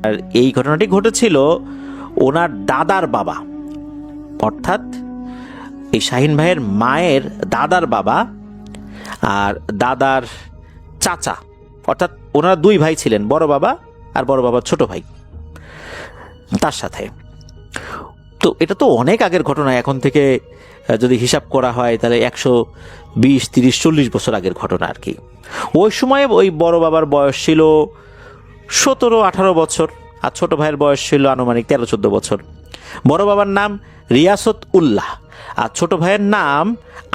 আর এই ঘটনাটি ঘটেছিল ওনার দাদার বাবা, অর্থাৎ এই শাহিন ভাইয়ের মায়ের দাদার বাবা আর দাদার চাচা, অর্থাৎ ওনারা দুই ভাই ছিলেন, বড় বাবা আর বড় বাবার ছোট ভাই তার সাথে। তো এটা তো অনেক আগের ঘটনা, এখন থেকে যদি হিসাব করা হয় তাহলে 120, 30, 40 বছর আগের ঘটনা আর কি। ওই সময় ওই বড় বাবার বয়স ছিল 17-18 বছর আর ছোট ভাইয়ের বয়স ছিল আনুমানিক 13-14 বছর। বড় বাবার নাম রিয়াসত উল্লাহ আর ছোট ভাইয়ের নাম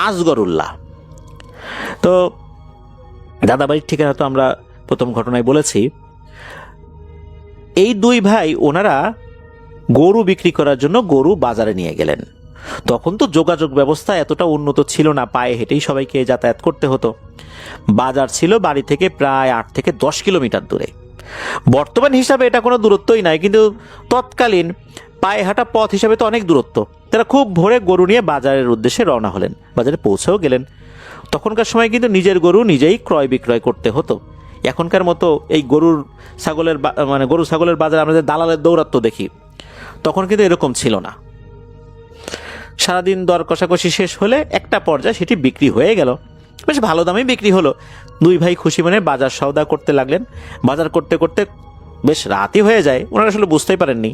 আসগর উল্লাহ। তো দাদাবাড়ির ঠিকানা তো আমরা প্রথম ঘটনায় বলেছি। এই দুই ভাই ওনারা গরু বিক্রি করার জন্য গরু বাজারে নিয়ে গেলেন। তখন তো যোগাযোগ ব্যবস্থা এতটা উন্নত ছিল না, পায়ে হেঁটেই সবাইকে যাতায়াত করতে হতো। বাজার ছিল বাড়ি থেকে প্রায় 8 থেকে 10 কিলোমিটার দূরে। বর্তমান হিসাবে এটা কোনো দূরত্বই নাই, কিন্তু তৎকালীন পায়ে হাঁটা পথ হিসাবে তো অনেক দূরত্ব। তারা খুব ভোরে গরু নিয়ে বাজারের উদ্দেশ্যে রওনা হলেন, বাজারে পৌঁছেও গেলেন। তখনকার সময় কিন্তু নিজের গরু নিজেই ক্রয় বিক্রয় করতে হতো। এখনকার মতো এই গরু ছাগলের বাজারে আমরা যে দালালের দৌরাত্ম্য দেখি, তখন কিন্তু এরকম ছিল না। সারাদিন দর কষাকষি শেষ হলে একটা পর্যায়ে সেটি বিক্রি হয়ে গেল, বেশ ভালো দামে বিক্রি হলো। দুই ভাই খুশি মনে বাজার সওদা করতে লাগলেন। বাজার করতে করতে বেশ রাতই হয়ে যায়, ওনারা আসলে বুঝতেই পারেননি।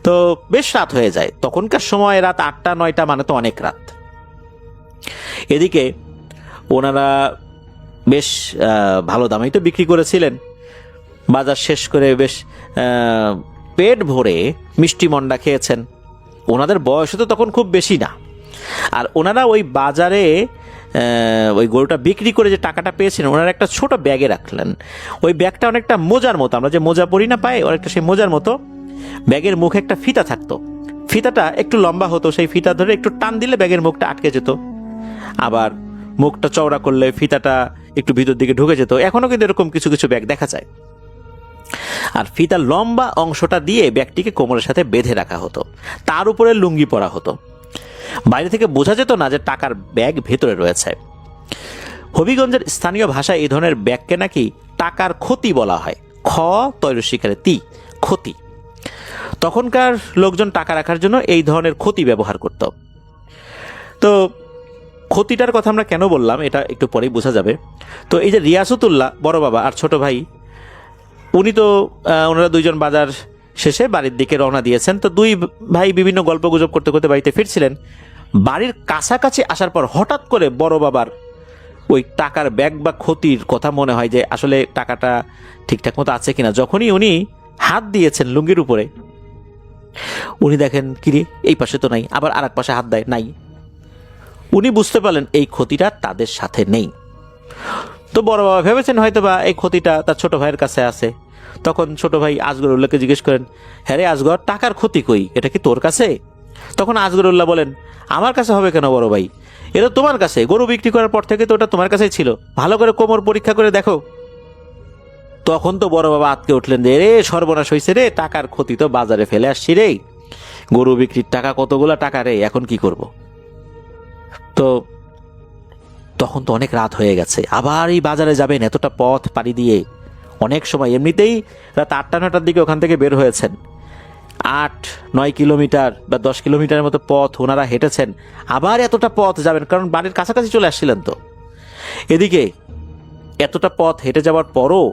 তো বেশ রাত হয়ে যায়, তখনকার সময় রাত 8টা-9টা মানে তো অনেক রাত। এদিকে ওনারা বেশ ভালো দামেই তো বিক্রি করেছিলেন। বাজার শেষ করে বেশ পেট ভরে মিষ্টি মন্ডা খেয়েছেন। ওনাদের বয়স তো তখন খুব বেশি না। আর ওনারা ওই বাজারে ওই গরুটা বিক্রি করে যে টাকাটা পেয়েছিলেন ওনারা একটা ছোট ব্যাগে রাখলেন। ওই ব্যাগটা অনেকটা মোজার মতো, আমরা যে মোজা পরি না পায়ে, অনেকটা সেই মোজার মতো। ব্যাগের মুখে একটা ফিতা থাকতো, ফিতাটা একটু লম্বা হতো, সেই ফিতা ধরে একটু টান দিলে ব্যাগের মুখটা আটকে যেত। আবার মুখটা চওড়া করলে ফিতাটা একটু ভিতর দিকে ঢুকে যেত। এখনও কিন্তু এরকম কিছু কিছু ব্যাগ দেখা যায়। আর ফিতার লম্বা অংশটা দিয়ে ব্যাগটিকে কোমরের সাথে বেঁধে রাখা হতো, তার উপরে লুঙ্গি পরা হতো। বাইরে থেকে বোঝা যেত না যে টাকার ব্যাগ ভেতরে রয়েছে। হবিগঞ্জের স্থানীয় ভাষায় এই ধরনের ব্যাগকে নাকি টাকার ক্ষতি বলা হয়। খ তৈরশিকারে তি, ক্ষতি। তখনকার লোকজন টাকা রাখার জন্য এই ধরনের ক্ষতি ব্যবহার করত। তো ক্ষতিটার কথা আমরা কেন বললাম এটা একটু পরেই বোঝা যাবে। তো এই যে রিয়াসতুল্লাহ বড় বাবা আর ছোট ভাই, উনি তো ওনারা দুইজন বাজার শেষে বাড়ির দিকে রওনা দিয়েছেন। তো দুই ভাই বিভিন্ন গল্প গুজব করতে করতে বাড়িতে ফিরছিলেন। বাড়ির কাছাকাছি আসার পর হঠাৎ করে বড় বাবার ওই টাকার ব্যাগ বা ক্ষতির কথা মনে হয় যে আসলে টাকাটা ঠিকঠাক মতো আছে কিনা। যখনই উনি হাত দিয়েছেন লুঙ্গির উপরে, উনি দেখেন কিরে এই পাশে তো নাই, আবার আর এক পাশে হাত দেয়, নাই। উনি বুঝতে পারলেন এই ক্ষতিটা তাদের সাথে নেই। তো বড় বাবা ভেবেছেন হয়তো বা এই ক্ষতিটা তার ছোট ভাইয়ের কাছে আছে। তখন ছোট ভাই আসগরুল্লাহকে জিজ্ঞেস করেন, হ্যাঁ রে আসগর, টাকার ক্ষতি কই, এটা কি তোর কাছে? তখন আসগরুল্লাহ বলেন, আমার কাছে হবে কেন বড় ভাই, এটা তোমার কাছে। গরু বিক্রি করার পর থেকে তো ওটা তোমার কাছেই ছিল, ভালো করে কোমর পরীক্ষা করে দেখো। তখন তো বড় বাবা আতকে উঠলেন যে রে সর্বনাশ হয়েছে রে, টাকার ক্ষতি তো বাজারে ফেলে আসছি রে, গরু বিক্রির টাকা কতগুলা টাকা রে, এখন কি করব? তো তখন তো অনেক রাত হয়ে গেছে, আবার এই বাজারে যাবেন এতটা পথ পাড়ি দিয়ে, অনেক সময় এমনিতেই রাত 8টা-9টার দিকে ওখান থেকে বের হয়েছেন। 8-9 কিলোমিটার বা 10 কিলোমিটারের মতো পথ ওনারা হেঁটেছেন, আবার এতটা পথ যাবেন, কারণ বাড়ির কাছাকাছি চলে আসছিলেন। তো এদিকে এতটা পথ হেঁটে যাওয়ার পরও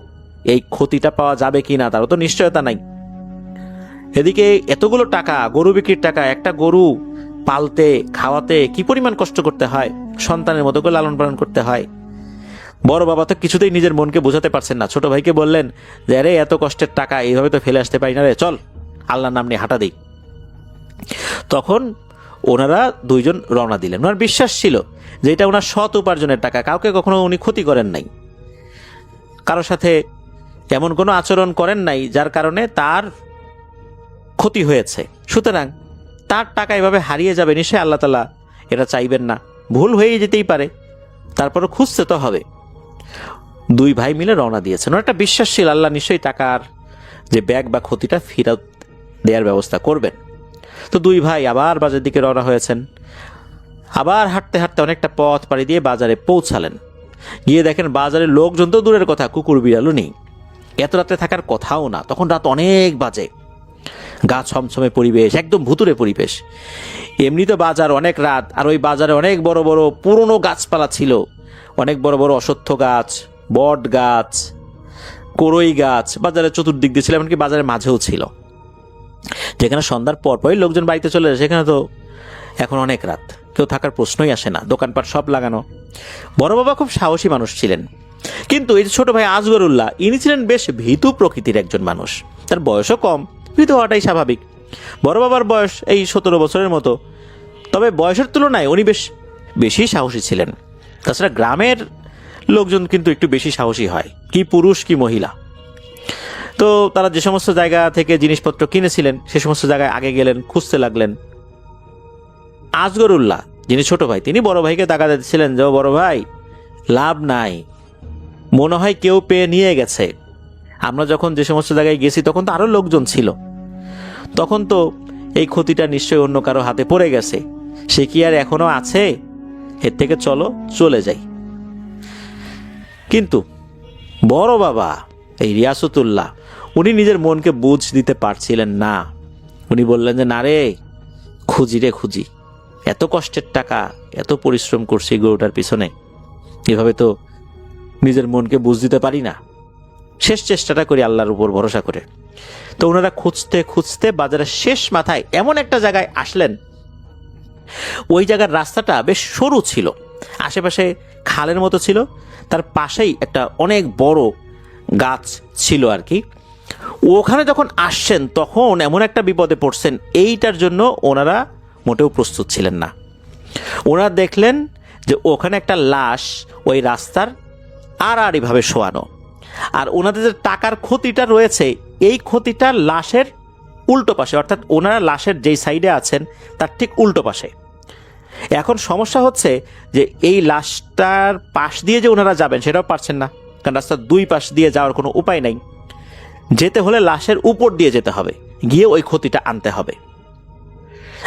এই ক্ষতিটা পাওয়া যাবে কি না তারও তো নিশ্চয়তা নাই। এদিকে এতগুলো টাকা, গরু বিক্রির টাকা, একটা গরু পালতে খাওয়াতে কি পরিমাণ কষ্ট করতে হয়, সন্তানের মতো করে লালন পালন করতে হয়। বড় বাবা তো কিছুতেই নিজের মনকে বোঝাতে পারছেন না। ছোট ভাইকে বললেন যে আরে এত কষ্টের টাকা এইভাবে তো ফেলে আসতে পারি না রে, চল আল্লাহর নাম নিয়ে হাঁটা দিই। তখন ওনারা দুইজন রওনা দিলেন। ওনার বিশ্বাস ছিল যে এটা ওনার সৎ উপার্জনের টাকা, কাউকে কখনো উনি ক্ষতি করেন নাই, কারোর সাথে এমন কোনো আচরণ করেন নাই যার কারণে তার ক্ষতি হয়েছে। সুতরাং তার টাকা এভাবে হারিয়ে যাবে নিশ্চয়ই আল্লাহ তাআলা এটা চাইবেন না। ভুল হয়ে যেতেই পারে, তারপরে খুঁজতে তো হবে। দুই ভাই মিলে রওনা দিয়েছেন। ওর একটা বিশ্বাস ছিল আল্লাহ নিশ্চয়ই টাকার যে ব্যাগ বা ক্ষতিটা ফেরত দেওয়ার ব্যবস্থা করবেন। তো দুই ভাই আবার বাজারের দিকে রওনা হয়েছেন। আবার হাঁটতে হাঁটতে অনেকটা পথ পাড়ি দিয়ে বাজারে পৌঁছালেন। গিয়ে দেখেন বাজারের লোকজন তো দূরের কথা, কুকুর বিড়ালও নেই। এত রাতে থাকার কথাও না, তখন রাত অনেক বাজে, গা ছমছমে পরিবেশ, একদম ভুতুরে পরিবেশ। এমনি তো বাজার, অনেক রাত, আর ওই বাজারে অনেক বড় বড় পুরনো গাছপালা ছিল, অনেক বড় বড় অশ্বত্থ গাছ, বট গাছ, করই গাছ বাজারের চতুর্দিক দিয়ে ছিল, এমনকি বাজারের মাঝেও ছিল। যেখানে সন্ধ্যার পরপরই লোকজন বাড়িতে চলে যায়, সেখানে তো এখন অনেক রাত, কেউ থাকার প্রশ্নই আসে না, দোকানপাট সব লাগানো। বড় বাবা খুব সাহসী মানুষ ছিলেন, কিন্তু এই ছোট ভাই আসগরুল্লাহ, ইনি ছিলেন বেশ ভীতু প্রকৃতির একজন মানুষ। তার বয়সও কম, ভীতু হওয়াটাই স্বাভাবিক। বড় বাবার বয়স এই 17 বছরের মতো, তবে বয়সের তুলনায় উনি বেশ বেশি সাহসী ছিলেন। তাছাড়া গ্রামের লোকজন কিন্তু একটু বেশি সাহসী হয়, কি পুরুষ কি মহিলা। তো তারা যে সমস্ত জায়গা থেকে জিনিসপত্র কিনেছিলেন, সে সমস্ত জায়গায় আগে গেলেন, খুঁজতে লাগলেন। আসগরুল্লাহ, যিনি ছোট ভাই, তিনি বড় ভাইকে তাকা দিচ্ছিলেন যে, বড় ভাই, লাভ নাই, মনে হয় কেউ পেয়ে নিয়ে গেছে। আমরা যখন যে সমস্ত জায়গায় গেছি তখন তো আরো লোকজন ছিল, তখন তো এই ক্ষতিটা নিশ্চয়ই অন্য কারো হাতে পড়ে গেছে, সে কি আর এখনো আছে? এর থেকে চলো চলে যাই। কিন্তু বড় বাবা এই রিয়াসতুল্লাহ, উনি নিজের মনকে বুঝ দিতে পারছিলেন না। উনি বললেন যে, না রে, খুঁজি রে খুঁজি, এত কষ্টের টাকা, এত পরিশ্রম করছি গরুটার পিছনে, এভাবে তো নিজের মনকে বুঝ দিতে পারি না, শেষ চেষ্টাটা করি আল্লাহর উপর ভরসা করে। তো ওনারা খুঁজতে খুঁজতে বাজারের শেষ মাথায় এমন একটা জায়গায় আসলেন, ওই জায়গার রাস্তাটা বেশ সরু ছিল, আশেপাশে খালের মতো ছিল, তার পাশেই একটা অনেক বড় গাছ ছিল আর কি। ওখানে যখন আসছেন তখন এমন একটা বিপদে পড়ছেন, এইটার জন্য ওনারা মোটেও প্রস্তুত ছিলেন না। ওনারা দেখলেন যে ওখানে একটা লাশ ওই রাস্তার আড়াআড়িভাবে শোয়ানো, আর ওনাদের যে টাকার ক্ষতিটা রয়েছে, এই ক্ষতিটা লাশের উল্টো পাশে, অর্থাৎ ওনারা লাশের যেই সাইডে আছেন তার ঠিক উল্টো পাশে। এখন সমস্যা হচ্ছে যে এই লাশটার পাশ দিয়ে যে ওনারা যাবেন সেটাও পারছেন না, কারণ রাস্তার দুই পাশ দিয়ে যাওয়ার কোনো উপায় নাই। যেতে হলে লাশের উপর দিয়ে যেতে হবে, গিয়ে ওই ক্ষতিটা আনতে হবে।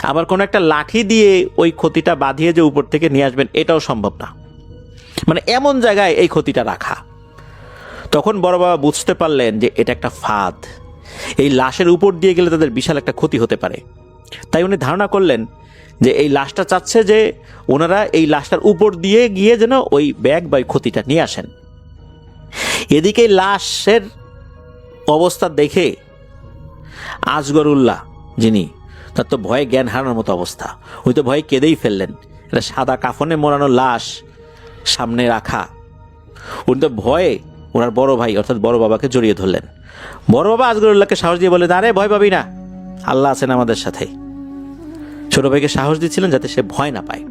আবার কোনো একটা লাঠি দিয়ে ওই ক্ষতিটা বাঁধিয়ে যে উপর থেকে নিয়ে আসবেন, এটাও সম্ভব না। মানে এমন জায়গায় এই ক্ষতিটা রাখা। তখন বড় বাবা বুঝতে পারলেন যে এটা একটা ফাঁদ, এই লাশের উপর দিয়ে গেলে তাদের বিশাল একটা ক্ষতি হতে পারে। তাই উনি ধারণা করলেন যে এই লাশটা চাচ্ছে যে ওনারা এই লাশটার উপর দিয়ে গিয়ে যেন ওই ব্যাগ বা ক্ষতিটা নিয়ে আসেন। এদিকে লাশের অবস্থা দেখে আসগরুল্লাহ, যিনি, তার তো ভয়ে জ্ঞান হারানোর মতো অবস্থা, উনি তো ভয়ে কেঁদেই ফেললেন। এটা সাদা কাফনে মোড়ানো লাশ সামনে রাখা, উনি তো ভয়ে ওনার বড় ভাই অর্থাৎ বড় বাবাকে জড়িয়ে ধরলেন। বড় বাবা আসগরুল্লাহকে সাহস দিয়ে বললেন, আরে ভয় পাবি না, আল্লাহ আছেন আমাদের সাথে। ছোট ভাইকে সাহস দিচ্ছিলেন যাতে সে ভয় না পায়।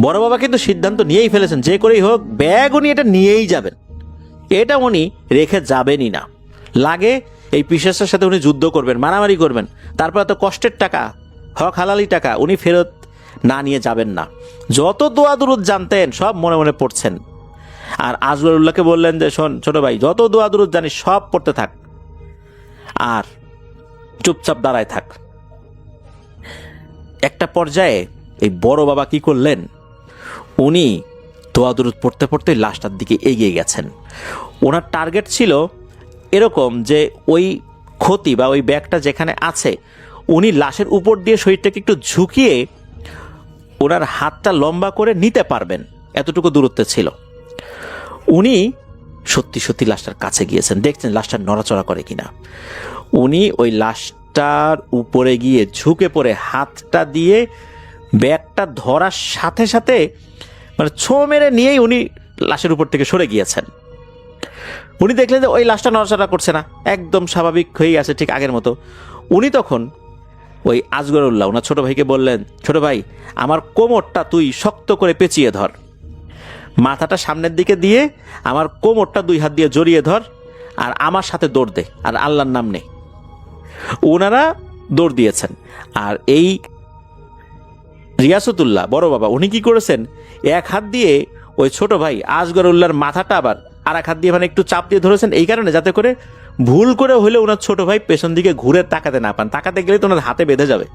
বড় বাবা কিন্তু সিদ্ধান্ত নিয়েই ফেলেছেন, যে করেই হোক ব্যাগ উনি এটা নিয়েই যাবেন, এটা উনি রেখে যাবেনই না। লাগে এই পিশাচের সাথে উনি যুদ্ধ করবেন, মারামারি করবেন, তারপর এত কষ্টের টাকা, হক হালালি টাকা উনি ফেরত না নিয়ে যাবেন না। যত দোয়া দুরুদ জানতেন সব মনে মনে পড়ছেন। আর আসগরুল্লাহকে বললেন যে, শোন ছোট ভাই, যত দোয়া দুরুদ জানিস সব পড়তে থাক, আর চুপচাপ দাঁড়ায় থাক। একটা পর্যায়ে এই বড় বাবা কি করলেন, উনি দোয়া দুরুদ পড়তে পড়তে লাশটার দিকে এগিয়ে গেছেন। ওনার টার্গেট ছিল এরকম যে ওই ক্ষতি বা ওই ব্যাগটা যেখানে আছে, উনি লাশের উপর দিয়ে শরীরটাকে একটু ঝুঁকিয়ে ওনার হাতটা লম্বা করে নিতে পারবেন, এতটুকু দূরত্বে ছিল। উনি সত্যি সত্যি লাশটার কাছে গিয়েছেন, দেখছেন লাশটা নড়াচড়া করে কিনা। উনি ওই লাশটার উপরে গিয়ে ঝুঁকে পড়ে হাতটা দিয়ে ব্যাগটা ধরার সাথে সাথে মানে ছো মেরে নিয়েই উনি লাশের উপর থেকে সরে গিয়েছেন। উনি দেখলেন যে ওই লাশটা নড়াচড়া করছে না, একদম স্বাভাবিক হয়েই আছে ঠিক আগের মতো। উনি তখন ওই আসগরুল্লাহ ওনার ছোট ভাইকে বললেন, ছোট ভাই, আমার কোমরটা তুই শক্ত করে পেঁচিয়ে ধর, মাথাটা সামনের দিকে দিয়ে আমার কোমরটা দুই হাত দিয়ে জড়িয়ে ধর, আর আমার সাথে দৌড় দে, আর আল্লাহর নাম নে। ওনারা দৌড় দিয়েছেন। আর এই রিয়াসতুল্লাহ বড় বাবা উনি কি করেছেন, এক হাত দিয়ে ওই ছোট ভাই আসগরুল্লাহর মাথাটা আবার আর এক হাত দিয়ে মানে একটু চাপ দিয়ে ধরেছেন, এই কারণে যাতে করে ভুল করে হলে ওনার ছোট ভাই পেছন দিকে ঘুরে তাকাতে না পান, তাকাতে গেলে তো ওনার হাতে বেঁধে যাবে।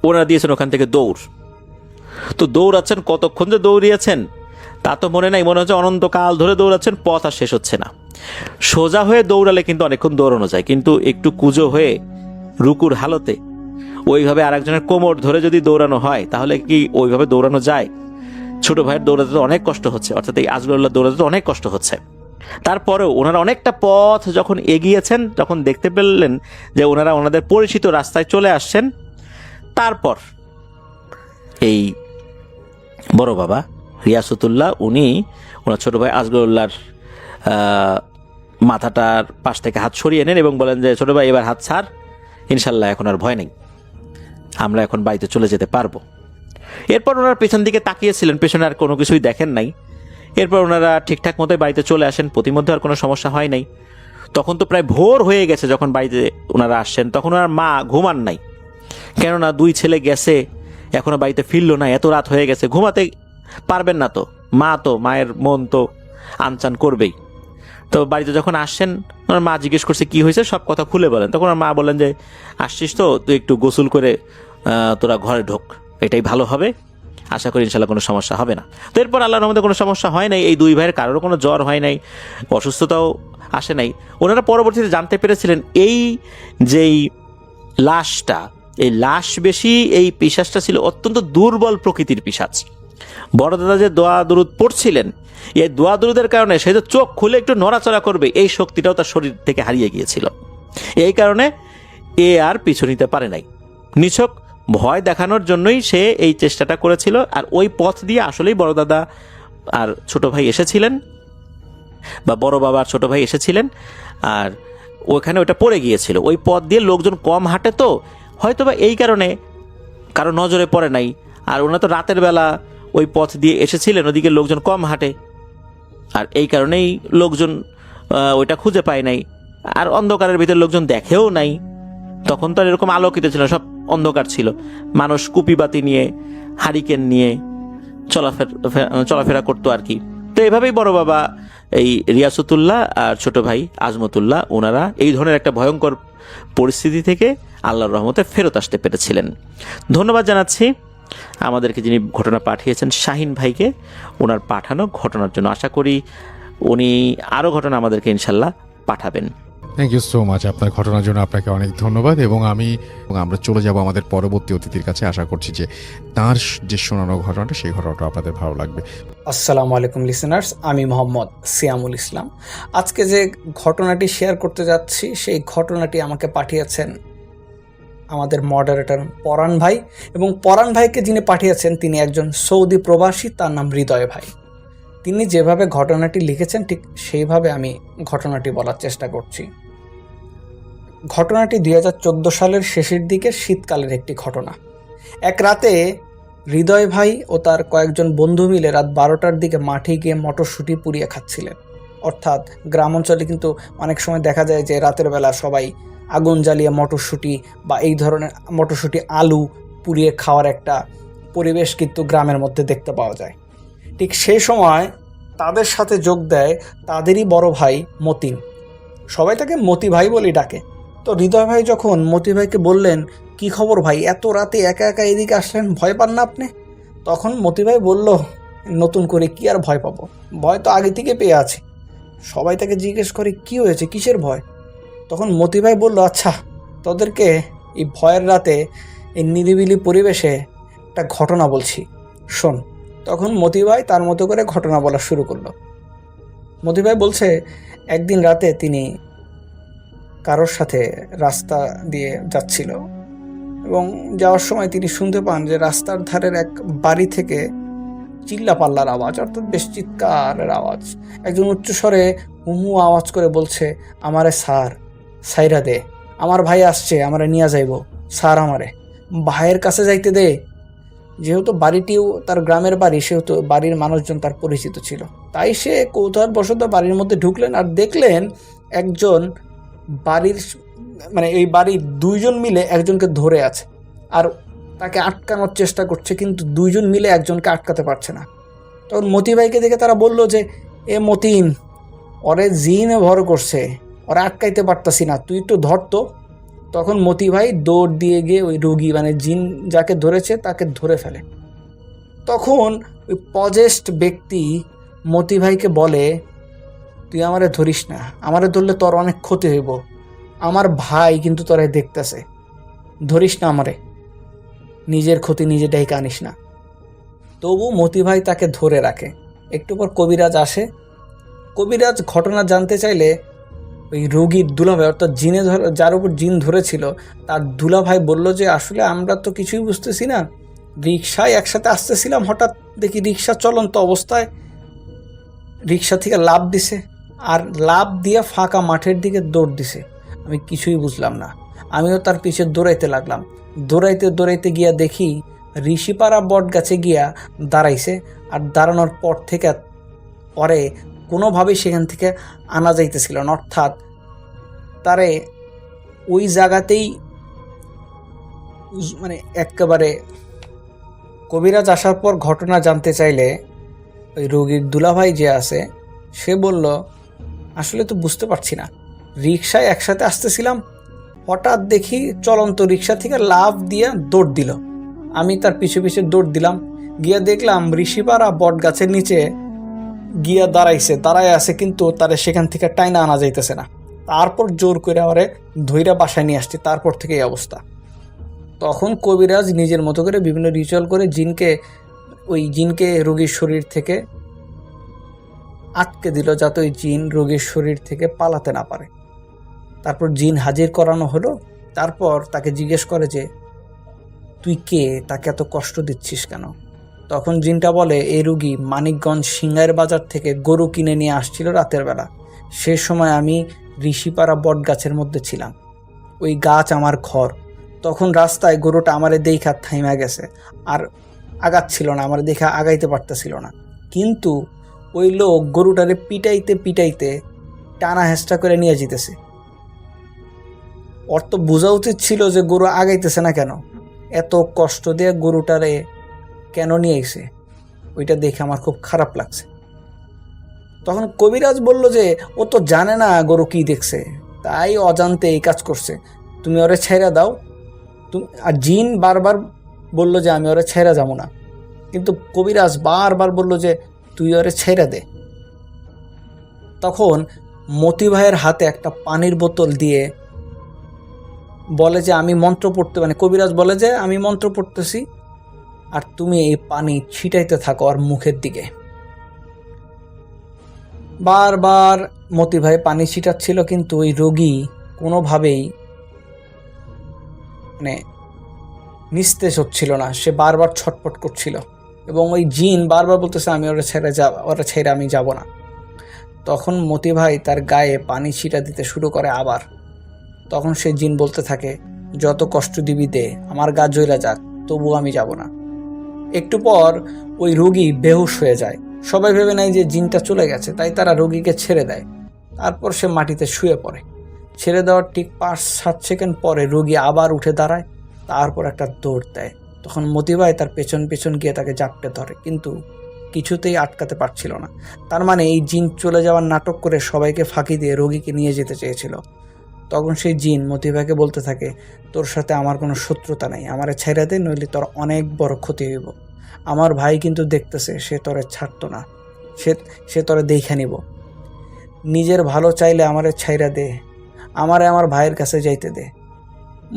ওনারা দিয়েছেন ওখান থেকে দৌড়। তো দৌড়াচ্ছেন, কতক্ষণ যে দৌড়িয়েছেন তা তো মনে নাই, মনে হচ্ছে অনন্তকাল ধরে দৌড়াচ্ছেন, পথ আর শেষ হচ্ছে না। সোজা হয়ে দৌড়ালে কিন্তু অনেকক্ষণ দৌড়ানো যায়, কিন্তু একটু কুজো হয়ে রুকুর হালতে ওইভাবে আরেকজনের কোমর ধরে যদি দৌড়ানো হয় তাহলে কি ওইভাবে দৌড়ানো যায়? ছোট ভাইয়ের দৌড়াতে তো অনেক কষ্ট হচ্ছে, অর্থাৎ এই আজগরুল্লাহ দৌড়াতে তো অনেক কষ্ট হচ্ছে। তারপরেও ওনারা অনেকটা পথ যখন এগিয়েছেন তখন দেখতে পেলেন যে ওনারা ওনাদের পরিচিত রাস্তায় চলে আসছেন। তারপর এই বড় বাবা রিয়াসতুল্লাহ উনি ওনার ছোট ভাই আজগরুল্লাহর মাথাটার পাশ থেকে হাত সরিয়ে নেন এবং বলেন যে ছোট ভাই এবার হাত ছাড়, ইনশাল্লাহ এখন আর ভয় নেই, আমরা এখন বাড়িতে চলে যেতে পারবো। এরপর ওনারা পেছন দিকে তাকিয়েছিলেন, পেছনে আর কোনো কিছুই দেখেন নাই। এরপর ওনারা ঠিকঠাক মতোই বাড়িতে চলে আসেন, প্রতিমধ্যে আর কোনো সমস্যা হয় নাই। তখন তো প্রায় ভোর হয়ে গেছে যখন বাড়িতে ওনারা আসছেন, তখন ওনার মা ঘুমান নাই, কেননা দুই ছেলে গেছে এখনো বাড়িতে ফিরলো না, এত রাত হয়ে গেছে, ঘুমাতে পারবেন না। তো মায়ের মন তো আনচান করবেই। তো বাড়িতে যখন আসছেন ওনার মা জিজ্ঞেস করছে কি হয়েছে, সব কথা খুলে বলেন। তখন ওনার মা বলেন যে আসছিস তো তুই একটু গোসল করে তোরা ঘরে ঢোক, এটাই ভালো হবে, আশা করি ইনশাল্লাহ কোনো সমস্যা হবে না। তো এরপর আল্লাহর রহমতে কোনো সমস্যা হয় নাই। এই দুই ভাইয়ের কারোর কোনো জ্বর হয় নাই, অসুস্থতাও আসে নাই। ওনারা পরবর্তীতে জানতে পেরেছিলেন এই যেই লাশটা, এই লাশ বেশি এই পিশাচটা ছিল অত্যন্ত দুর্বল প্রকৃতির পিশাচ। বড় দাদা যে দোয়া দরুদ পড়ছিলেন, এই দোয়া দরুদের কারণে সে যে চোখ খুলে একটু নড়াচড়া করবে এই শক্তিটাও তার শরীর থেকে হারিয়ে গিয়েছিল। এই কারণে এ আর পিছু নিতে পারে নাই, নিছক ভয় দেখানোর জন্যই সে এই চেষ্টাটা করেছিল। আর ওই পথ দিয়ে আসলেই বড় দাদা আর ছোট ভাই এসেছিলেন, বা বড় বাবা আর ছোট ভাই এসেছিলেন, আর ওখানে ওটা পড়ে গিয়েছিল। ওই পথ দিয়ে লোকজন কম হাঁটে, তো হয়তোবা এই কারণে কারো নজরে পড়ে নাই। আর ওনারা তো রাতের বেলা ওই পথ দিয়ে এসেছিলেন, ওদিকে লোকজন কম হাঁটে, আর এই কারণেই লোকজন ওইটা খুঁজে পায় নাই। আর অন্ধকারের ভিতরে লোকজন দেখেও নাই, তখন তো আর এরকম আলোকিত ছিল, সব অন্ধকার ছিল। মানুষ কুপিবাতি নিয়ে, হারিকেন নিয়ে চলাফেরা করতো আর কি। তো এভাবেই বড় বাবা এই রিয়াসতুল্লাহ আর ছোট ভাই আজমতুল্লাহ ওনারা এই ধরনের একটা ভয়ঙ্কর পরিস্থিতি থেকে আল্লাহর রহমতে ফেরত আসতে পেরেছিলেন। ধন্যবাদ জানাচ্ছি আমাদেরকে যিনি ঘটনা পাঠিয়েছেন শাহিন ভাইকে, ওনার পাঠানো ঘটনার জন্য। আশা করি উনি আরও ঘটনা আমাদেরকে ইনশাল্লাহ পাঠাবেন। থ্যাংক ইউ সো মাচ, আপনার ঘটনার জন্য আপনাকে অনেক ধন্যবাদ। এবং আমরা চলে যাব আমাদের পরবর্তী অতিথির কাছে। আশা করছি যে তার যে শোনানো ঘটনাটা, সেই ঘটনাটা আপনাদের ভালো লাগবে। আসসালামু আলাইকুম লিসেনার্স, আমি মোহাম্মদ সিয়ামুল ইসলাম। আজকে যে ঘটনাটি শেয়ার করতে যাচ্ছি সেই ঘটনাটি আমাকে পাঠিয়েছেন আমাদের মডারেটর পরাণ ভাই, এবং পরাণ ভাইকে যিনি পাঠিয়েছেন তিনি একজন সৌদি প্রবাসী, তার নাম হৃদয় ভাই। তিনি যেভাবে ঘটনাটি লিখেছেন ঠিক সেইভাবে আমি ঘটনাটি বলার চেষ্টা করছি। ঘটনাটি 2014 সালের শেষের দিকে শীতকালের একটি ঘটনা। এক রাতে হৃদয় ভাই ও তার কয়েকজন বন্ধু মিলে রাত 12টার দিকে মাঠে গিয়ে মটরশুঁটি পুড়িয়ে খাচ্ছিলেন। অর্থাৎ গ্রাম অঞ্চলে কিন্তু অনেক সময় দেখা যায় যে রাতের বেলা সবাই আগুন জ্বালিয়ে মটরশুঁটি বা এই ধরনের মটরশুঁটি, আলু পুড়িয়ে খাওয়ার একটা পরিবেশ কিন্তু গ্রামের মধ্যে দেখতে পাওয়া যায়। ঠিক সেই সময় তাদের সাথে যোগ দেয় তাদেরই বড় ভাই মতিন। সবাই তাকে মতি ভাই বলেই ডাকে। তো হৃদয় ভাই যখন মতি ভাইকে বললেন, কি খবর ভাই, এত রাতে একা একা এদিকে আসলেন, ভয় পান না আপনি? তখন মতি ভাই বলল, নতুন করে কি আর ভয় পাবো, ভয় তো আগে থেকে পেয়ে আছি। সবাই তাকে জিজ্ঞেস করে কি হয়েছে, কিসের ভয়? তখন মতি ভাই বলল, আচ্ছা তোদেরকে এই ভয়ের রাতে এই নিরিবিলি পরিবেশে একটা ঘটনা বলছি, শোন। তখন মতি ভাই তার মতো করে ঘটনা বলা শুরু করলো। মতি ভাই বলছে, একদিন রাতে তিনি কারোর সাথে রাস্তা দিয়ে যাচ্ছিল এবং যাওয়ার সময় তিনি শুনতে পান যে রাস্তার ধারের এক বাড়ি থেকে চিল্লাপাল্লার আওয়াজ, অর্থাৎ বেশ চিৎকারের আওয়াজ। একজন উচ্চস্বরে হুমু আওয়াজ করে বলছে, আমারে সার সাইরা দে, আমার ভাই আসছে, আমারে নিয়ে যাইব, সার আমারে ভাইয়ের কাছে যাইতে দে। যেহেতু বাড়িটিও তার গ্রামের বাড়ি, সেহেতু বাড়ির মানুষজন তার পরিচিত ছিল। তাই সে কৌতূহলবশত বাড়ির মধ্যে ঢুকলেন আর দেখলেন একজন এই বাড়ির দুইজন মিলে একজনকে ধরে আছে আর তাকে আটকানোর চেষ্টা করছে, কিন্তু দুইজন মিলে একজনকে আটকাতে পারছে না। তখন মতি ভাইকে দেখে তারা বলল যে, এ মতিন, ওরে জিনে ভর করছে, ওরা আটকাইতে পারতাছি না, তুই একটু ধরতো। তখন মতি ভাই দৌড় দিয়ে গিয়ে ওই রোগী জিন যাকে ধরেছে তাকে ধরে ফেলে। তখন ওই পজেস্ট ব্যক্তি মতি ভাইকে বলে তুই আমারে ধরিস না, আমারে ধরলে তোর অনেক ক্ষতি হইব, আমার ভাই কিন্তু তোরে দেখতেছে, ধরিস না আমারে, নিজের ক্ষতি নিজে ডেকে আনিস না। তবু মতি ভাই তাকে ধরে রাখে। একটু পর কবিরাজ আসে। কবিরাজ ঘটনা জানতে চাইলে ওই রোগীর দুলাভাই, অর্থাৎ যার উপর জিন ধরেছিল তার দুলাভাই বলল যে আসলে আমরা তো কিছুই বুঝতেছি না, রিক্সায় একসাথে আসতেছিলাম, হঠাৎ দেখি রিক্সা চলন্ত অবস্থায় রিক্সা থেকে লাফ দিছে, আর লাফ দিয়ে ফাঁকা মাঠের দিকে দৌড় দিছে। আমি কিছুই বুঝলাম না, আমিও তার পিছে দৌড়াইতে লাগলাম। দৌড়াইতে দৌড়াইতে গিয়া দেখি ঋষিপাড়া বট গাছে গিয়া দাঁড়াইছে, আর দাঁড়ানোর পর থেকে পরে কোনোভাবেই সেখান থেকে আনা যাইতেছিল না, অর্থাৎ তারে ওই জায়গাতেই মানে একেবারে। কবিরাজ আসার পর ঘটনা জানতে চাইলে ওই রোগীর দুলাভাই যে আছে সে বলল, আসলে তো বুঝতে পারছি না, রিক্সায় একসাথে আসতেছিলাম, হঠাৎ দেখি চলন্ত রিক্সা থেকে লাফ দিয়ে দৌড় দিল, আমি তার পিছু পিছু দৌড় দিলাম, গিয়া দেখলাম ঋষিপাড়া বট গাছের নিচে গিয়া দাঁড়ায় আছে, কিন্তু তারে সেখান থেকে টাইনা আনা যাইতেছে না। তারপর জোর করে ওরে ধইরা বাসায় নিয়ে আসছে, তারপর থেকে এই অবস্থা। তখন কবিরাজ নিজের মতো করে বিভিন্ন রিচুয়াল করে জিনকে রোগীর শরীর থেকে আটকে দিল, যাতে ওই জিন রোগীর শরীর থেকে পালাতে না পারে। তারপর জিন হাজির করানো হলো। তারপর তাকে জিজ্ঞেস করে যে তুই কে, তাকে এত কষ্ট দিচ্ছিস কেন? তখন জিনটা বলে, এই রুগী মানিকগঞ্জ সিঙ্গাইর বাজার থেকে গরু কিনে নিয়ে আসছিল রাতের বেলা, সে সময় আমি ঋষিপাড়া বট গাছের মধ্যে ছিলাম, ওই গাছ আমার ঘর। তখন রাস্তায় গরুটা আমারে দেখা থাইমা গেছে, আর আগাচ্ছিল না, আমার দেখা আগাইতে পারতেছিল না, কিন্তু ওই লোক গরুটারে পিটাইতে পিটাইতে টানা হেঁচড়া করে নিয়ে যেতেছে। ওর তো বোঝা উচিত ছিল যে গরু আগাইতেছে না কেন, এত কষ্ট দিয়ে গরুটারে কেন নিয়ে এসে, ওইটা দেখে আমার খুব খারাপ লাগছে। তখন কবিরাজ বলল যে ও তো জানে না গরু কি দেখছে, তাই অজান্তে এই কাজ করছে, তুমি ওরে ছেড়ে দাও। আর জিন বারবার বলল যে আমি ওরে ছেড়ে যাবো না, কিন্তু কবিরাজ বারবার বলল যে তুই ওরে ছেড়ে দে। তখন মতি ভাইয়ের হাতে একটা পানির বোতল দিয়ে বলে যে আমি মন্ত্র পড়তে, মানে কবিরাজ বলে যে আমি মন্ত্র পড়তেছি, আর তুমি এই পানি ছিটাইতে থাকো আর মুখের দিকে। বারবার মতি ভাই পানি ছিটাচ্ছিল, কিন্তু ওই রোগী কোনোভাবেই মানে নিস্তেজ হচ্ছিল না, সে বারবার ছটফট করছিল, এবং ওই জিন বারবার বলতেছে আমি ওরা ছেড়ে আমি যাব না। তখন মতি ভাই তার গায়ে পানি ছিটা দিতে শুরু করে আবার। তখন সে জিন বলতে থাকে, যত কষ্ট দিবি দে, আমার গা জ্বলা যাক, তবু আমি যাব না। একটু পর ওই রোগী বেহুশ হয়ে যায়। সবাই ভেবে নেয় যে জিনটা চলে গেছে, তাই তারা রোগীকে ছেড়ে দেয়। তারপর সে মাটিতে শুয়ে পড়ে। ছেড়ে দেওয়ার ঠিক 5-7 সেকেন্ড পরে রোগী আবার উঠে দাঁড়ায়, তারপর একটা দৌড় দেয়। তখন মতি ভাই তার পেছন পেছন গিয়ে তাকে জাপটে ধরে, কিন্তু কিছুতেই আটকাতে পারছিল না। তার মানে এই জিন চলে যাওয়ার নাটক করে সবাইকে ফাঁকি দিয়ে রোগীকে নিয়ে যেতে চেয়েছিল। তখন সেই জিন মতি ভাইকে বলতে থাকে, তোর সাথে আমার কোনো শত্রুতা নেই, আমারে ছেড়ে দে, নইলে তোর অনেক বড় ক্ষতি হইব। আমার ভাই কিন্তু দেখতেছে, সে তোরে ছাড়তো না, সে তোরে দেখে নিব। নিজের ভালো চাইলে আমারে ছাইরা দে, আমারে আমার ভাইয়ের কাছে যাইতে দে।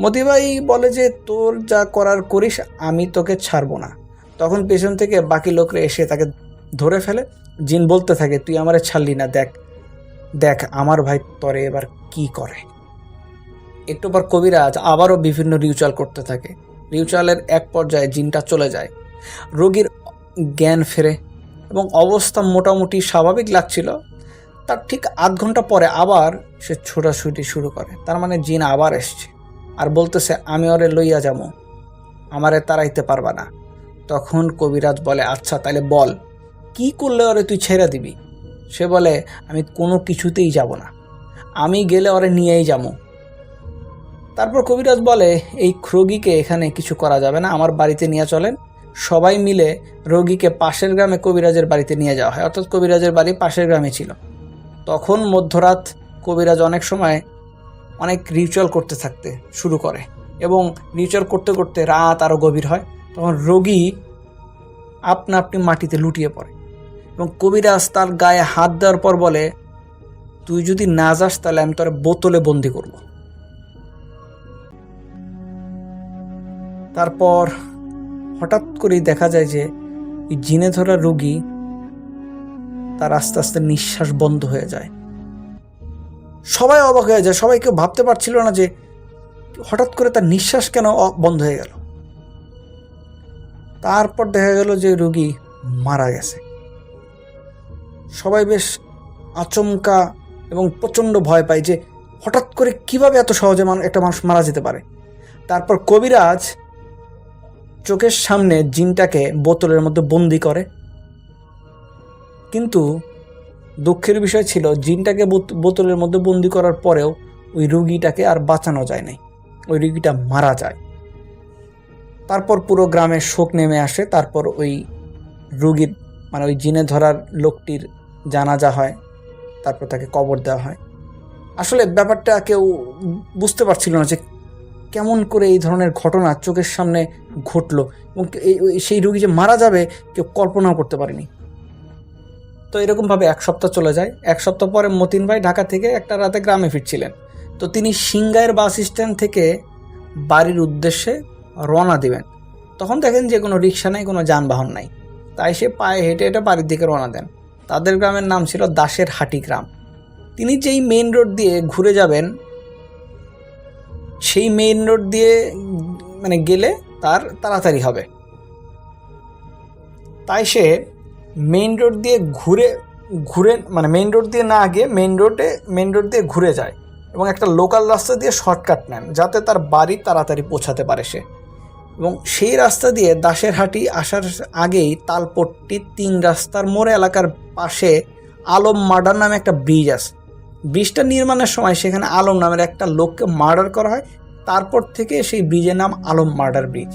মতি ভাই বলে যে তোর যা করার করিস, আমি তোকে ছাড়বো না। তখন পেছন থেকে বাকি লোকরা এসে তাকে ধরে ফেলে। জিন বলতে থাকে, তুই আমারে ছাড়লি না, দেখ দেখ আমার ভাই তোরে এবার কি করে। একটু পর কবিরাজ আবারও বিভিন্ন রিচুয়াল করতে থাকে। রিচুয়ালের এক পর্যায়ে জিনটা চলে যায়, রোগীর জ্ঞান ফেরে এবং অবস্থা মোটামুটি স্বাভাবিক লাগছিল। তার ঠিক আধ ঘন্টা পরে আবার সে ছোটাছুটি শুরু করে। তার মানে জিন আবার এসছে আর বলতেছে, আমি ওরে লইয়া যাবো, আমারে তাড়াইতে পারবা না। তখন কবিরাজ বলে, আচ্ছা তাহলে বল, কি করলে ওরে তুই ছেড়ে দিবি? সে বলে, আমি কোনো কিছুতেই যাব না, আমি গেলে ওরে নিয়েই যাবো। তারপর কবিরাজ বলে, এই রোগীকে এখানে কিছু করা যাবে না, আমার বাড়িতে নিয়ে চলেন। সবাই মিলে রোগীকে পাশের গ্রামে কবিরাজের বাড়িতে নিয়ে যাওয়া হয়, অর্থাৎ কবিরাজের বাড়ি পাশের গ্রামে ছিল। তখন মধ্যরাত কবিরাজ অনেক সময় অনেক রিচুয়াল করতে থাকতে শুরু করে, এবং রিচুয়াল করতে করতে রাত আরও গভীর হয়। তখন রোগী আপনা আপনি মাটিতে লুটিয়ে পড়ে, এবং কবিরাজ তার গায়ে হাত দেওয়ার পর বলে, তুই যদি না যাস তাহলে আমি তোর বোতলে বন্দি করব। তারপর হঠাৎ করেই দেখা যায় যে এই জিনে ধরা রোগী তার আস্তে আস্তে নিঃশ্বাস বন্ধ হয়ে যায়। সবাই অবাক হয়ে যায়, সবাই কেউ ভাবতে পারছিল না যে হঠাৎ করে তার নিঃশ্বাস কেন বন্ধ হয়ে গেল। তারপর দেখা গেল যে রোগী মারা গেছে। সবাই বেশ আচমকা এবং প্রচণ্ড ভয় পায় যে হঠাৎ করে কিভাবে এত সহজে একটা মানুষ মারা যেতে পারে। তারপর কবিরাজ চোখের সামনে জিনটাকে বোতলের মধ্যে বন্দি করে, কিন্তু দুঃখের বিষয় ছিল জিনটাকে বোতলের মধ্যে বন্দি করার পরেও ওই রুগীটাকে আর বাঁচানো যায় নাই, ওই রুগীটা মারা যায়। তারপর পুরো গ্রামে শোক নেমে আসে। তারপর ওই রুগীর মানে ওই জিনে ধরার লোকটির জানাজা হয়, তারপর তাকে কবর দেওয়া হয়। আসলে ব্যাপারটা কেউ বুঝতে পারছিল না যে কেমন করে এই ধরনের ঘটনা চোখের সামনে ঘটলো, এবং সেই রুগী যে মারা যাবে কেউ কল্পনাও করতে পারেনি। তো এরকমভাবে 1 সপ্তাহ চলে যায়। 1 সপ্তাহ পরে মতিন ভাই ঢাকা থেকে একটা রাতে গ্রামে ফিরছিলেন। তো তিনি সিংগাইর বাস স্ট্যান্ড থেকে বাড়ির উদ্দেশ্যে রওনা দিবেন। তখন দেখেন যে কোনো রিক্সা নাই, কোনো যানবাহন নাই। তাই সে পায়ে হেঁটে হেঁটে বাড়ির দিকে রওনা দেন। তাদের গ্রামের নাম ছিল দাসের হাটি গ্রাম। তিনি যেই মেইন রোড দিয়ে ঘুরে যাবেন, সেই মেইন রোড দিয়ে মানে গেলে তার তাড়াতাড়ি হবে, তাই সে মেইন রোড দিয়ে ঘুরে মানে মেইন রোড দিয়ে না গিয়ে মেইন রোড দিয়ে ঘুরে যায় এবং একটা লোকাল রাস্তা দিয়ে শর্টকাট নেন যাতে তার বাড়ি তাড়াতাড়ি পৌঁছাতে পারে সে। এবং সেই রাস্তা দিয়ে দাসের হাটি আসার আগেই তালপট্টি 3 রাস্তার মোড় এলাকার পাশে আলম মার্ডার নামে একটা ব্রিজ আছে। ব্রিজটা নির্মাণের সময় সেখানে আলম নামের একটা লোককে মার্ডার করা হয়। তারপর থেকে সেই ব্রিজের নাম আলম মার্ডার ব্রিজ।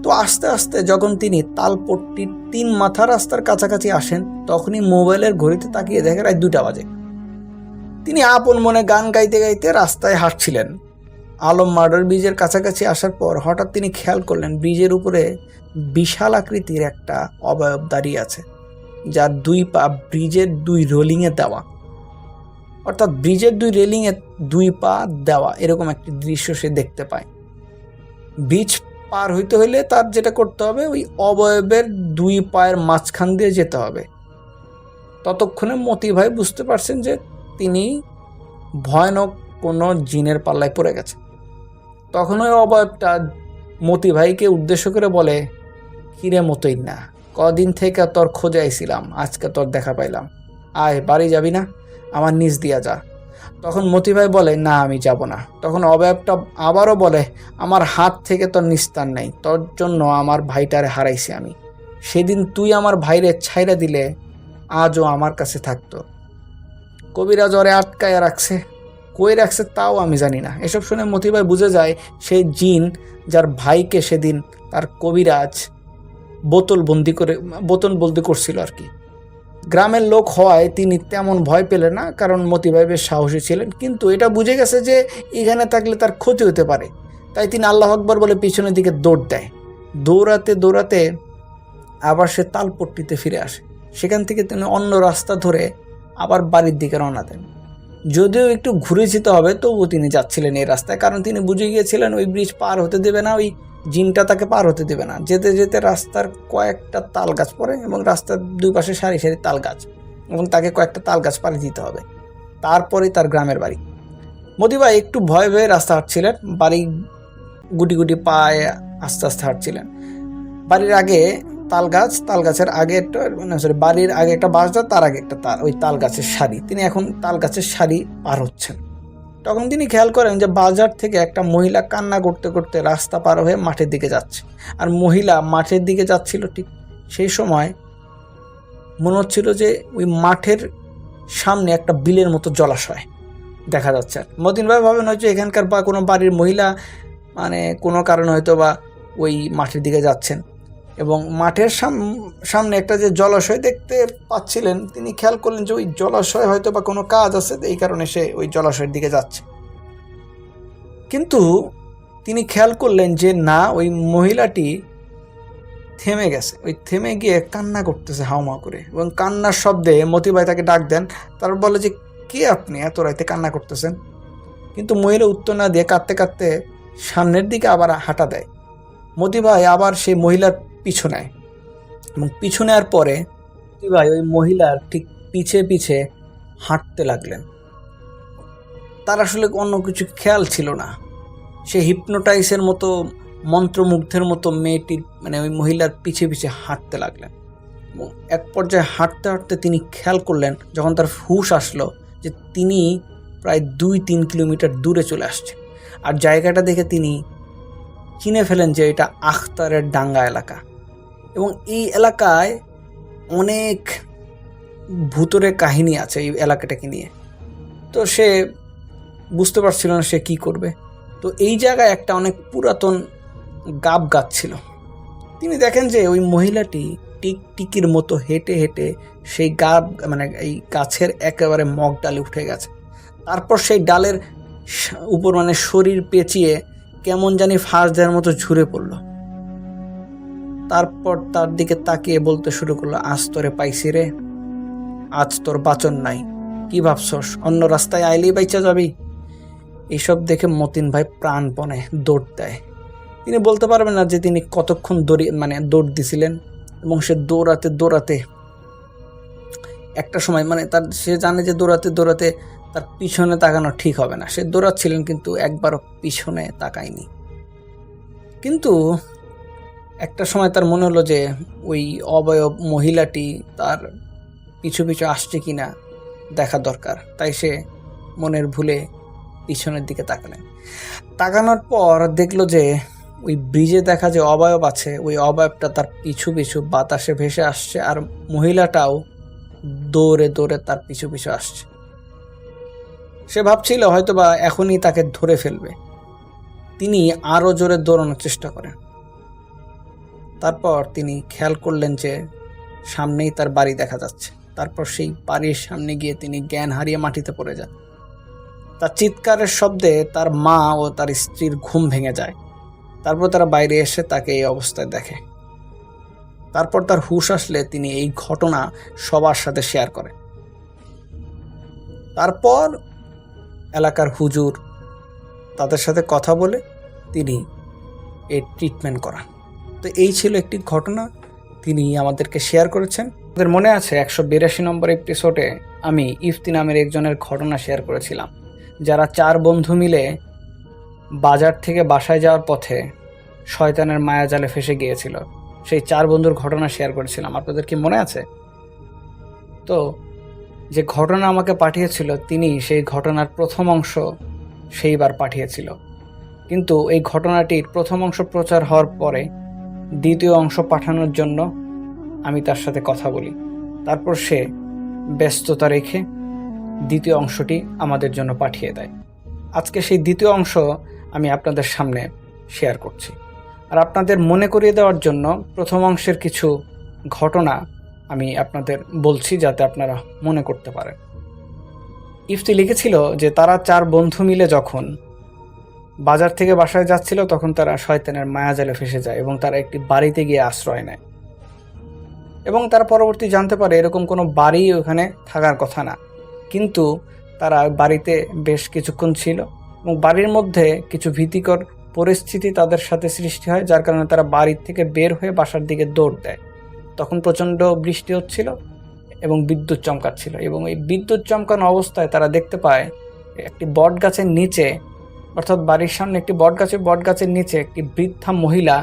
তো আস্তে আস্তে যখন তিনি তালপট্টির 3 মাথা রাস্তার কাছাকাছি আসেন, তখনই মোবাইলের ঘড়িতে তাকিয়ে দেখে রাত 2টা বাজে। তিনি আপন মনে গান গাইতে গাইতে রাস্তায় হাঁটছিলেন। আলম মার্ডার ব্রিজের কাছাকাছি আসার পর হঠাৎ তিনি খেয়াল করলেন ব্রিজের উপরে বিশাল আকৃতির একটা অবয়ব দাঁড়িয়ে আছে, যার 2 পা ব্রিজের 2 রেলিংয়ে দেওয়া, অর্থাৎ ব্রিজের 2 রেলিংয়ে 2 পা দেওয়া, এরকম একটি দৃশ্য সে দেখতে পায়। ব্রিজ পার হইতে হইলে তার যেটা করতে হবে, ওই অবয়বের 2 পায়ের মাঝখান দিয়ে যেতে হবে। ততক্ষণে মতি ভাই বুঝতে পারছেন যে তিনি ভয়ানক কোনো জিনের পাল্লায় পড়ে গেছে। তখন ওই অবয়বটা মতি ভাইকে উদ্দেশ্য করে বলে, কিরে মতই না, কদিন থেকে তোর খোঁজে আইছিলাম, আজকে তোর দেখা পাইলাম, আয় বাড়ি যাবি না, আমার নিচ দিয়া যা। তখন মতি ভাই বলে, না আমি যাব না। তখন অবয়বটা আবারও বলে, আমার হাত থেকে তোর নিস্তার নেই, তোর জন্য আমার ভাইটারে হারাইছি আমি। সেদিন তুই আমার ভাইরে ছাইরা দিলে আজও আমার কাছে থাকতো। কবিরাজ ওরে আটকায় রাখছে, কই রাখছে তাও আমি জানি না। এসব শুনে মতি ভাই বুঝে যায় সেই জিন যার ভাইকে সেদিন তার কবিরাজ বোতল বন্দি করছিল আর কি। গ্রামের লোক হওয়ায় তিনি তেমন ভয় পেলেন না, কারণ মতি ভাই বেশ সাহসী ছিলেন। কিন্তু এটা বুঝে গেছে যে এখানে থাকলে তার ক্ষতি হতে পারে, তাই তিনি আল্লাহু আকবার বলে পিছনের দিকে দৌড় দেয়। দৌড়াতে দৌড়াতে আবার সে তালপট্টিতে ফিরে আসে। সেখান থেকে তিনি অন্য রাস্তা ধরে আবার বাড়ির দিকে রওনা দেন। যদিও একটু ঘুরে যেতে হবে, তবুও তিনি যাচ্ছিলেন এই রাস্তায়, কারণ তিনি বুঝে গিয়েছিলেন ওই ব্রিজ পার হতে দেবে না, ওই জিনটা তাকে পার হতে দেবে না। যেতে যেতে রাস্তার কয়েকটা তাল গাছ পড়ে এবং রাস্তার 2 পাশে সারি সারি তাল গাছ, এবং তাকে কয়েকটা তাল গাছ পাড়ি দিতে হবে, তারপরেই তার গ্রামের বাড়ি। মতি ভাই একটু ভয়ে ভয়ে রাস্তা হাঁটছিলেন, বাড়ি গুটি গুটি পায়ে আস্তে আস্তে হাঁটছিলেন। বাড়ির আগে তাল গাছের আগে একটা বাড়ির আগে একটা বাঁশঝাড়, তার আগে একটা ওই তাল গাছের সারি। তিনি এখন তাল গাছের সারি পার হচ্ছেন। তখন তিনি খেয়াল করেন যে বাজার থেকে একটা মহিলা কান্না করতে করতে রাস্তা পার হয়ে মাঠের দিকে যাচ্ছে। আর মহিলা মাঠের দিকে যাচ্ছিল, ঠিক সেই সময় মনে হচ্ছিল যে ওই মাঠের সামনে একটা বিলের মতো জলাশয় দেখা যাচ্ছে। মতিন ভাই ভাবেন হয়তো এখানকার বা কোনো বাড়ির মহিলা মানে কোনো কারণে হয়তো বা ওই মাঠের দিকে যাচ্ছেন, এবং মাঠের সামনে একটা যে জলাশয় দেখতে পাচ্ছিলেন, তিনি খেয়াল করলেন যে ওই জলাশয় হয়তো বা কোনো কাজ আছে, এই কারণে সে ওই জলাশয়ের দিকে যাচ্ছে। কিন্তু তিনি খেয়াল করলেন যে না, ওই মহিলাটি থেমে গেছে। ওই থেমে গিয়ে কান্না করতেছে হাউমাউ করে, এবং কান্নার শব্দে মতি ভাই তাকে ডাক দেন। তারপর বলে যে কে আপনি, এত রাতে কান্না করতেছেন? কিন্তু মহিলা উত্তর না দিয়ে কাঁদতে কাঁদতে সামনের দিকে আবার হাঁটা দেয়। মতি ভাই আবার সেই মহিলার পিছু নেয় এবং পিছু নেওয়ার পরে মতি ভাই ওই মহিলার ঠিক পিছে পিছে হাঁটতে লাগলেন। তার আসলে অন্য কিছু খেয়াল ছিল না। সে হিপনোটাইজের মতো, মন্ত্রমুগ্ধের মতো মেয়েটির মানে ওই মহিলার পিছে পিছে হাঁটতে লাগলেন। এবং এক পর্যায়ে হাঁটতে হাঁটতে তিনি খেয়াল করলেন, যখন তার হুঁশ আসলো, যে তিনি প্রায় 2-3 কিলোমিটার দূরে চলে আসছে। আর জায়গাটা দেখে তিনি চিনে ফেলেন যে এটা আখতারের ডাঙ্গা এলাকা এবং এই এলাকায় অনেক ভূতরে কাহিনী আছে এই এলাকাটাকে নিয়ে। তো সে বুঝতে পারছিল না সে কি করবে। তো এই জায়গায় একটা অনেক পুরাতন গাব গাছ ছিল। তিনি দেখেন যে ওই মহিলাটি টিকটিকির মতো হেঁটে হেঁটে সেই গাব মানে এই গাছের একেবারে মগ ডালে উঠে গেছে। তারপর সেই ডালের উপর মানে শরীর পেঁচিয়ে কেমন জানি ফাঁস দেওয়ার মতো ঝুরে পড়ল। তারপর তার দিকে তাকিয়ে বলতে শুরু করলো, আজ তোরে পাইছি রে, আজ তোর বাঁচন নাই। কি ভাবছস অন্য রাস্তায় আইলেই বাইচা যাবি? এইসব দেখে মতিন ভাই প্রাণপণে দৌড় দেয়। তিনি বলতে পারবেন না যে তিনি কতক্ষণ দৌড় দিছিলেন। এবং সে দৌড়াতে দৌড়াতে একটা সময় মানে সে জানে যে দৌড়াতে দৌড়াতে তার পিছনে তাকানো ঠিক হবে না। সে দৌড়াচ্ছিলেন কিন্তু একবারও পিছনে তাকায়নি। কিন্তু একটা সময় তার মনে হলো যে ওই অবয়ব মহিলাটি তার পিছু পিছু আসছে কিনা দেখা দরকার। তাই সে মনের ভুলে পিছনের দিকে তাকালেন। তাকানোর পর দেখলো যে ওই ব্রিজে দেখা যে অবয়ব আছে, ওই অবয়বটা তার পিছু পিছু বাতাসে ভেসে আসছে, আর মহিলাটাও দৌড়ে দৌড়ে তার পিছু পিছু আসছে। সে ভাবছিল হয়তোবা এখনই তাকে ধরে ফেলবে। তিনি আরো জোরে দৌড়ানোর চেষ্টা করেন। তারপর তিনি খেয়াল করলেন যে সামনেই তার বাড়ি দেখা যাচ্ছে। তারপর সেই বাড়ির সামনে গিয়ে তিনি জ্ঞান হারিয়ে মাটিতে পড়ে যান। তার চিৎকারের শব্দে তার মা ও তার স্ত্রীর ঘুম ভেঙে যায়। তারপর তারা বাইরে এসে তাকে এই অবস্থায় দেখে। তারপর তার হুঁশ আসলে তিনি এই ঘটনা সবার সাথে শেয়ার করেন। তারপর এলাকার হুজুর তাদের সাথে কথা বলে তিনি এর ট্রিটমেন্ট করান। তো এই ছিল একটি ঘটনা তিনি আমাদেরকে শেয়ার করেছেন। আমাদের মনে আছে 182 নম্বর এপিসোডে আমি ইফতি নামের একজনের ঘটনা শেয়ার করেছিলাম, যারা 4 বন্ধু মিলে বাজার থেকে বাসায় যাওয়ার পথে শয়তানের মায়াজালে ফেসে গিয়েছিল। সেই 4 বন্ধুর ঘটনা শেয়ার করেছিলাম, আপনাদের কি মনে আছে? তো যে ঘটনা আমাকে পাঠিয়েছিল তিনি সেই ঘটনার প্রথম অংশ সেইবার পাঠিয়েছিল, কিন্তু এই ঘটনাটির প্রথম অংশ প্রচার হওয়ার পরে দ্বিতীয় অংশ পাঠানোর জন্য আমি তার সাথে কথা বলি। তারপর সে ব্যস্ততা রেখে দ্বিতীয় অংশটি আমাদের জন্য পাঠিয়ে দেয়। আজকে সেই দ্বিতীয় অংশ আমি আপনাদের সামনে শেয়ার করছি। আর আপনাদের মনে করিয়ে দেওয়ার জন্য প্রথম অংশের কিছু ঘটনা আমি আপনাদের বলছি, যাতে আপনারা মনে করতে পারেন। ইফতি লিখেছিল যে তারা 4 বন্ধু মিলে যখন বাজার থেকে বাসায় যাচ্ছিল তখন তারা শয়তানের মায়াজালে ফেসে যায় এবং তারা একটি বাড়িতে গিয়ে আশ্রয় নেয়। এবং তারা পরবর্তী জানতে পারে এরকম কোনো বাড়ি ওখানে থাকার কথা না, কিন্তু তারা বাড়িতে বেশ কিছুক্ষণ ছিল এবং বাড়ির মধ্যে কিছু ভীতিকর পরিস্থিতি তাদের সাথে সৃষ্টি হয়, যার কারণে তারা বাড়ির থেকে বের হয়ে বাসার দিকে দৌড় দেয়। তখন প্রচণ্ড বৃষ্টি হচ্ছিল এবং বিদ্যুৎ চমকাচ্ছিল, এবং এই বিদ্যুৎ চমকানো অবস্থায় তারা দেখতে পায় একটি বট গাছের নিচে, অর্থাৎ বাড়ির সামনে একটি বট গাছের নিচে একটি বৃদ্ধা মহিলা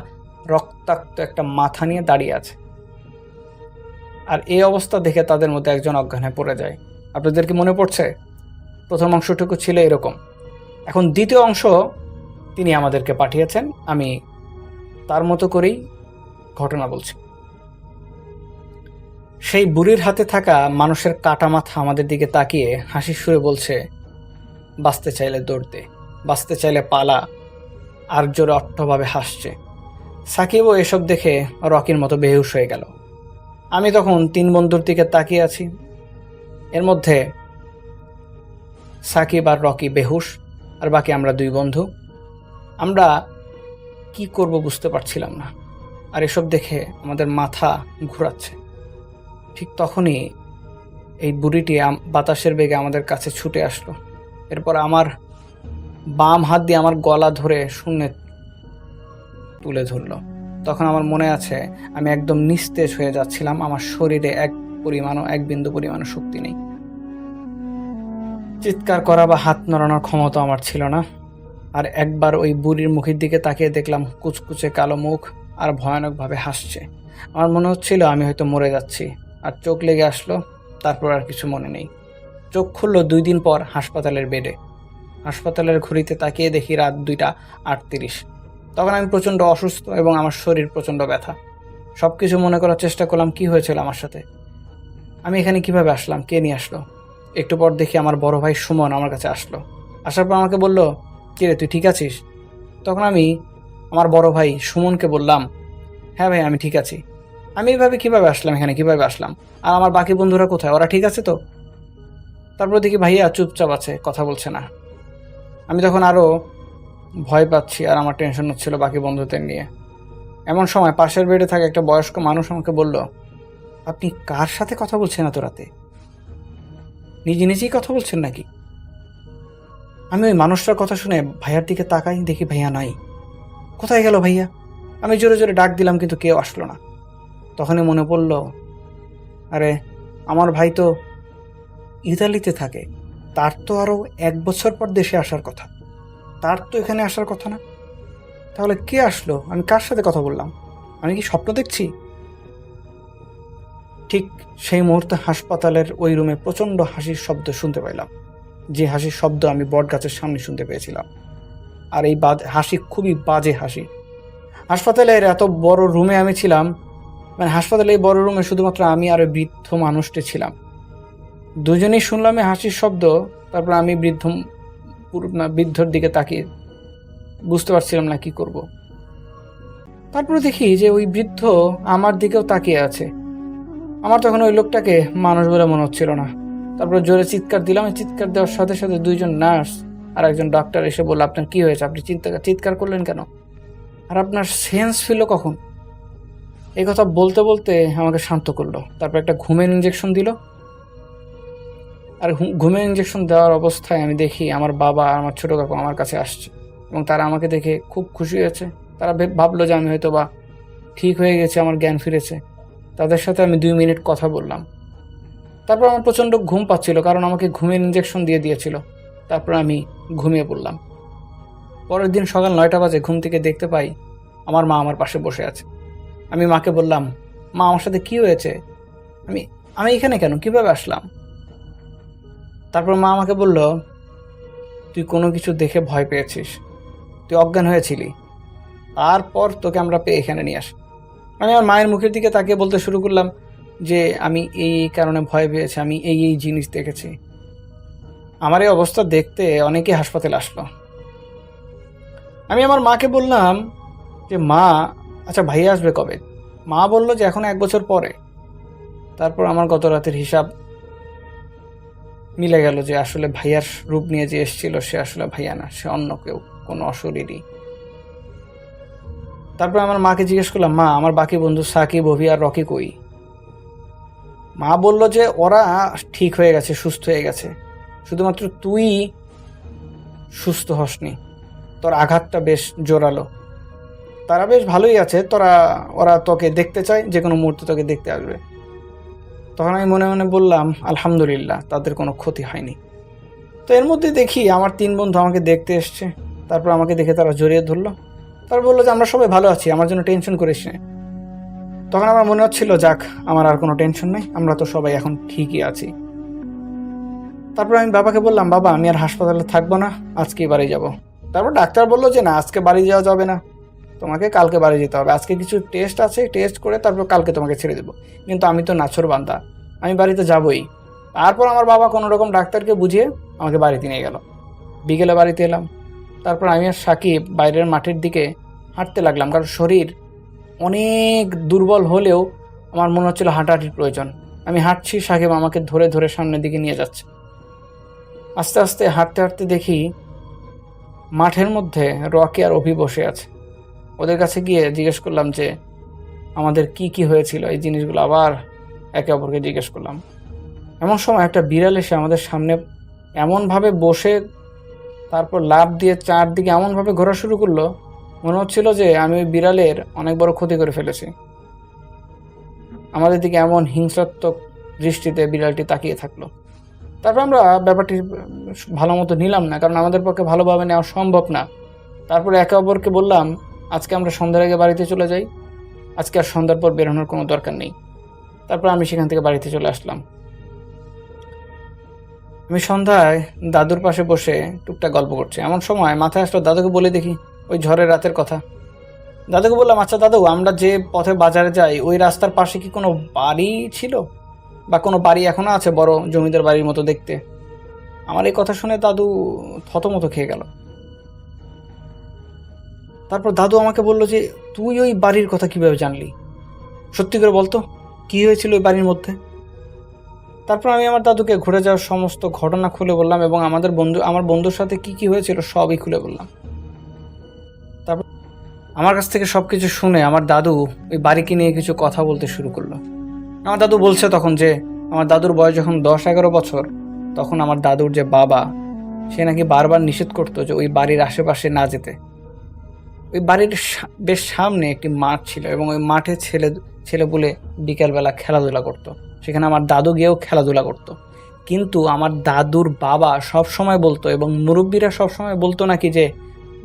রক্তাক্ত একটা মাথা নিয়ে দাঁড়িয়ে আছে। আর এই অবস্থা দেখে তাদের মধ্যে একজন অজ্ঞান হয়ে পড়ে যায়। আপনাদের কি মনে পড়ছে? প্রথম অংশটুকু ছিল এরকম। এখন দ্বিতীয় অংশ তিনি আমাদেরকে পাঠিয়েছেন, আমি তার মতো করেই ঘটনা বলছি। সেই বুড়ির হাতে থাকা মানুষের কাটা মাথা আমাদের দিকে তাকিয়ে হাসির সুরে বলছে, বাঁচতে চাইলে দৌড় দে, বাঁচতে চাইলে পালা। আর জোরে অট্টভাবে হাসছে। সাকিবও এসব দেখে রকির মতো বেহুশ হয়ে গেল। আমি তখন 3 বন্ধুর দিকে তাকিয়ে আছি। এর মধ্যে সাকিব আর রকি বেহুশ, আর বাকি আমরা 2 বন্ধু। আমরা কি করব বুঝতে পারছিলাম না, আর এসব দেখে আমাদের মাথা ঘোরাচ্ছে। ঠিক তখনই এই বুড়িটি বাতাসের বেগে আমাদের কাছে ছুটে আসলো। এরপর আমার বাম হাত দিয়ে আমার গলা ধরে শূন্যে তুলে ধরলো। তখন আমার মনে আছে আমি একদম নিস্তেজ হয়ে যাচ্ছিলাম, আমার শরীরে এক বিন্দু পরিমাণও শক্তি নেই। চিৎকার করা বা হাত নড়ানোর ক্ষমতা আমার ছিল না। আর একবার ওই বুড়ির মুখের দিকে তাকিয়ে দেখলাম কুচকুচে কালো মুখ আর ভয়ানকভাবে হাসছে। আমার মনে হচ্ছিল আমি হয়তো মরে যাচ্ছি। আর চোখ লেগে আসলো, তারপর আর কিছু মনে নেই। চোখ খুললো 2 দিন পর হাসপাতালের বেডে। হাসপাতালের ঘড়িতে তাকিয়ে দেখি রাত 2:38। তখন আমি প্রচণ্ড অসুস্থ এবং আমার শরীর প্রচণ্ড ব্যথা। সব কিছু মনে করার চেষ্টা করলাম কি হয়েছিল আমার সাথে, আমি এখানে কিভাবে আসলাম, কে নিয়ে আসলো। একটু পর দেখি আমার বড় ভাই সুমন আমার কাছে আসলো। আসার পর আমাকে বলল, কিরে তুই ঠিক আছিস? তখন আমি আমার বড় ভাই সুমনকে বললাম, হ্যাঁ ভাই আমি ঠিক আছি। আমি এইভাবে কিভাবে আসলাম, এখানে কিভাবে আসলাম, আর আমার বাকি বন্ধুরা কোথায়, ওরা ঠিক আছে তো? তারপর দেখি ভাইয়া চুপচাপ আছে, কথা বলছে না। আমি তখন আরও ভয় পাচ্ছি আর আমার টেনশন হচ্ছিল বাকি বন্ধুদের নিয়ে। এমন সময় পাশের বেডে থাকা একটা বয়স্ক মানুষ আমাকে বলল, আপনি কার সাথে কথা বলছেন এত রাতে? নিজে নিজেই কথা বলছেন নাকি? আমি ওই মানুষটার কথা শুনে ভাইয়ার দিকে তাকাই, দেখি ভাইয়া নাই। কোথায় গেল ভাইয়া? আমি জোরে জোরে ডাক দিলাম কিন্তু কেউ আসলো না। তখনই মনে পড়ল, আরে আমার ভাই তো ইতালিতে থাকে, তার তো আরও 1 বছর পর দেশে আসার কথা, তার তো এখানে আসার কথা না। তাহলে কে আসলো? আমি কার সাথে কথা বললাম? আমি কি স্বপ্ন দেখছি? ঠিক সেই মুহূর্তে হাসপাতালের ওই রুমে প্রচণ্ড হাসির শব্দ শুনতে পাইলাম, যে হাসির শব্দ আমি বটগাছের সামনে শুনতে পেয়েছিলাম। আর এই হাসি খুবই বাজে হাসি। হাসপাতালের এত বড় রুমে আমি ছিলাম, মানে হাসপাতালে এই বড় রুমে শুধুমাত্র আমি আর ওই বৃদ্ধ মানুষটি ছিলাম। দুজনেই শুনলাম এই হাসির শব্দ। তারপর আমি বৃদ্ধর দিকে তাকিয়ে বুঝতে পারছিলাম না কি করব। তারপরে দেখি যে ওই বৃদ্ধ আমার দিকেও তাকিয়ে আছে। আমার তখন ওই লোকটাকে মানুষ বলে মনে হচ্ছিল না। তারপর জোরে চিৎকার দিলাম। চিৎকার দেওয়ার সাথে সাথে 2জন নার্স আর একজন ডাক্তার এসে বলল, আপনার কি হয়েছে, আপনি চিৎকার করলেন কেন, আর আপনার সেন্স ফিরল কখন? এই কথা বলতে বলতে আমাকে শান্ত করলো। তারপর একটা ঘুমের ইঞ্জেকশন দিল। আর ঘুমের ইঞ্জেকশন দেওয়ার অবস্থায় আমি দেখি আমার বাবা আর আমার ছোটো কাকু আমার কাছে আসছে এবং তারা আমাকে দেখে খুব খুশি হয়েছে। তারা ভাবলো যে আমি হয়তো বা ঠিক হয়ে গেছে, আমার জ্ঞান ফিরেছে। তাদের সাথে আমি 2 মিনিট কথা বললাম। তারপর আমার প্রচণ্ড ঘুম পাচ্ছিল, কারণ আমাকে ঘুমের ইঞ্জেকশন দিয়েছিল। তারপর আমি ঘুমিয়ে পড়লাম। পরের দিন সকাল 9টা বাজে ঘুম থেকে দেখতে পাই আমার মা আমার পাশে বসে আছে। আমি মাকে বললাম, মা আমার সাথে কি হয়েছে, আমি এখানে কেন, কিভাবে আসলাম? তারপর মা আমাকে বলল, তুই কোনো কিছু দেখে ভয় পেয়েছিস, তুই অজ্ঞান হয়েছিলি, তারপর তোকে আমরা পেয়ে এখানে নিয়ে আসি। আমি আমার মায়ের মুখের দিকে তাকিয়ে বলতে শুরু করলাম যে আমি এই কারণে ভয় পেয়েছি, আমি এই জিনিস দেখেছি। আমার এই অবস্থা দেখতে অনেকেই হাসপাতালে আসলো। আমি আমার মাকে বললাম যে মা, আচ্ছা ভাইয়া আসবে কবে? মা বলল যে এখন 1 বছর পরে। তারপর আমার গত রাতের হিসাব মিলে গেল যে আসলে ভাইয়ার রূপ নিয়ে যে এসেছিল সে আসলে ভাইয়া না, সে অন্য কেউ, কোনো অশরীরী। তারপর আমার মাকে জিজ্ঞেস করলাম, মা আমার বাকি বন্ধু সাকিব, অভি আর রকি কই? মা বলল যে ওরা ঠিক হয়ে গেছে, সুস্থ হয়ে গেছে, শুধুমাত্র তুই সুস্থ হসনি, তোর আঘাতটা বেশ জোরালো। তারা বেশ ভালোই আছে, ওরা তোকে দেখতে চায়, যে কোনো মুহূর্তে তোকে দেখতে আসবে। তখন আমি মনে মনে বললাম, আলহামদুলিল্লাহ তাদের কোনো ক্ষতি হয়নি। তো এর মধ্যে দেখি আমার 3 বন্ধু আমাকে দেখতে এসছে। তারপর আমাকে দেখে তারা জড়িয়ে ধরলো। তারা বললো যে আমরা সবাই ভালো আছি, আমার জন্য টেনশন করিস না। তখন আমার মনে হচ্ছিল, যাক আমার আর কোনো টেনশন নেই, আমরা তো সবাই এখন ঠিকই আছি। তারপর আমি বাবাকে বললাম, বাবা আমি আর হাসপাতালে থাকবো না, আজকেই বাড়ি যাব। তারপর ডাক্তার বললো যে না, আজকে বাড়ি যাওয়া যাবে না, তোমাকে কালকে বাড়ি যেতে হবে। আজকে কিছু টেস্ট আছে, টেস্ট করে তারপর কালকে তোমাকে ছেড়ে দেবো। কিন্তু আমি তো নাছোড় বান্দা, আমি বাড়িতে যাবই। তারপর আমার বাবা কোনো রকম ডাক্তারকে বুঝিয়ে আমাকে বাড়িতে নিয়ে গেল। বিকেলে বাড়িতে এলাম। তারপর আমি আর সাকিব বাইরের মাঠের দিকে হাঁটতে লাগলাম, কারণ শরীর অনেক দুর্বল হলেও আমার মনে হচ্ছিল হাঁটাহাঁটির প্রয়োজন। আমি হাঁটছি, সাকিব আমাকে ধরে ধরে সামনের দিকে নিয়ে যাচ্ছে। আস্তে আস্তে হাঁটতে হাঁটতে দেখি মাঠের মধ্যে রকি আর অভি বসে আছে। ওদের কাছে গিয়ে জিজ্ঞেস করলাম যে আমাদের কি কি হয়েছিল, এই জিনিসগুলো আবার একে অপরকে জিজ্ঞেস করলাম। এমন সময় একটা বিড়াল এসে আমাদের সামনে এমনভাবে বসে তারপর লাফ দিয়ে চারদিকে এমনভাবে ঘোরা শুরু করলো, মনে হচ্ছিল যে আমি ওই বিড়ালের অনেক বড় ক্ষতি করে ফেলেছি। আমাদের দিকে এমন হিংসাত্মক দৃষ্টিতে বিড়ালটি তাকিয়ে থাকলো। তারপর আমরা ব্যাপারটি ভালো মতো নিলাম না, কারণ আমাদের পক্ষে ভালোভাবে নেওয়া সম্ভব না। তারপরে একে অপরকে বললাম, আজকে আমরা সন্ধ্যার আগে বাড়িতে চলে যাই, আজকে আর সন্ধ্যার পর বেরোনোর কোনো দরকার নেই। তারপর আমি সেখান থেকে বাড়িতে চলে আসলাম। আমি সন্ধ্যায় দাদুর পাশে বসে টুকটাক গল্প করছি, এমন সময় মাথায় আসলো দাদুকে বলে দেখি ওই ঝড়ের রাতের কথা। দাদুকে বললাম, আচ্ছা দাদু, আমরা যে পথে বাজারে যাই ওই রাস্তার পাশে কি কোনো বাড়ি ছিল, বা কোনো বাড়ি এখনো আছে বড় জমিদার বাড়ির মতো দেখতে? আমার এই কথা শুনে দাদু থতমত খেয়ে গেল। তারপর দাদু আমাকে বলল যে, তুই ওই বাড়ির কথা কিভাবে জানলি? সত্যি করে বলতো, কি হয়েছিল ওই বাড়ির মধ্যে? তারপর আমি আমার দাদুকে ঘুরে যাওয়ার সমস্ত ঘটনা খুলে বললাম, এবং আমার বন্ধুর সাথে কি কি হয়েছিল সবই খুলে বললাম। তারপর আমার কাছ থেকে সবকিছু শুনে আমার দাদু ওই বাড়িকে নিয়ে কিছু কথা বলতে শুরু করলো। আমার দাদু বলছে তখন যে, আমার দাদুর বয়স যখন 10-11 বছর, তখন আমার দাদুর যে বাবা, সে নাকি বারবার নিষেধ করতো যে ওই বাড়ির আশেপাশে না যেতে। ওই বাড়ির বেশ সামনে একটি মাঠ ছিল, এবং ওই মাঠে ছেলেপুলে বিকেলবেলা খেলাধুলা করতো। সেখানে আমার দাদু গিয়েও খেলাধুলা করতো। কিন্তু আমার দাদুর বাবা সব সময় বলতো, এবং মুরব্বীরা সব সময় বলতো নাকি যে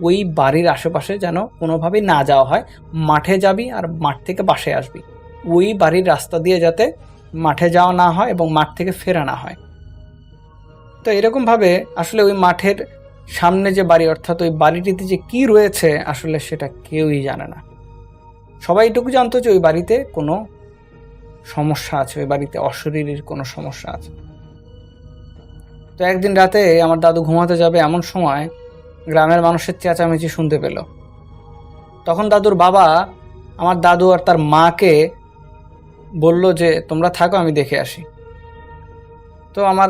ওই বাড়ির আশেপাশে যেন কোনোভাবেই না যাওয়া হয়, মাঠে যাবি আর মাঠ থেকে বাসায় আসবি, ওই বাড়ির রাস্তা দিয়ে যাতে মাঠে যাওয়া না হয় এবং মাঠ থেকে ফেরা না হয়। তো এরকমভাবে আসলে ওই মাঠের সামনে যে বাড়ি, অর্থাৎ ওই বাড়িটিতে যে কি রয়েছে আসলে সেটা কেউই জানে না। সবাই এটুকু জানতো যে ওই বাড়িতে কোনো সমস্যা আছে, ওই বাড়িতে অশরীরীর কোনো সমস্যা আছে। তো একদিন রাতে আমার দাদু ঘুমাতে যাবে এমন সময় গ্রামের মানুষের চেঁচামেচি শুনতে পেল। তখন দাদুর বাবা আমার দাদু আর তার মাকে বলল যে, তোমরা থাকো, আমি দেখে আসি। তো আমার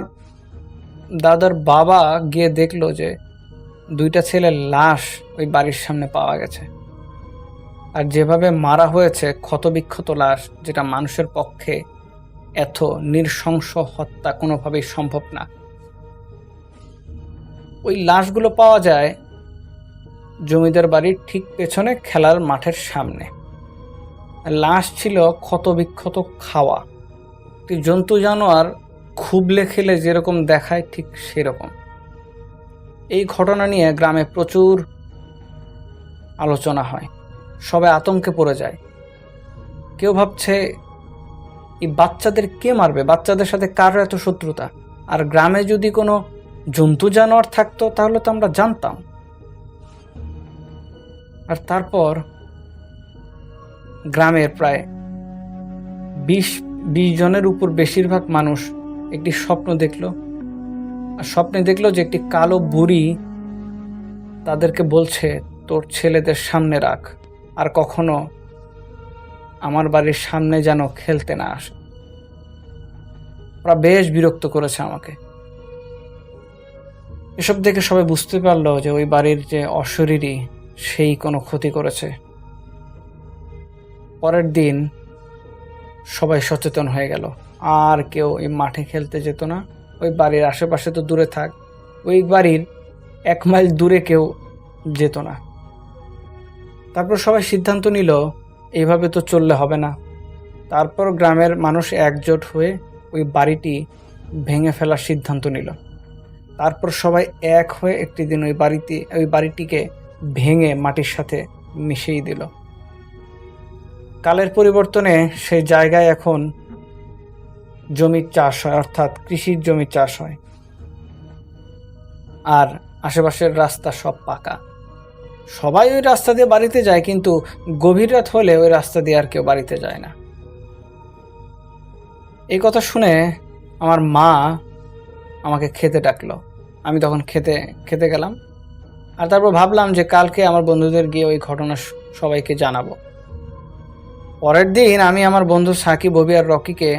দাদার বাবা গিয়ে দেখলো যে 2টা ছেলের লাশ ওই বাড়ির সামনে পাওয়া গেছে। আর যেভাবে মারা হয়েছে, ক্ষতবিক্ষত লাশ, যেটা মানুষের পক্ষে এত নৃশংস হত্যা কোনোভাবেই সম্ভব না। ওই লাশগুলো পাওয়া যায় জমিদার বাড়ির ঠিক পেছনে খেলার মাঠের সামনে। লাশ ছিল ক্ষতবিক্ষত খাওয়া, একটি জন্তু জানোয়ার খুবলে খেলে যেরকম দেখায় ঠিক সেরকম। এই ঘটনা নিয়ে গ্রামে প্রচুর আলোচনা হয়, সবাই আতঙ্কে পড়ে যায়। কেউ ভাবছে এই বাচ্চাদের কে মারবে, বাচ্চাদের সাথে কার এত শত্রুতা? আর গ্রামে যদি কোনো জন্তু জানোয়ার থাকতো তাহলে তো আমরা জানতাম। আর তারপর গ্রামের প্রায় 20 জনের উপর বেশিরভাগ মানুষ একটি স্বপ্ন দেখলো, আর স্বপ্নে দেখলো যে একটি কালো বুড়ি তাদেরকে বলছে, তোর ছেলেদের সামনে রাখ, আর কখনো আমার বাড়ির সামনে যেন খেলতে না আসে। ওরা বেশ বিরক্ত করেছে আমাকে। এসব দেখে সবাই বুঝতে পারলো যে ওই বাড়ির যে অশরীরী, সেই কোনো ক্ষতি করেছে। পরের দিন সবাই সচেতন হয়ে গেল, আর কেউ এই মাঠে খেলতে যেত না। ওই বাড়ির আশেপাশে তো দূরে থাক, ওই বাড়ির 1 মাইল দূরে কেউ যেত না। তারপর সবাই সিদ্ধান্ত নিল এইভাবে তো চললে হবে না। তারপর গ্রামের মানুষ একজোট হয়ে ওই বাড়িটি ভেঙে ফেলার সিদ্ধান্ত নিল। তারপর সবাই এক হয়ে একটি দিন ওই বাড়িটিকে ভেঙে মাটির সাথে মিশিয়ে দিল। কালের পরিবর্তনে সেই জায়গায় এখন জমির চাষ হয়, অর্থাৎ কৃষির জমির চাষ হয়, আর আশেপাশের রাস্তা সব পাকা। সবাই ওই রাস্তা দিয়ে বাড়িতে যায়, কিন্তু গভীর রাত হলে ওই রাস্তা দিয়ে আর কেউ বাড়িতে যায় না। এই কথা শুনে আমার মা আমাকে খেতে ডাকলো। আমি তখন খেতে গেলাম। আর তারপর ভাবলাম যে কালকে আমার বন্ধুদের গিয়ে ওই ঘটনা সবাইকে জানাবো। পরের দিন আমি আমার বন্ধু সাকিব, ববি আর রকিকে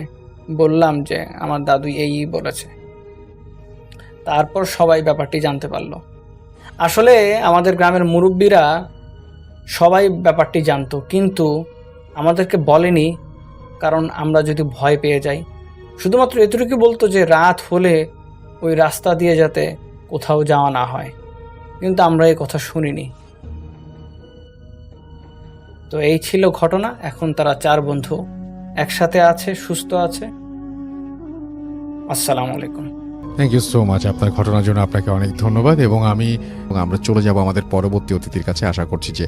বললাম যে আমার দাদু এই বলেছে। তারপর সবাই ব্যাপারটি জানতে পারলো। আসলে আমাদের গ্রামের মুরব্বীরা সবাই ব্যাপারটি জানতো, কিন্তু আমাদেরকে বলেনি, কারণ আমরা যদি ভয় পেয়ে যাই। শুধুমাত্র এতটুকু বলতো যে রাত হলে ওই রাস্তা দিয়ে যাতে কোথাও যাওয়া না হয়, কিন্তু আমরা এই কথা শুনিনি। তো এই ছিল ঘটনা। এখন তারা 4 বন্ধু একসাথে আছে, সুস্থ আছে। আসসালামু আলাইকুম। থ্যাংক ইউ সো মাচ আপনার ঘটনার জন্য আপনাকে অনেক ধন্যবাদ। এবং আমরা চলে যাব আমাদের পরবর্তী অতিথির কাছে। আশা করছি যে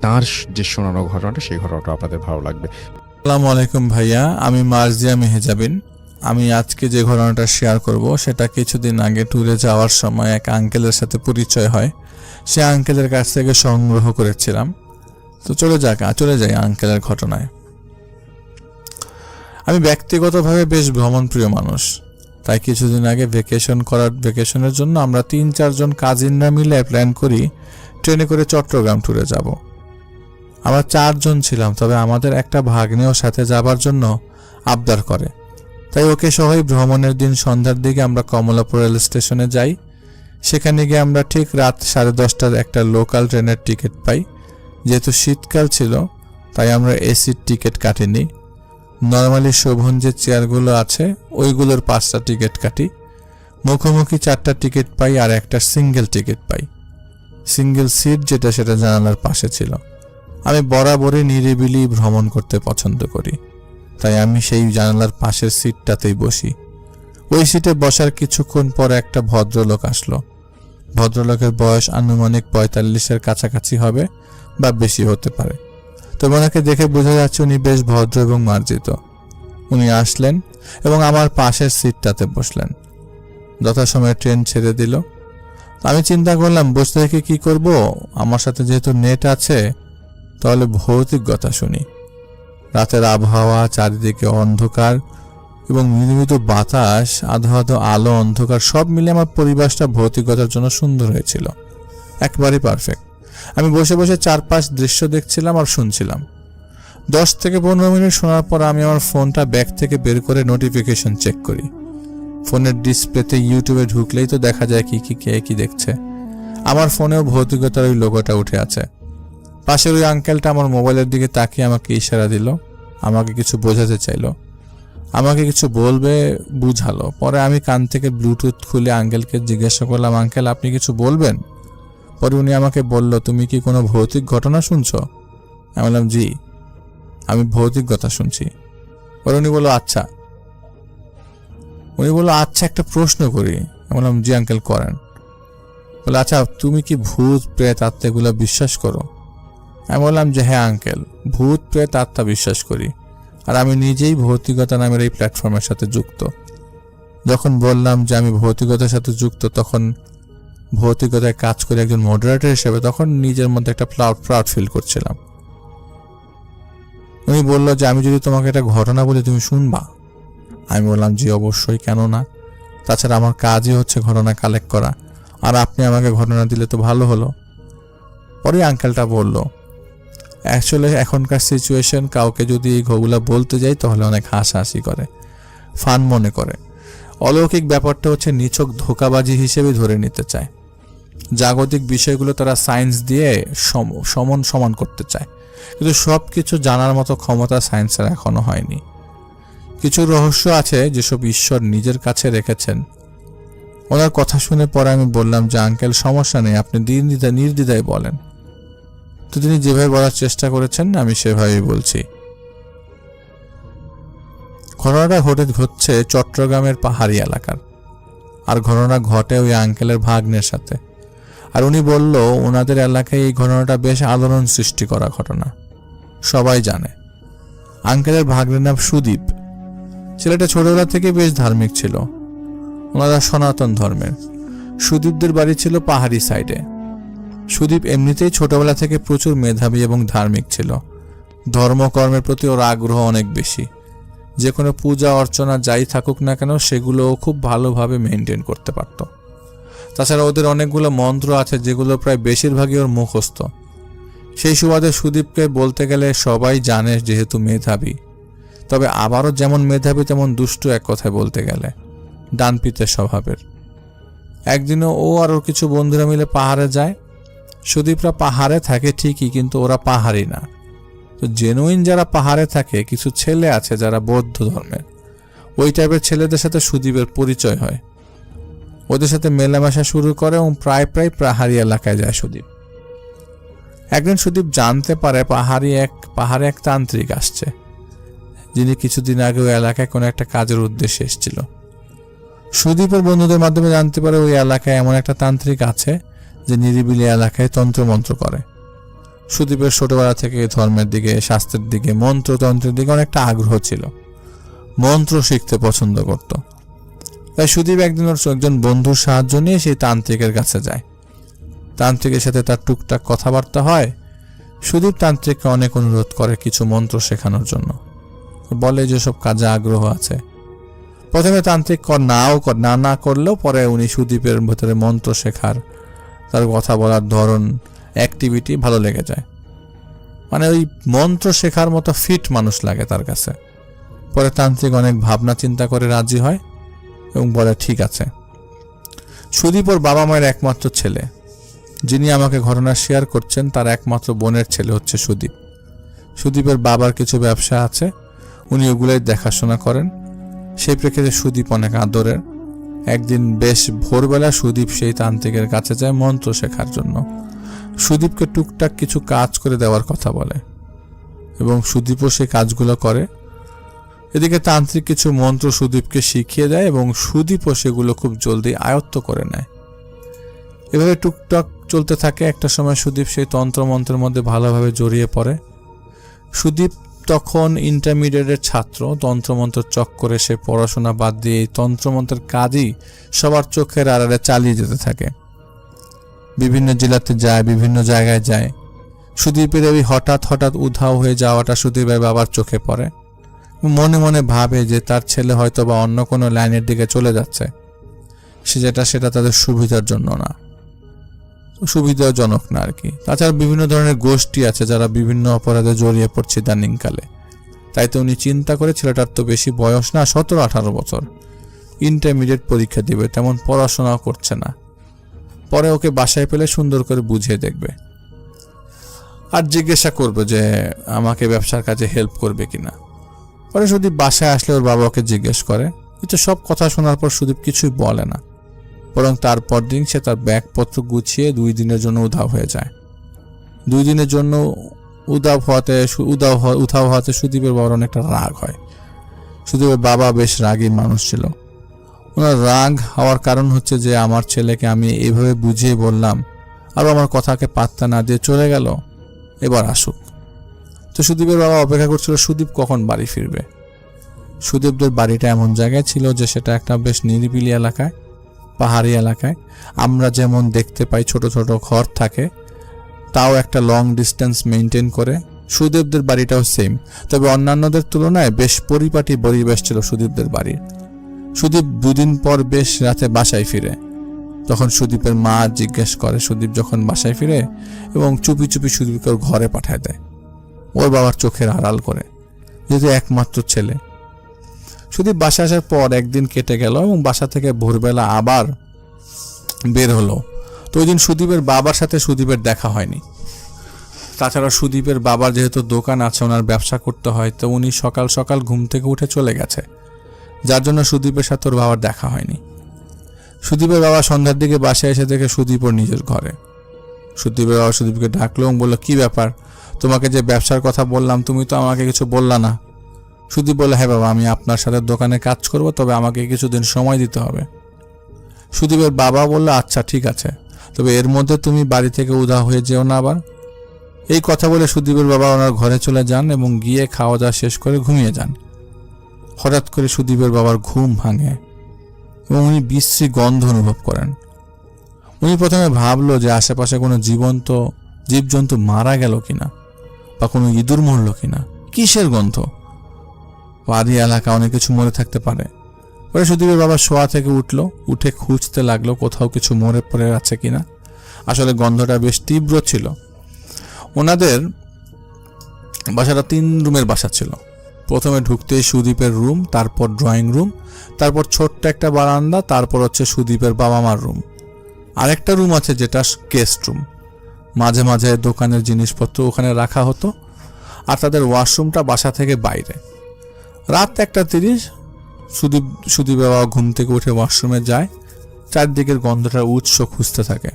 তার যে শোনানো ঘটনাটা সেই ঘটনাটা আপনাদের ভালো লাগবে। আসসালামু আলাইকুম ভাইয়া, আমি মার্জিয়া মেহেজাবিন। আমি আজকে যে ঘটনাটা শেয়ার করব সেটা কিছুদিন আগে ট্যুরে যাওয়ার সময় এক আঙ্কেলের সাথে পরিচয় হয়। সে আঙ্কেলের কাছ থেকে সংগ্রহ করেছিলাম। তো চলে যাই আঙ্কেলের ঘটনায়। আমি ব্যক্তিগতভাবে বেশ ভ্রমণপ্রিয় মানুষ, তাই কিছুদিন আগে ভেকেশনের জন্য আমরা 3-4 জন কাজিনরা মিলে প্ল্যান করি ট্রেনে করে চট্টগ্রাম ট্যুরে যাব। আমরা 4 জন ছিলাম, তবে আমাদের একটা ভাগ্নেও সাথে যাবার জন্য আবদার করে, তাই ওকে সহই ভ্রমণের দিন সন্ধ্যার দিকে আমরা কমলাপুর রেল স্টেশনে যাই। সেখানে গিয়ে আমরা ঠিক রাত 10:30টার একটা লোকাল ট্রেনের টিকিট পাই। যেহেতু শীতকাল ছিল তাই আমরা এসির টিকিট কাটিনি। নর্মালি শোভন যে চেয়ারগুলো আছে ওইগুলোর 5টা টিকিট কাটি। মুখোমুখি 4টা টিকিট পাই আর একটা সিঙ্গেল টিকিট পাই। সিঙ্গেল সিট যেটা সেটা জানালার পাশে ছিল। আমি বরাবরই নিরিবিলি ভ্রমণ করতে পছন্দ করি, তাই আমি সেই জানালার পাশের সিটটাতেই বসি। ওই সিটে বসার কিছুক্ষণ পর একটা ভদ্রলোক আসলো। ভদ্রলোকের বয়স আনুমানিক 45-এর কাছাকাছি হবে বা বেশি হতে পারে, তবে ওনাকে দেখে বোঝা যাচ্ছে উনি বেশ ভদ্র এবং মার্জিত। উনি আসলেন এবং আমার পাশের সিটটাতে বসলেন। যথাসময়ে ট্রেন ছেড়ে দিল। আমি চিন্তা করলাম বসে থেকে কি করব, আমার সাথে যেহেতু নেট আছে তাহলে ভৌতিক কথা শুনি। রাতের আবহাওয়া, চারিদিকে অন্ধকার এবং নিয়মিত বাতাস, আধো আধো আলো, অন্ধকার সব মিলে আমার পরিবেশটা ভৌতিকতার জন্য সুন্দর হয়েছিল, একেবারেই পারফেক্ট। আমি বসে বসে চারপাশ দৃশ্য দেখছিলাম আর শুনছিলাম। 10 থেকে 15 মিনিট শোনার পর আমি আমার ফোনটা ব্যাগ থেকে বের করে নোটিফিকেশন চেক করি। ফোনের ডিসপ্লেতে ইউটিউবে ঢুকলেই তো দেখা যায় কে কি দেখছে। আমার ফোনেও ভৌতিকতার ওই লোগোটা উঠে আছে। পাশের ওই আঙ্কেলটা আমার মোবাইলের দিকে তাকিয়ে আমাকে ইশারা দিল, আমাকে কিছু বোঝাতে চাইলো, আমাকে কিছু বলবে বুঝালো। পরে আমি কান থেকে ব্লুটুথ খুলে আঙ্কেলকে জিজ্ঞাসা করলাম, আঙ্কেল আপনি কিছু বলবেন? পরে উনি আমাকে বলল, তুমি কি কোনো ভৌতিক ঘটনা শুনছো? আমি বললাম, জি, আমি ভৌতিক কথা শুনছি। পরে উনি বলল, আচ্ছা একটা প্রশ্ন করি। আমি বললাম, জি আঙ্কেল করেন। বলে, আচ্ছা তুমি কি ভূত প্রেত আত্মা এগুলো বিশ্বাস করো? আমি বললাম যে হ্যাঁ আঙ্কেল, ভূত প্রেত আত্মা বিশ্বাস করি, আর আমি নিজেই ভৌতিকতা নামের এই প্ল্যাটফর্মের সাথে যুক্ত। যখন বললাম যে আমি ভৌতিকতার সাথে যুক্ত, তখন ভৌতিকতায় কাজ করে একজন মডারেটর হিসেবে তখন নিজের মধ্যে একটা প্রাউড ফিল করছিলাম। উনি বললো যে আমি যদি তোমাকে একটা ঘটনা বলি তুমি শুনবা? আমি বললাম জি অবশ্যই, কেন না। তাছাড়া আমার কাজই হচ্ছে ঘটনা কালেক্ট করা, আর আপনি আমাকে ঘটনা দিলে তো ভালো হলো। পরে আঙ্কেলটা বলল, অ্যাকচুয়ালি এখনকার সিচুয়েশন কাউকে যদি এই ঘগুলা বলতে যাই তাহলে অনেক হাসাহাসি করে, ফান মনে করে। অলৌকিক ব্যাপারটা হচ্ছে নিছক ধোঁকাবাজি হিসেবে ধরে নিতে চায়। জাগতিক বিষয়গুলো তারা সায়েন্স দিয়ে সমান করতে চায়, কিন্তু সব কিছু জানার মতো ক্ষমতা সায়েন্সের এখনো হয়নি। কিছু রহস্য আছে যেসব ঈশ্বর নিজের কাছে রেখেছেন। ওনার কথা শুনে পরে আমি বললাম যে আঙ্কেল সমস্যা নেই, আপনি নির্দ্বিধায় বলেন। তো তিনি যেভাবে বলার চেষ্টা করেছেন আমি সেভাবেই বলছি। ঘটনাটা ঘটছে চট্টগ্রামের পাহাড়ি এলাকার, আর ঘটনা ঘটে ওই আঙ্কেলের ভাগ্নের সাথে। আর উনি বলল ওনাদের এলাকায় এই ঘটনাটা বেশ আলোড়ন সৃষ্টি করা ঘটনা, সবাই জানে। আঙ্কেলের ভাগ্নের নাম সুদীপ। ছেলেটা ছোটবেলা থেকে বেশ ধার্মিক ছিল, ওনারা সনাতন ধর্মের। সুদীপদের বাড়ি ছিল পাহাড়ি সাইডে। সুদীপ এমনিতেই ছোটবেলা থেকে প্রচুর মেধাবী এবং ধার্মিক ছিল। ধর্মকর্মের প্রতি ওর আগ্রহ অনেক বেশি। যে কোনো পূজা অর্চনা যাই থাকুক না কেন সেগুলো খুব ভালোভাবে মেনটেন করতে পারত। তাছাড়া ওদের অনেকগুলো মন্ত্র আছে যেগুলো প্রায় বেশিরভাগই ওর মুখস্থ। সেই সুবাদে সুদীপকে বলতে গেলে সবাই জানে যেহেতু মেধাবী, তবে আবারও যেমন মেধাবী তেমন দুষ্টু, এক কথায় বলতে গেলে ডানপিতে স্বভাবের। একদিনও ও আর ওর কিছু বন্ধুরা মিলে পাহাড়ে যায়। সুদীপরা পাহাড়ে থাকে ঠিকই, কিন্তু ওরা পাহাড়ি না। তো জেনুইন যারা পাহাড়ে থাকে কিছু ছেলে আছে যারা বৌদ্ধ ধর্মের, ওই টাইপের ছেলেদের সাথে সুদীপের পরিচয় হয়, ওদের সাথে মেলামেশা শুরু করে এবং প্রায় পাহাড়ি এলাকায় যায় সুদীপ। একদিন সুদীপ জানতে পারে পাহাড়ে এক তান্ত্রিক আসছে, যিনি কিছুদিন আগে ওই এলাকায় কোনো একটা কাজের উদ্দেশ্যে এসেছিল। সুদীপের বন্ধুদের মাধ্যমে জানতে পারে ওই এলাকায় এমন একটা তান্ত্রিক আছে যে নিরিবিলি এলাকায় তন্ত্রমন্ত্র করে। সুদীপের ছোটবেলা থেকে ধর্মের দিকে, শাস্ত্রের দিকে, মন্ত্রতন্ত্রের দিকে অনেকটা আগ্রহ ছিল, মন্ত্র শিখতে পছন্দ করত। তাই সুদীপ একদিন ওর একজন বন্ধুর সাহায্য নিয়ে সেই তান্ত্রিকের কাছে যায়। তান্ত্রিকের সাথে তার টুকটাক কথাবার্তা হয়। সুদীপ তান্ত্রিককে অনেক অনুরোধ করে কিছু মন্ত্র শেখানোর জন্য, বলে যে সব কাজে আগ্রহ আছে। প্রথমে তান্ত্রিক না করলেও পরে উনি সুদীপের ভেতরে মন্ত্র শেখার, তার কথা বলার ধরন, অ্যাক্টিভিটি ভালো লেগে যায়। মানে ওই মন্ত্র শেখার মতো ফিট মানুষ লাগে তার কাছে। পরে তান্ত্রিক অনেক ভাবনা চিন্তা করে রাজি হয় এবং বলে ঠিক আছে। সুদীপ ওর বাবা মায়ের একমাত্র ছেলে। যিনি আমাকে ঘটনা শেয়ার করছেন তার একমাত্র বোনের ছেলে হচ্ছে সুদীপ। সুদীপের বাবার কিছু ব্যবসা আছে, উনি ওগুলোই দেখাশোনা করেন। সেই প্রেক্ষিতে সুদীপ অনেক আদরের। একদিন বেশ ভোরবেলা সুদীপ সেই তান্ত্রিকের কাছে যায় মন্ত্র শেখার জন্য। সুদীপকে টুকটাক কিছু কাজ করে দেওয়ার কথা বলে এবং সুদীপও সেই কাজগুলো করে। এদিকে তান্ত্রিক কিছু মন্ত্র সুদীপকে শিখিয়ে দেয় এবং সুদীপও সেগুলো খুব জলদি আয়ত্ত করে নেয়। এভাবে টুকটাক চলতে থাকে। একটা সময় সুদীপ সেই তন্ত্রমন্ত্রের মধ্যে ভালোভাবে জড়িয়ে পড়ে। সুদীপ তখন ইন্টারমিডিয়েটের ছাত্র। তন্ত্রমন্ত্র চক্করে সে পড়াশোনা বাদ দিয়ে এই তন্ত্রমন্ত্রের কাজই সবার চোখের আড়ালে চালিয়ে যেতে থাকে। বিভিন্ন জেলাতে যায়, বিভিন্ন জায়গায় যায়। সুদীপের ওই হঠাৎ উধাও হয়ে যাওয়াটা সুদীপের বাবার চোখে পড়ে। মনে মনে ভাবে যে তার ছেলে হয়তো বা অন্য কোনো লাইনের দিকে চলে যাচ্ছে, সেটা তাদের সুবিধার জন্য না, সুবিধাজনক না আর কি। তাছাড়া বিভিন্ন ধরনের গোষ্ঠী আছে যারা বিভিন্ন অপরাধে জড়িয়ে পড়ছে ইদানিংকালে। তাই তো উনি চিন্তা করে ছেলেটার তো বেশি বয়স না, 17-18 বছর, ইন্টারমিডিয়েট পরীক্ষা দিবে, তেমন পড়াশোনাও করছে না। পরে ওকে বাসায় পেলে সুন্দর করে বুঝিয়ে দেখবে আর জিজ্ঞাসা করবে যে আমাকে ব্যবসার কাজে হেল্প করবে কিনা। পরে সুদীপ বাসায় আসলে ওর বাবা ওকে জিজ্ঞেস করে, কিন্তু সব কথা শোনার পর সুদীপ কিছুই বলে না, বরং তারপর দিন সে তার ব্যাগপত্র গুছিয়ে 2 দিনের জন্য উধাও হয়ে যায়। 2 দিনের জন্য উধাও হওয়াতে সুদীপের বাবার অনেকটা রাগ হয়। সুদীপের বাবা বেশ রাগী মানুষ ছিল। ওনার রাগ হওয়ার কারণ হচ্ছে যে আমার ছেলেকে আমি এইভাবে বুঝিয়ে বললাম আর আমার কথাকে পাত্তা না দিয়ে চলে গেল, এবার আসুক। তো সুদীপের বাবা অপেক্ষা করছিল সুদীপ কখন বাড়ি ফিরবে। সুদীপদের বাড়িটা এমন জায়গায় ছিল যে সেটা একটা বেশ নিরিবিলি এলাকায়, পাহাড়ি এলাকায়। আমরা যেমন দেখতে পাই ছোট ছোট ঘর থাকে, তাও একটা লং ডিস্টেন্স মেনটেন করে। সুদীপদের বাড়িটাও সেম, তবে অন্যান্যদের তুলনায় বেশ পরিপাটি পরিবেশ ছিল সুদীপদের বাড়ির। সুদীপ 2 দিন পর বেশ রাতে বাসায় ফিরে। তখন সুদীপের মা জিজ্ঞেস করে সুদীপ যখন বাসায় ফিরে এবং চুপি চুপি সুদীপকে ওর ঘরে পাঠায় দেয়, ওর বাবার চোখের আড়াল করে, যেহেতু একমাত্র ছেলে। সুদীপ বাসা আসার পর একদিন কেটে গেল এবং বাসা থেকে ভোরবেলা আবার বের হলো। তো ওই দিন সুদীপের বাবার সাথে সুদীপের দেখা হয়নি। তাছাড়া সুদীপের বাবার যেহেতু দোকান আছে, ওনার ব্যবসা করতে হয়, তো উনি সকাল সকাল ঘুম থেকে উঠে চলে গেছে, যার জন্য সুদীপের সাথে ওর বাবার দেখা হয়নি। সুদীপের বাবা সন্ধ্যার দিকে বাসায় এসে দেখে সুদীপ ওর নিজের ঘরে। সুদীপের বাবা সুদীপকে ডাকলো এবং বললো, কি ব্যাপার, তোমাকে যে ব্যবসার কথা বললাম তুমি তো আমাকে কিছু বললা না। সুদীপ বলল, হ্যাঁ বাবা, আমি আপনার সাথে দোকানে কাজ করব, তবে আমাকে কিছুদিন সময় দিতে হবে। সুদীপের বাবা বলল, আচ্ছা ঠিক আছে, তবে এর মধ্যে তুমি বাড়ি থেকে উধাও হয়ে যেও না আবার। এই কথা বলে সুদীপের বাবা ওনার ঘরে চলে যান এবং গিয়ে খাওয়া দাওয়া শেষ করে ঘুমিয়ে যান। হঠাৎ করে সুদীপের বাবার ঘুম ভাঙে এবং উনি বিশ্রী গন্ধ অনুভব করেন। উনি প্রথমে ভাবলো যে আশেপাশে কোনো জীবজন্তু মারা গেল কিনা বা কোনো ইঁদুর মরল কিনা, কিসের গন্ধ, পাহাড়ি এলাকা, অনেক কিছু মরে থাকতে পারে। পরে সুদীপের বাবা শোয়া থেকে উঠে খুঁজতে লাগলো কোথাও কিছু মরে পড়ে আছে কিনা। আসলে গন্ধটা বেশ তীব্র ছিল। ওনাদের বাসাটা 3 রুমের বাসা ছিল। প্রথমে ঢুকতেই সুদীপের রুম, তারপর ড্রয়িং রুম, তারপর ছোট্ট একটা বারান্দা, তারপর হচ্ছে সুদীপের বাবা মার রুম। আরেকটা রুম আছে যেটা গেস্ট রুম। মাঝে মাঝে দোকানের জিনিসপত্র ওখানে রাখা হতো, আর তাদের ওয়াশরুমটা বাসা থেকে বাইরে। রাত 1:30 সুদীপ বাবা ঘুম থেকে উঠে ওয়াশরুমে যায়, চারদিকের গন্ধটার উৎস খুঁজতে থাকে।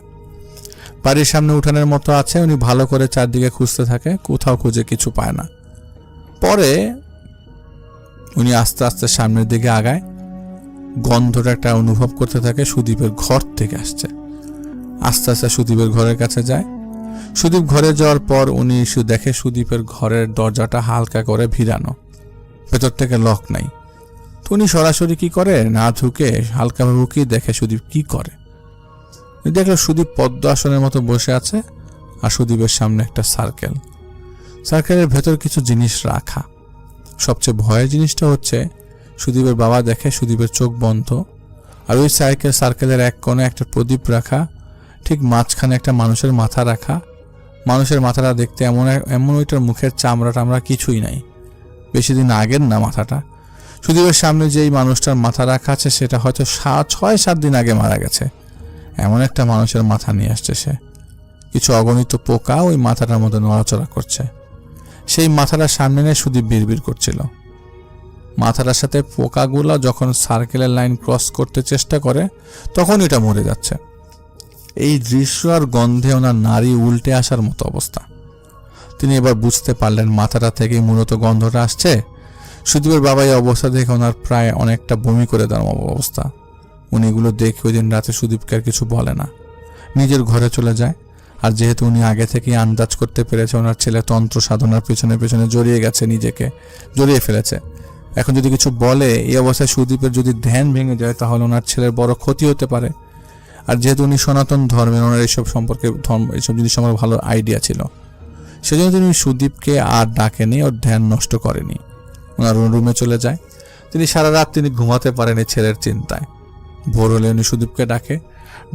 বাড়ির সামনে উঠানের মতো আছে, উনি ভালো করে চারদিকে খুঁজতে থাকে, কোথাও খুঁজে কিছু পায় না। পরে উনি আস্তে আস্তে সামনের দিকে আগায়, গন্ধটা একটা অনুভব করতে থাকে সুদীপের ঘর থেকে আসছে। আস্তে আস্তে সুদীপের ঘরের কাছে যায়। সুদীপ ঘরে যাওয়ার পর উনি দেখে সুদীপের ঘরের দরজাটা হালকা করে ভিড়ানো, ভেতর থেকে লক নাই। তো উনি সরাসরি কি করে, না ঢুকে হালকাভাবে উকিয়ে দেখে সুদীপ কি করে। দেখলো সুদীপ পদ্ম আসনের মতো বসে আছে, আর সুদীপের সামনে একটা সার্কেল, সার্কেলের ভেতর কিছু জিনিস রাখা। সবচেয়ে ভয়ের জিনিসটা হচ্ছে সুদীপের বাবা দেখে সুদীপের চোখ বন্ধ, আর ওই সার্কেলের এক কোণে একটা প্রদীপ রাখা, ঠিক মাঝখানে একটা মানুষের মাথা রাখা। মানুষের মাথাটা দেখতে এমন ওইটার মুখের চামড়া টামড়া কিছুই নাই, বেশি দিন আগের না মাথাটা। সুদীপের সামনে যেই মানুষটার মাথা রাখা আছে সেটা হয়তো 6-7 দিন আগে মারা গেছে, এমন একটা মানুষের মাথা নিয়ে আসছে সে। কিছু অগণিত পোকা ওই মাথাটার মধ্যে নড়াচড়া করছে। সেই মাথাটার সামনে নিয়ে সুদীপ বিড়বিড় করছিল। মাথাটার সাথে পোকাগুলো যখন সার্কেলের লাইন ক্রস করতে চেষ্টা করে তখন এটা মরে যাচ্ছে। এই দৃশ্য আর গন্ধে ওনার নাড়ি উল্টে আসার মতো অবস্থা। তিনি এবার বুঝতে পারলেন মাথাটা থেকেই মূলত গন্ধটা আসছে। সুদীপের বাবা এই অবস্থা দেখে ওনার প্রায় অনেকটা বমি করে দেওয়ার অবস্থা। উনি এগুলো দেখে ওই দিন রাতে সুদীপকে আর কিছু বলে না, নিজের ঘরে চলে যায়। আর যেহেতু উনি আগে থেকেই আন্দাজ করতে পেরেছে ওনার ছেলে তন্ত্র সাধনার পেছনে পেছনে জড়িয়ে গেছে, নিজেকে জড়িয়ে ফেলেছে, এখন যদি কিছু বলে এই অবস্থায় সুদীপের যদি ধ্যান ভেঙে যায় তাহলে ওনার ছেলের বড় ক্ষতি হতে পারে। আর যেহেতু উনি সনাতন ধর্মের, ওনার এইসব সম্পর্কে এইসব জিনিস সম্পর্কে ভালো আইডিয়া ছিল, সেজন্য তিনি সুদীপকে আর ডাকেনি, ওর ধ্যান নষ্ট করেনি, ওনার রুমে চলে যায়। তিনি সারা রাত তিনি ঘুমাতে পারেনি ছেলের চিন্তায়। ভোর হলে উনি সুদীপকে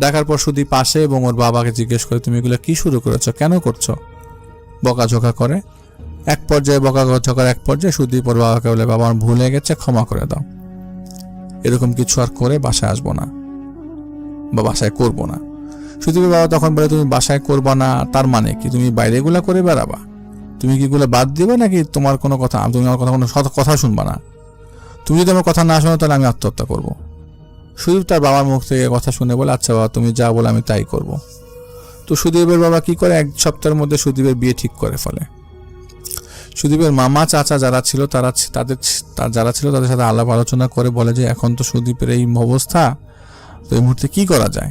ডাকার পর সুদীপ আসে এবং ওর বাবাকে জিজ্ঞেস করে, তুমি এগুলো কি শুরু করেছো, কেন করছো? বকাঝোকা করে। এক পর্যায়ে সুদীপ ওর বাবাকে বলে, বাবা আমার ভুল হয়ে গেছে, ক্ষমা করে দাও, এরকম কিছু আর করে বাসায় আসবো না বা বাসায় করবো না। সুদীপের বাবা তখন বলে, তুমি বাসায় করবা না তার মানে কি, তুমি বাইরে এগুলা করে বেড়াবা? তুমি কি এগুলো বাদ দিবে নাকি তোমার কোনো কথা, তুমি আমার কোনো কথা শুনবা না? তুমি যদি আমার কথা না শোনো তাহলে আমি আত্মহত্যা করবো। সুদীপ তার বাবার মুখ থেকে কথা শুনে বলে, আচ্ছা বাবা তুমি যা বলে আমি তাই করব। তো সুদীপের বাবা কি করে, 1 সপ্তাহের মধ্যে সুদীপের বিয়ে ঠিক করে ফেলে। সুদীপের মামা চাচা যারা ছিল তাদের সাথে আলাপ আলোচনা করে বলে যে এখন তো সুদীপের এই অবস্থা, তো এই মুহূর্তে কি করা যায়,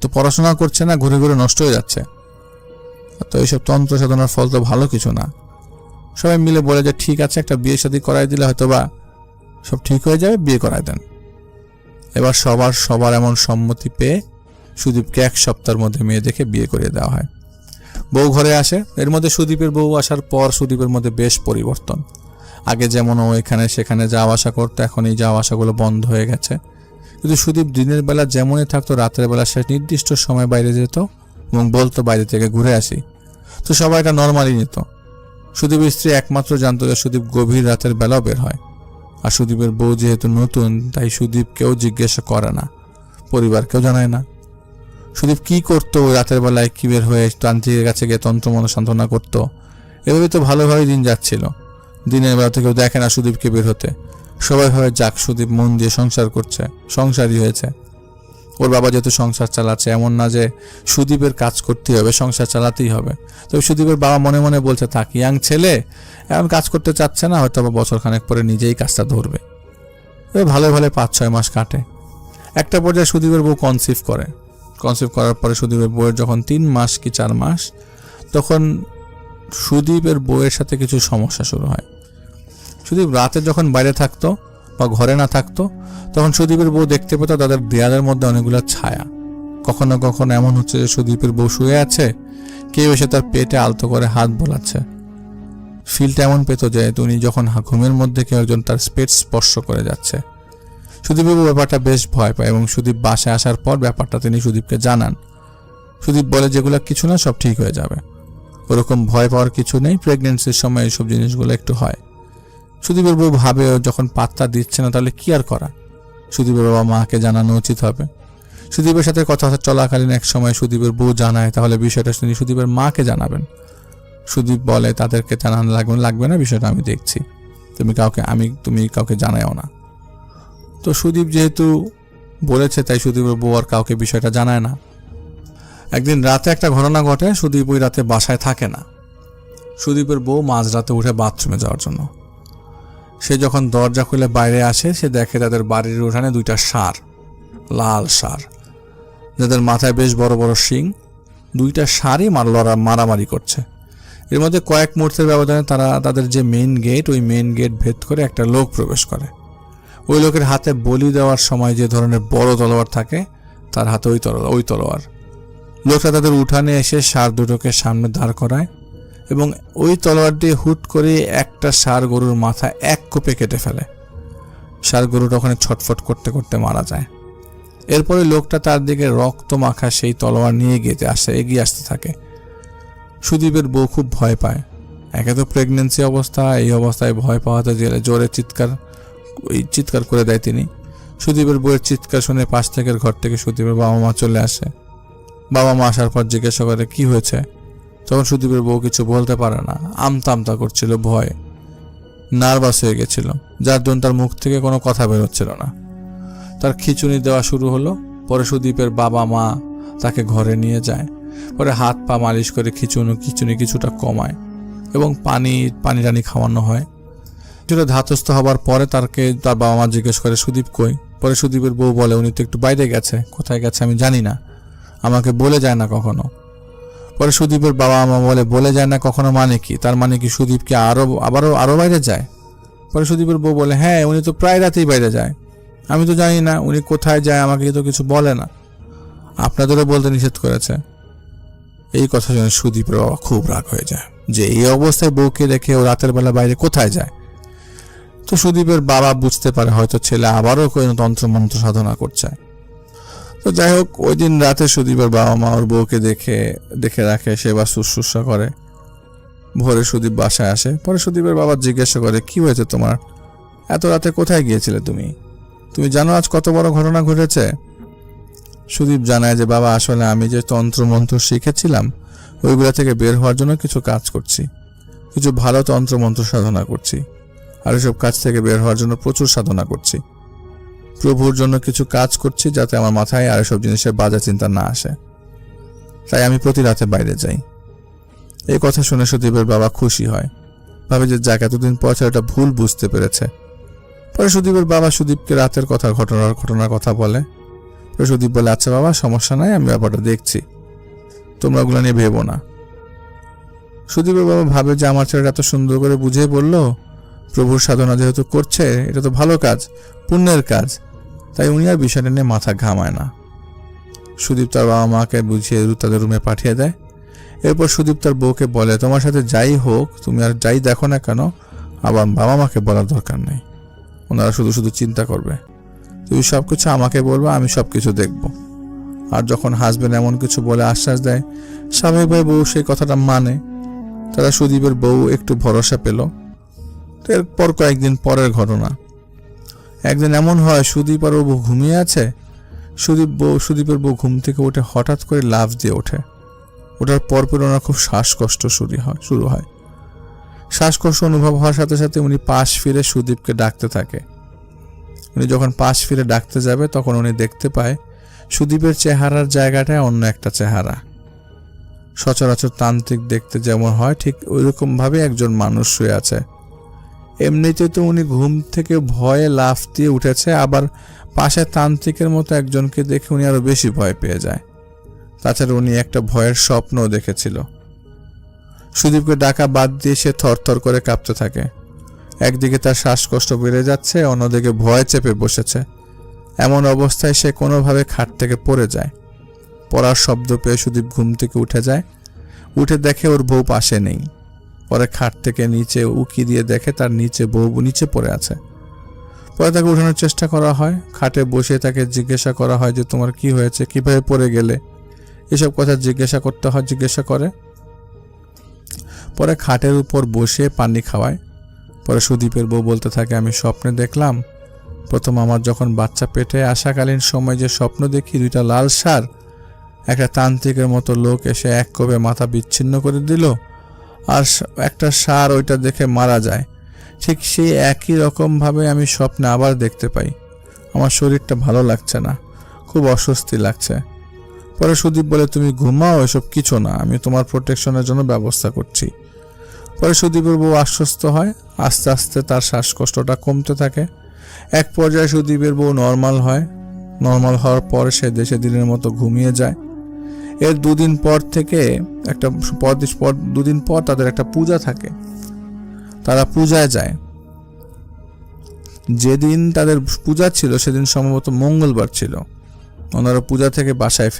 তো পড়াশোনা করছে না, ঘুরে ঘুরে নষ্ট হয়ে যাচ্ছে, তো এইসব তন্ত্র সাধনার ফল তো ভালো কিছু না। সবাই মিলে বলে যে ঠিক আছে, একটা বিয়ে শাদী করাই দিলে হয়তো বা সব ঠিক হয়ে যাবে, বিয়ে করাই দেন। এবার সবার এমন সম্মতি পেয়ে সুদীপকে 1 সপ্তাহের মধ্যে মেয়ে দেখে বিয়ে করিয়ে দেওয়া হয়। বউ ঘরে আসে। এর মধ্যে সুদীপের বউ আসার পর সুদীপের মধ্যে বেশ পরিবর্তন। আগে যেমন ও এখানে সেখানে যাওয়া আসা করতো, এখন এই যাওয়া আসাগুলো বন্ধ হয়ে গেছে। কিন্তু সুদীপ দিনের বেলা যেমনই থাকতো, রাতের বেলা সে নির্দিষ্ট সময় বাইরে যেত এবং বলতো বাইরে থেকে ঘুরে আসি। তো সবাই এটা নর্মালি নিত। সুদীপের স্ত্রী একমাত্র জানতো যে সুদীপ গভীর রাতের বেলাও বের হয়। আর সুদীপের বউ যেহেতু নতুন, তাই সুদীপকেও জিজ্ঞাসা করে না, পরিবারকেও জানায় না। সুদীপ কি করতো ওই রাতের বেলায়, কি বের হয়ে তান্ত্রিকের কাছে গিয়ে তন্ত্র মন সান্ত্বনা করতো, এভাবে তো ভালোভাবে দিন যাচ্ছিল। দিনের বেলা থেকেও দেখে না সুদীপকে বের হতে। সবাই ভাবে যাক সুদীপ মন দিয়ে সংসার করছে, সংসারই হয়েছে। ওর বাবা যেহেতু সংসার চালাচ্ছে, এমন না যে সুদীপের কাজ করতেই হবে, সংসার চালাতেই হবে। তবে সুদীপের বাবা মনে মনে বলছে, থাক, ইয়াং ছেলে এখন কাজ করতে চাচ্ছে না, হয়তো বছরখানেক পরে নিজেই কাজটা ধরবে। ভালো 5-6 মাস কাটে। একটা পর্যায়ে সুদীপের বউ কনসিভ করার পরে সুদীপের বউয়ের যখন 3 মাস কি 4 মাস, তখন সুদীপের বউয়ের সাথে কিছু সমস্যা শুরু হয়। সুদীপ রাতে যখন বাইরে থাকতো বা ঘরে না থাকতো, তখন সুদীপের বউ দেখতে পেত তাদের দেয়ালের মধ্যে অনেকগুলো ছায়া। কখনো কখনো এমন হচ্ছে যে সুদীপের বউ শুয়ে আছে, কেউ এসে তার পেটে আলতো করে হাত বোলাচ্ছে। ফিলটা এমন পেত যে উনি যখন ঘুমের মধ্যে কেউ একজন তার পেট স্পর্শ করে যাচ্ছে। সুদীপের বউ ব্যাপারটা বেশ ভয় পায় এবং সুদীপ বাসায় আসার পর ব্যাপারটা তিনি সুদীপকে জানান। সুদীপ বলে যেগুলো কিছু না, সব ঠিক হয়ে যাবে, ওরকম ভয় পাওয়ার কিছু নেই, প্রেগনেন্সির সময় এইসব জিনিসগুলো একটু হয়। সুদীপের বউ ভাবে যখন পাত্তা দিচ্ছে না তাহলে কি আর করা, সুদীপের বাবা মাকে জানানো উচিত হবে। সুদীপের সাথে কথা চলাকালীন এক সময় সুদীপের বউ জানায়, তাহলে বিষয়টা তিনি সুদীপের মাকে জানাবেন। সুদীপ বলে, তাদেরকে জানানো লাগবে না, বিষয়টা আমি দেখছি, তুমি কাউকে জানাও না। তো সুদীপ যেহেতু বলেছে, তাই সুদীপের বউ আর কাউকে বিষয়টা জানায় না। একদিন রাতে একটা ঘটনা ঘটে, সুদীপ ওই রাতে বাসায় থাকে না। সুদীপের বউ মাঝরাতে উঠে বাথরুমে যাওয়ার জন্য। সে যখন দরজা খুলে বাইরে আসে, সে দেখে তাদের বাড়ির উঠানে দুইটা ষাঁড়, লাল ষাঁড়, যাদের মাথায় বেশ বড় বড় শিং। দুইটা ষাঁড়ই মারামারি করছে। এর মধ্যে কয়েক মুহূর্তের ব্যবধানে তারা তাদের যে মেইন গেট, ওই মেইন গেট ভেদ করে একটা লোক প্রবেশ করে। ওই লোকের হাতে বলি দেওয়ার সময় যে ধরনের বড় তলোয়ার থাকে, তার হাতে ওই তলোয়ার। লোকটা তাদের উঠানে এসে ষাঁড় দুটোকে সামনে দাঁড় করায় এবং ওই তলোয়ার দিয়ে হুট করে একটা ষাঁড় গরুর মাথা এক কোপে কেটে ফেলে। ষাঁড় গরুটা ওখানে ছটফট করতে করতে মারা যায়। এরপরে লোকটা তার দিকে রক্ত মাখা সেই তলোয়ার নিয়ে এগিয়ে আসতে থাকে। সুদীপের বউ খুব ভয় পায়। একে তো প্রেগনেন্সি অবস্থা, এই অবস্থায় ভয় পাওয়াতে গেলে জোরে চিৎকার করে দেয় তিনি। সুদীপের বউয়ের চিৎকার শুনে পাশ থেকে ঘর থেকে সুদীপের বাবা মা চলে আসে। বাবা মা আসার পর জিজ্ঞাসা করে কি হয়েছে। তখন সুদীপের বউ কিছু বলতে পারে না, আমতা করছিল, ভয়ে নার্ভাস হয়ে গেছিল, যার জন্য তার মুখ থেকে কোনো কথা বেরোচ্ছিল না। তার খিঁচুনি দেওয়া শুরু হলো। পরে সুদীপের বাবা মা তাকে ঘরে নিয়ে যায়। পরে হাত পা মালিশ করে খিঁচুনি কিছুটা কমায় এবং পানি টানি খাওয়ানো হয়। কিছুটা ধাতস্থ হবার পরে তার বাবা মা জিজ্ঞেস করে সুদীপ কই। পরে সুদীপের বউ বলে উনি তো একটু বাইরে গেছে, কোথায় গেছে আমি জানি না, আমাকে বলে যায় না কখনো। পরে সুদীপের বাবা মা বলে যায় না কখনো মানে কি, তার মানে কি সুদীপকে আরো বাইরে যায়। পরে সুদীপের বউ বলে হ্যাঁ, উনি তো প্রায় রাতেই বাইরে যায়, আমি তো জানি না উনি কোথায় যায়, আমাকে তো কিছু বলে না, আপনাদেরও বলতে নিষেধ করেছে। এই কথা শুনে সুদীপের বাবা খুব রাগ হয়ে যায় যে এই অবস্থায় বউকে রেখে ও রাতের বেলা বাইরে কোথায় যায়। তো সুদীপের বাবা বুঝতে পারে হয়তো ছেলে আবারও কোনো তন্ত্রমন্ত্র সাধনা করছে। তো যাই হোক, ওই দিন রাতে সুদীপের বাবা মা ওর বউকে দেখে রাখে, সেবা শুশ্রূষা করে। ভোরে সুদীপ বাসায় আসে। পরে সুদীপের বাবা জিজ্ঞাসা করে কি হয়েছে তোমার, এত রাতে কোথায় গিয়েছিলে তুমি জানো আজ কত বড় ঘটনা ঘটেছে। সুদীপ জানায় যে বাবা, আসলে আমি যে তন্ত্রমন্ত্র শিখেছিলাম ওইগুলো থেকে বের হওয়ার জন্য কিছু কাজ করছি, কিছু ভালো তন্ত্রমন্ত্র সাধনা করছি, আর এসব কাজ থেকে বের হওয়ার জন্য প্রচুর সাধনা করছি। প্রভুর জন্য কিছু কাজ করছি যাতে আমার মাথায় আর এসব জিনিসের বাজে চিন্তা না আসে, তাই আমি প্রতি রাতে বাইরে যাই। এই কথা শুনে সুদীপের বাবা খুশি হয়, ভাবে যে যাক এতদিন পর ছেলেটা ভুল বুঝতে পেরেছে। পরে সুদীপের বাবা সুদীপকে রাতের ঘটনার কথা বলে। সুদীপ বলে আচ্ছা বাবা, সমস্যা নাই, আমি ব্যাপারটা দেখছি, তোমরা ওগুলো নিয়ে ভেবো না। সুদীপের বাবা ভাবে যে আমার ছেলেটা এত সুন্দর করে বুঝিয়ে বললো, প্রভুর সাধনা যেহেতু করছে, এটা তো ভালো কাজ, পুণ্যের কাজ, তাই উনি আর বিষয়টা নিয়ে মাথা ঘামায় না। সুদীপ তার বাবা মাকে বুঝিয়ে তাদের রুমে পাঠিয়ে দেয়। এরপর সুদীপ তার বউকে বলে তোমার সাথে যাই হোক, তুমি আর যাই দেখো না কেন, আবার বাবা মাকে বলার দরকার নেই, ওনারা শুধু চিন্তা করবে, তুমি সবকিছু আমাকে বলবে, আমি সবকিছু দেখব। আর যখন হাজবেন্ড এমন কিছু বলে আশ্বাস দেয়, স্বাভাবিকভাবে বউ সেই কথাটা মানে। তারা সুদীপের বউ একটু ভরসা পেল। এরপর কয়েকদিন পরের ঘটনা। একদিন এমন হয় সুদীপ আর বউ ঘুমিয়ে আছে। সুদীপের বউ ঘুম থেকে উঠে হঠাৎ করে লাফ দিয়ে ওঠে। ওঠার পরপর ওনার খুব শ্বাসকষ্ট শুরু হয়। শ্বাসকষ্ট অনুভব হওয়ার সাথে সাথে উনি পাশ ফিরে সুদীপকে ডাকতে থাকে। উনি যখন পাশ ফিরে ডাকতে যাবে তখন উনি দেখতে পায় সুদীপের চেহারার জায়গাটায় অন্য একটা চেহারা। সচরাচর তান্ত্রিক দেখতে যেমন হয় ঠিক ওইরকম ভাবে একজন মানুষ শুয়ে আছে। এমনিতে তো উনি ঘুম থেকে ভয়ে লাফ দিয়ে উঠেছে, আবার পাশে তান্ত্রিকের মতো একজনকে দেখে উনি আরো বেশি ভয় পেয়ে যায়। তাছাড়া উনি একটা ভয়ের স্বপ্নও দেখেছিল। সুদীপকে ডাকা বাদ দিয়ে সে থরথর করে কাঁপতে থাকে। একদিকে তার শ্বাসকষ্ট বেড়ে যাচ্ছে, অন্যদিকে ভয় চেপে বসেছে। এমন অবস্থায় সে কোনোভাবে খাট থেকে পড়ে যায়। পড়ার শব্দ পেয়ে সুদীপ ঘুম থেকে উঠে যায়। উঠে দেখে ওর বউ পাশে নেই। পরে খাট থেকে নিচে উকি দিয়ে দেখে তার বউ নিচে পড়ে আছে। পরে তাকে উঠানোর চেষ্টা করা হয়। খাটে বসে তাকে জিজ্ঞাসা করা হয় যে তোমার কি হয়েছে, কিভাবে পড়ে গেলে, এসব কথা জিজ্ঞাসা করে। পরে খাটের উপর বসে পানি খাওয়ায়। পরে সুদীপের বউ বলতে থাকে আমি স্বপ্নে দেখলাম, প্রথম আমার যখন বাচ্চা পেটে আসাকালীন সময় যে স্বপ্ন দেখি, দুইটা লাল ষাঁড় একটা তান্ত্রিকের মতো লোক এসে এক কোপে মাথা বিচ্ছিন্ন করে দিল, আর একটা ষাঁড় ওইটা দেখে মারা যায়। ঠিক সেই একই রকম ভাবে আমি স্বপ্নে আবার দেখতে পাই, আমার শরীরটা ভালো লাগছে না, খুব অস্বস্তি লাগছে। পরে সুদীপ বলে, তুমি ঘুমাও, এসব কিছু না, আমি তোমার প্রোটেকশনের জন্য ব্যবস্থা করছি। পরে সুদীপের বউ আশ্বস্ত হয়, আস্তে আস্তে তার শ্বাসকষ্টটা কমতে থাকে। এক পর্যায়ে সুদীপের বউ নর্মাল হয়। নর্মাল হওয়ার পর সে দেশে দিনের মতো ঘুমিয়ে যায়। এর দুদিন পর তাদের একটা পূজা থাকে, তারা পূজায় যায়। যেদিন তাদের পূজা ছিল সেদিন সম্ভবত মঙ্গলবার ছিল। ওনারা পূজা থেকে বাসায়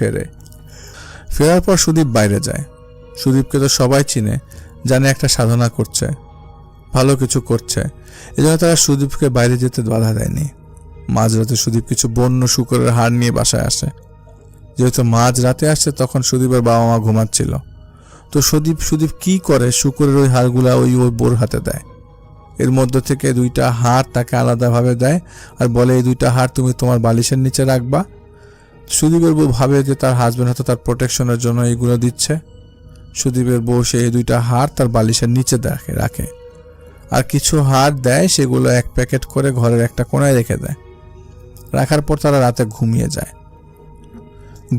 ফেরার পর সুদীপ বাইরে যায়। সুদীপকে তো সবাই চিনে, জানে একটা সাধনা করছে, ভালো কিছু করছে, এজন্য তারা সুদীপকে বাইরে যেতে বাধা দেয়নি। মাঝরাতে সুদীপ কিছু বন্য শূকরের হাড় নিয়ে বাসায় আসে। যেহেতু মাঝরাতে আসছে, তখন সুদীপের বাবা মা ঘুমাচ্ছিল। তো সুদীপ কি করে, শূকরের ওই হাড়গুলা ওই বোর হাতে দেয়। এর মধ্যে থেকে 2টা হাড় তাকে আলাদাভাবে দেয় আর বলে, এই 2টা হাড় তুমি তোমার বালিশের নিচে রাখবা। সুদীপের বউ ভাবে যে তার হাজবেন্ড হয়তো তার প্রোটেকশনের জন্য এইগুলো দিচ্ছে। সুদীপের বউ সেই 2টা হাড় তার বালিশের নিচে রাখে, আর কিছু হাড় দেয়, সেগুলো এক প্যাকেট করে ঘরের একটা কোণায় রেখে দেয়। রাখার পর তারা রাতে ঘুমিয়ে যায়।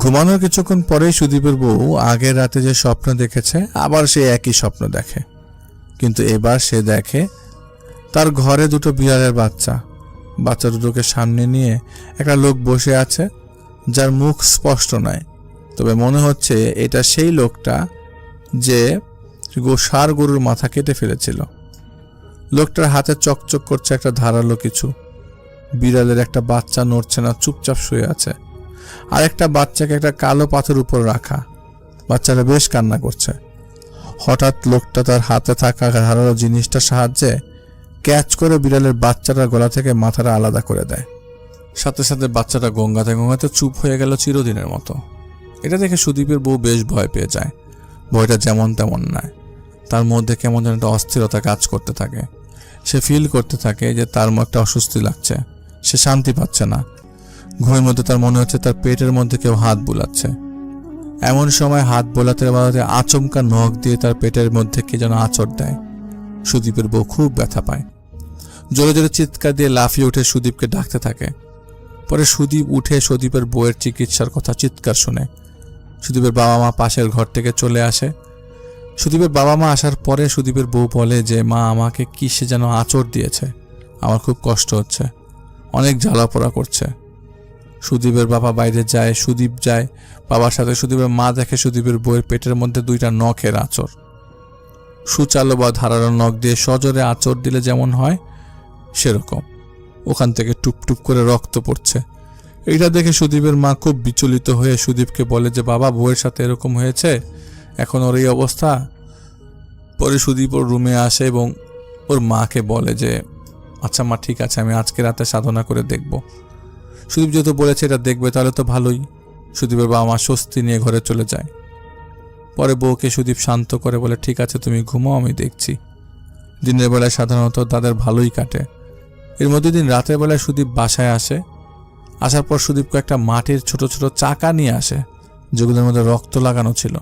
ঘুমানোর কিছুক্ষণ পরেই সুদীপের বউ আগের রাতে যে স্বপ্ন দেখেছে, আবার সে একই স্বপ্ন দেখে। কিন্তু এবার সে দেখে তার ঘরে 2টো বিড়ালের বাচ্চা দুটোকে সামনে নিয়ে একটা লোক বসে আছে, যার মুখ স্পষ্ট নয়, তবে মনে হচ্ছে এটা সেই লোকটা যে ষাঁড় গরুর মাথা কেটে ফেলেছিল। লোকটার হাতে চকচক করছে একটা ধারালো কিছু। বিড়ালের একটা বাচ্চা নড়ছে না, চুপচাপ শুয়ে আছে। আর একটা বাচ্চাকে একটা কালো পাথর উপর রাখা, বাচ্চাটা বেশ কান্না করছে। হঠাৎ লোকটা তার হাতে থাকা ধারালো জিনিসটার সাহায্যে ক্যাচ করে বিড়ালের বাচ্চাটার গলা থেকে মাথাটা আলাদা করে দেয়। সাথে সাথে বাচ্চাটা গঙ্গাতে চুপ হয়ে গেল চিরদিনের মতো। এটা দেখে সুদীপের বউ বেশ ভয় পেয়ে যায়। ভয়টা যেমন তেমন নয়, তার মধ্যে কেমন যেন একটা অস্থিরতা কাজ করতে থাকে। সে ফিল করতে থাকে যে তার একটা অস্বস্তি লাগছে, সে শান্তি পাচ্ছে না। ঘুমের মধ্যে তার মনে হচ্ছে তার পেটের মধ্যে কেউ হাত বুলাচ্ছে। এমন সময় হাত বোলাতে আচমকা নখ দিয়ে তার পেটের মধ্যে কে যেন আঁচড় দেয়। সুদীপের বউ খুব ব্যথা পায়। জোরে জোরে চিৎকার দিয়ে লাফিয়ে উঠে সুদীপকে ডাকতে থাকে। পরে সুদীপ উঠে সুদীপের বউয়ের চিকিৎসার কথা চিৎকার শুনে সুদীপের বাবা মা পাশের ঘর থেকে চলে আসে। সুদীপের বাবা মা আসার পরে সুদীপের বউ বলে যে, মা, আমাকে কি সে যেন আঁচড় দিয়েছে, আমার খুব কষ্ট হচ্ছে, অনেক জ্বালাপোড়া করছে। সুদীপের বাবা বাইরে যায়, সুদীপ যায় বাবার সাথে। সুদীপের মা দেখে সুদীপের বউয়ের পেটের মধ্যে 2টা নখের আঁচড়। সুচালো বা ধারালো নখ দিয়ে সজোরে আঁচড় দিলে যেমন হয় সেরকম, ওখান থেকে টুপটুপ করে রক্ত পড়ছে। এইটা দেখে সুদীপের মা খুব বিচলিত হয়ে সুদীপকে বলে যে, বাবা, বউয়ের সাথে এরকম হয়েছে, এখন ওর এই অবস্থা। পরে সুদীপ ওর রুমে আসে এবং ওর মাকে বলে যে, আচ্ছা মা, ঠিক আছে, আমি আজকে রাতে সাধনা করে দেখব। সুদীপ যেহেতু বলেছে এটা দেখবে, তাহলে তো ভালোই। সুদীপের বাবা মা স্বস্তি নিয়ে ঘরে চলে যায়। পরে বউকে সুদীপ শান্ত করে বলে, ঠিক আছে, তুমি ঘুমাও, আমি দেখছি। দিনের বেলায় সাধারণত তাদের ভালোই কাটে। এর মধ্যে দিন রাতের বেলায় সুদীপ বাসায় আসে। আসার পর সুদীপ কয়েকটা মাটির ছোট ছোট চাকা নিয়ে আসে, যেগুলোর মধ্যে রক্ত লাগানো ছিল।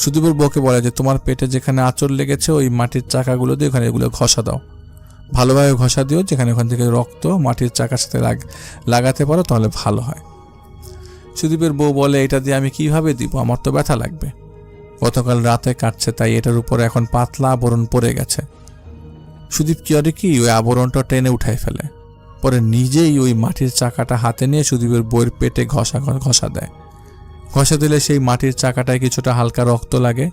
সুদীপের বউকে বলে যে, তোমার পেটে যেখানে আঁচড় লেগেছে ওই মাটির চাকাগুলো দিয়ে ওখানে এগুলো ঘষা দাও, ভালোভাবে ঘষা দিও, যেখানে ওখান থেকে রক্ত মাটির চাকার সাথে লাগাতে পারো তাহলে ভালো হয়। সুদীপের বউ বলে, এটা দিয়ে আমি কিভাবে দিব, আমার তো ব্যথা লাগবে। গতকাল রাতে কাটছে, তাই এটার উপরে এখন পাতলা আবরণ পড়ে গেছে। সুদীপ কি ওই আবরণটা টেনে উঠাই ফেলে। পরে নিজেই ওই মাটির চাকাটা হাতে নিয়ে সুদীপের বউয়ের পেটে ঘষা দেয়। ঘষা দিলে সেই মাটির চাকাটায় কিছুটা হালকা রক্ত লাগে।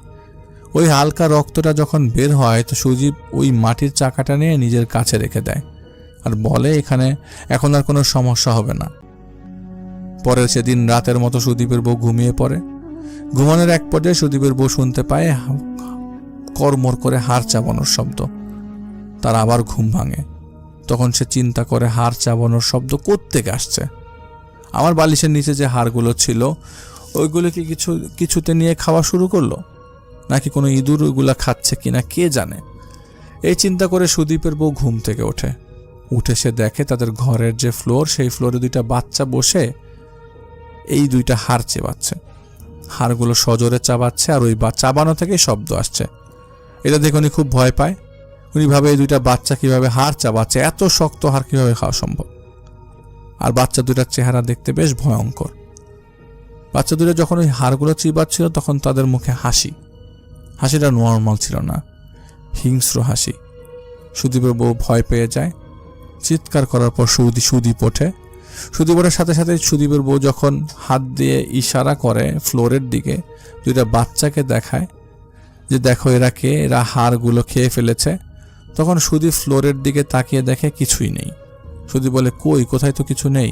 ওই হালকা রক্তটা যখন বের হয়, তো সুদীপ ওই মাটির চাকাটা নিয়ে নিজের কাছে রেখে দেয় আর বলে, এখানে এখন আর কোনো সমস্যা হবে না। পরে সেদিন রাতের মতো সুদীপের বউ ঘুমিয়ে পড়ে। ঘুমানোর এক পর্যায়ে সুদীপের বউ শুনতে পায় কড়মড় করে হাড় চাবানোর শব্দ। তার আবার ঘুম ভাঙে। তখন সে চিন্তা করে, হাড় চাবানোর শব্দ কোত্থেকে আসছে? আমার বালিশের নিচে যে হাড়গুলো ছিল ওইগুলো কি কিছুতে নিয়ে খাওয়া শুরু করলো, নাকি কোনো ইঁদুর ওইগুলা খাচ্ছে কিনা কে জানে। এই চিন্তা করে সুদীপের বউ ঘুম থেকে উঠে সে দেখে তাদের ঘরের যে ফ্লোর, সেই ফ্লোরে 2টা বাচ্চা বসে এই 2টা হাড় চেবাচ্ছে। হাড়গুলো সজোরে চাবাচ্ছে আর ওই চাবানো থেকে শব্দ আসছে। এটা দেখে উনি খুব ভয় পায়। উনি ভাবে এই 2টা বাচ্চা কিভাবে হাড় চাবাচ্ছে, এত শক্ত হাড় কিভাবে খাওয়া সম্ভব। আর বাচ্চা দুটার চেহারা দেখতে বেশ ভয়ঙ্কর। বাচ্চা দুটো যখন ওই হাড়গুলো চিবাচ্ছিল তখন তাদের মুখে হাসিটা নর্মাল ছিল না, হিংস্র হাসি। সুদীপের বউ ভয় পেয়ে যায়, চিৎকার করার পর সুদীপ ওঠে। সুদীপ ওঠার সাথে সাথে সুদীপের বউ যখন হাত দিয়ে ইশারা করে ফ্লোরের দিকে, দুইটা বাচ্চাকে দেখায় যে দেখো এরা কে, এরা হাড়গুলো খেয়ে ফেলেছে। তখন সুদীপ ফ্লোরের দিকে তাকিয়ে দেখে কিছুই নেই। সুদীপ বলে কই, কোথায় তো কিছু নেই।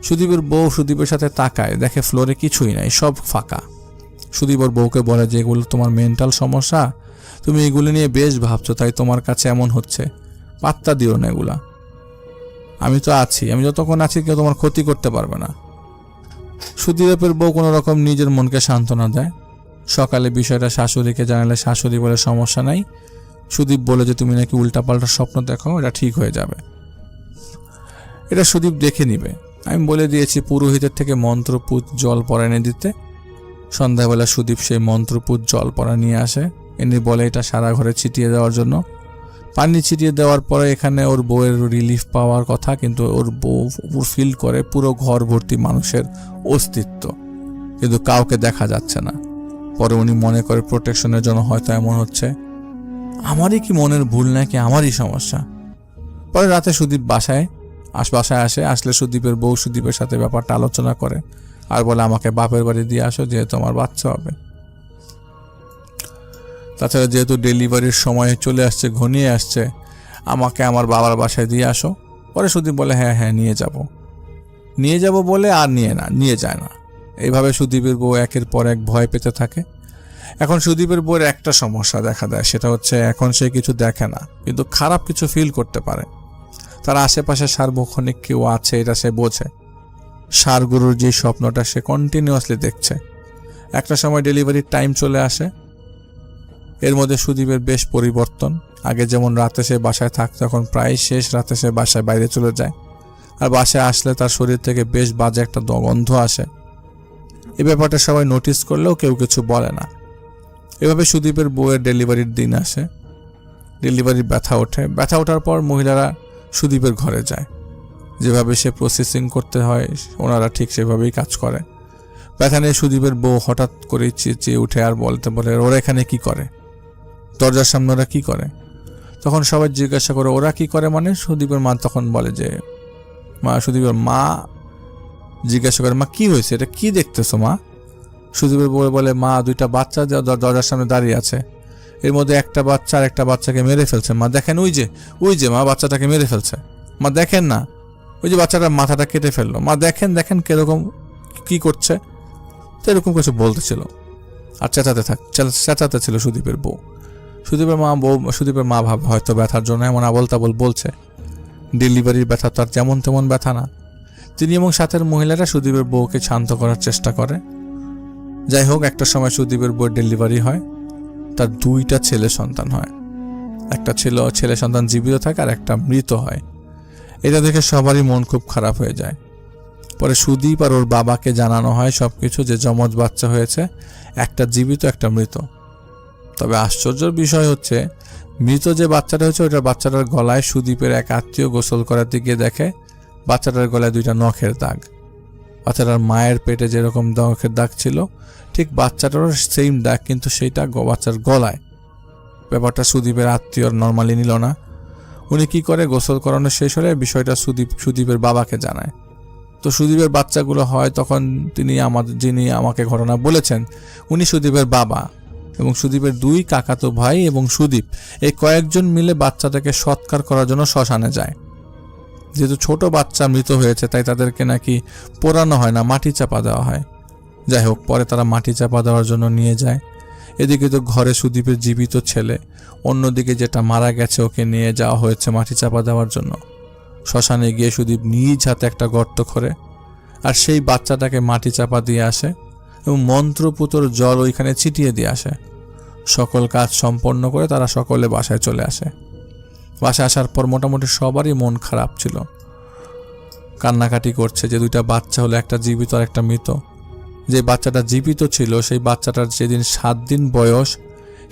সুদীপের বউ সুদীপের সাথে তাকায়, দেখে ফ্লোরে কিছুই নাই, সব ফাঁকা। সুদীপ ওর বউকে বলে যে এগুলো তোমার মেন্টাল সমস্যা, তুমি এগুলো নিয়ে বেশ ভাবছো, তাই তোমার কাছে এমন হচ্ছে, পাত্তা দিও না এগুলা। আমি তো আছি, আমি যতক্ষণ আছি কেউ তোমার ক্ষতি করতে পারবে না। সুদীপের বউ কোনো রকম নিজের মনকে সান্ত্বনা দেয়। সকালে বিষয়টা শাশুড়িকে জানালে শাশুড়ি বলে সমস্যা নাই। সুদীপ বলে যে তুমি নাকি উল্টাপাল্টা স্বপ্ন দেখো, এটা ঠিক হয়ে যাবে, এটা সুদীপ দেখে নিবে। আমি বলে দিয়েছি পুরোহিতের থেকে মন্ত্রপুত জল পরা এনে দিতে। সন্ধ্যাবেলা সুদীপ সেই মন্ত্রপুত জল পরা নিয়ে আসে, এনে বলে এটা সারা ঘরে ছিটিয়ে দেওয়ার জন্য। পানি ছিটিয়ে দেওয়ার পরে এখানে ওর বউয়ের রিলিফ পাওয়ার কথা, কিন্তু ওর বউ ফিল করে পুরো ঘর ভর্তি মানুষের অস্তিত্ব, কিন্তু কাউকে দেখা যাচ্ছে না। পরে উনি মনে করে প্রোটেকশনের জন্য হয়তো এমন হচ্ছে, আমারই কি মনের ভুল নাকি আমারই সমস্যা। পরে রাতে সুদীপ বাসায় আসে, আসলে সুদীপের বউ সুদীপের সাথে ব্যাপারটা আলোচনা করে আর বলে আমাকে বাপের বাড়ি দিয়ে আসো, যেহেতু আমার বাচ্চা হবে। তাছাড়া যেহেতু ডেলিভারির সময় চলে আসছে, ঘনিয়ে আসছে, আমাকে আমার বাবার বাসায় দিয়ে আসো। পরে সুদীপ বলে হ্যাঁ নিয়ে যাব বলে আর নিয়ে যায় না। এইভাবে সুদীপের বউ একের পর এক ভয় পেতে থাকে। এখন সুদীপের বউয়ের একটা সমস্যা দেখা দেয়, সেটা হচ্ছে এখন সে কিছু দেখে না, কিন্তু খারাপ কিছু ফিল করতে পারে। তার আশেপাশে সার্বক্ষণিক কেউ আছে এটা সে বোঝে। সারগুরুর যে স্বপ্নটা সে কন্টিনিউয়াসলি দেখছে। একটা সময় ডেলিভারির টাইম চলে আসে। এর মধ্যে সুদীপের বেশ পরিবর্তন। আগে যেমন রাতে সে বাসায় থাকতো, এখন প্রায় শেষ রাতে সে বাসায় বাইরে চলে যায়। আর বাসায় আসলে তার শরীর থেকে বেশ বাজে একটা গন্ধ আসে। এই ব্যাপারটা সবাই নোটিস করলেও কেউ কিছু বলে না। এভাবে সুদীপের বউয়ের ডেলিভারির দিন আসে। ডেলিভারির ব্যথা ওঠার পর মহিলারা সুদীপের ঘরে যায়। যেভাবে সে প্রসেসিং করতে হয় ওনারা ঠিক সেভাবেই কাজ করে। ব্যথা নিয়ে সুদীপের বউ হঠাৎ করে চেঁচিয়ে উঠে আর বলে ওরা এখানে কি করে, দরজার সামনে ওরা কি করে। তখন সবাই জিজ্ঞাসা করে ওরা কি করে মানে। সুদীপের মা তখন বলে যে সুদীপের মা জিজ্ঞাসা করে মা কি হয়েছে, এটা কি দেখতেছো মা। সুদীপের বউ বলে মা দুইটা বাচ্চা দরজার সামনে দাঁড়িয়ে আছে, এর মধ্যে একটা বাচ্চা আর একটা বাচ্চাকে মেরে ফেলছে মা, দেখেন ওই যে মা বাচ্চাটাকে মেরে ফেলছে মা, দেখেন না ওই যে বাচ্চাটার মাথাটা কেটে ফেললো মা, দেখেন কিরকম কি করছে। তো এরকম কিছু বলতেছিল আর চেঁচাতে ছিল সুদীপের বউ। সুদীপের মা ভাব হয়তো ব্যথার জন্য এমন আবল তাবল বলছে। ডেলিভারির ব্যথা তো আর যেমন তেমন ব্যথা না। তিনি এবং সাথের মহিলারা সুদীপের বউকে শান্ত করার চেষ্টা করে। যাই হোক, একটা সময় সুদীপের বউয়ের ডেলিভারি হয়। তার দুইটা ছেলে সন্তান হয়। একটা ছেলে সন্তান জীবিত থাকে আর একটা মৃত হয়। এটা দেখে সবারই মন খুব খারাপ হয়ে যায়। পরে সুদীপ আর ওর বাবাকে জানানো হয় সবকিছু, যে যমজ বাচ্চা হয়েছে, একটা জীবিত একটা মৃত। তবে আশ্চর্যের বিষয় হচ্ছে মৃত যে বাচ্চাটা হয়েছে ওইটার বাচ্চাটার গলায় সুদীপের এক আত্মীয় গোসল করাতে গিয়ে দেখে বাচ্চাটার গলায় দুইটা নখের দাগ। বাচ্চাটার মায়ের পেটে যেরকম নখের দাগ ছিল ঠিক বাচ্চাটারও সেম দাগ, কিন্তু সেইটা বাচ্চার গলায়। ব্যাপারটা সুদীপের আত্মীয় নর্মালি নিল না। উনি কি করে, গোসল করানো শেষ হলে বিষয়টা সুদীপের বাবাকে জানায়। তো সুদীপের বাচ্চাগুলো হয় তখন যিনি আমাকে ঘটনা বলেছেন উনি সুদীপের বাবা এবং সুদীপের দুই কাকাতো ভাই এবং সুদীপ এই কয়েকজন মিলে বাচ্চাটাকে সৎকার করার জন্য শ্মশানে যায়। যেহেতু ছোট বাচ্চা মৃত হয়েছে তাই তাদেরকে নাকি পোড়ানো হয় না, মাটি চাপা দেওয়া হয়। যাই হোক, পরে তারা মাটি চাপা দেওয়ার জন্য নিয়ে যায়। এদিকে তো ঘরে সুদীপের জীবিত ছেলে, অন্যদিকে যেটা মারা গেছে ওকে নিয়ে যাওয়া হয়েছে মাটি চাপা দেওয়ার জন্য। শ্মশানে গিয়ে সুদীপ নিজ হাতে একটা গর্ত করে আর সেই বাচ্চাটাকে মাটি চাপা দিয়ে আসে এবং মন্ত্রপুতর জল ওইখানে ছিটিয়ে দিয়ে আসে। সকল কাজ সম্পন্ন করে তারা সকলে বাসায় চলে আসে। বাসায় আসার পর মোটামুটি সবারই মন খারাপ ছিল, কান্নাকাটি করছে যে দুইটা বাচ্চা হলো, একটা জীবিত আর একটা মৃত। যে বাচ্চাটা জীবিত ছিল সেই বাচ্চাটার যেদিন 7 দিন বয়স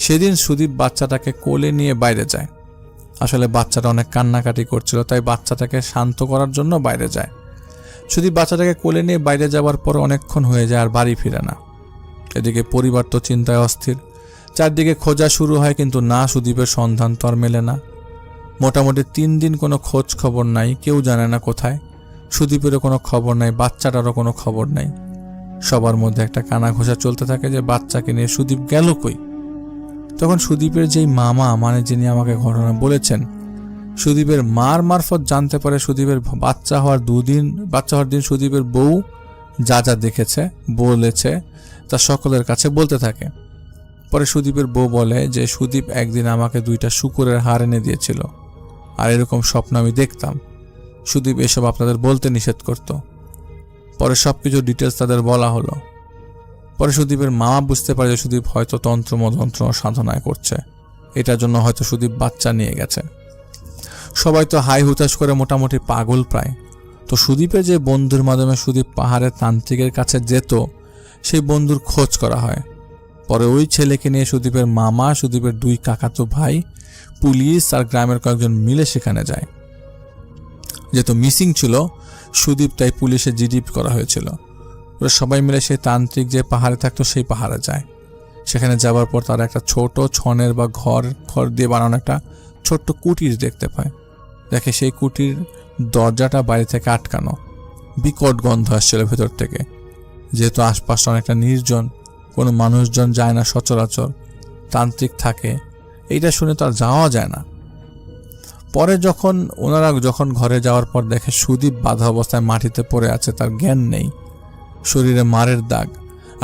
সেদিন সুদীপ বাচ্চাটাকে কোলে নিয়ে বাইরে যায়। আসলে বাচ্চাটা অনেক কান্নাকাটি করছিল তাই বাচ্চাটাকে শান্ত করার জন্য বাইরে যায়। সুদীপ বাচ্চাটাকে কোলে নিয়ে বাইরে যাওয়ার পর অনেকক্ষণ হয়ে যায় আর বাড়ি ফিরে না। এদিকে পরিবার তো চিন্তায় অস্থির, চারদিকে খোঁজা শুরু হয়, কিন্তু না, সুদীপের সন্ধান তো আর মেলে না। মোটামুটি 3 দিন কোনো খোঁজ খবর নাই, কেউ জানে না কোথায়। সুদীপেরও কোনো খবর নাই, বাচ্চাটারও কোনো খবর নাই। সবার মধ্যে একটা কানা ঘোষা চলতে থাকে যে বাচ্চাকে নিয়ে সুদীপ গেল কই। তখন সুদীপের যেই মামা, মানে যিনি আমাকে ঘটনা বলেছেন, সুদীপের মার মারফত জানতে পারে সুদীপের বাচ্চা হওয়ার দিন সুদীপের বউ যা যা দেখেছে বলেছে তা সকলের কাছে বলতে থাকে। পরে সুদীপের বউ বলে যে সুদীপ একদিন আমাকে 2টা শূকরের হাড় এনে দিয়েছিল, আর এরকম স্বপ্ন আমি দেখতাম। সুদীপ এসব আপনাদের বলতে নিষেধ করত। পরে সবকিছু ডিটেলস তাদের বলা হলো। পরে সুদীপের মামা বুঝতে পারে যে সুদীপ হয়তো তন্ত্র সাধনায় করছে, এটার জন্য হয়তো সুদীপ বাচ্চা নিয়ে গেছে। সবাই তো হাই হুতাশ করে মোটামুটি পাগল প্রায়। তো সুদীপের যে বন্ধুর মাধ্যমে সুদীপ পাহাড়ের তান্ত্রিকের কাছে যেত, সেই বন্ধুর খোঁজ করা হয়। পরে ওই ছেলেকে নিয়ে সুদীপের মামা, সুদীপের 2 কাকাতো ভাই, পুলিশ আর গ্রামের কয়েকজন মিলে সেখানে যায়। যেহেতু মিসিং ছিল সুদীপ, তাই পুলিশে জিডি করা হয়েছিল। ওরা সবাই মিলে সেই তান্ত্রিক যে পাহাড়ে থাকতো সেই পাহাড়ে যায়। সেখানে যাওয়ার পর তারা একটা ছোট ছনের বা ঘর দিয়ে বানানো একটা ছোট্ট কুটির দেখতে পায়। দেখে সেই কুটির দরজাটা বাইরে থেকে আটকানো, বিকট গন্ধ আসছিল ভেতর থেকে। যেহেতু আশপাশটা অনেকটা নির্জন, কোনো মানুষজন যায় না সচরাচর, তান্ত্রিক থাকে, এইটা শুনে তো আর যাওয়া যায় না। পরে ওনারা যখন ঘরে যাওয়ার পর দেখে সুদীপ বাঁধা অবস্থায় মাটিতে পড়ে আছে, তার জ্ঞান নেই, শরীরে মারের দাগ।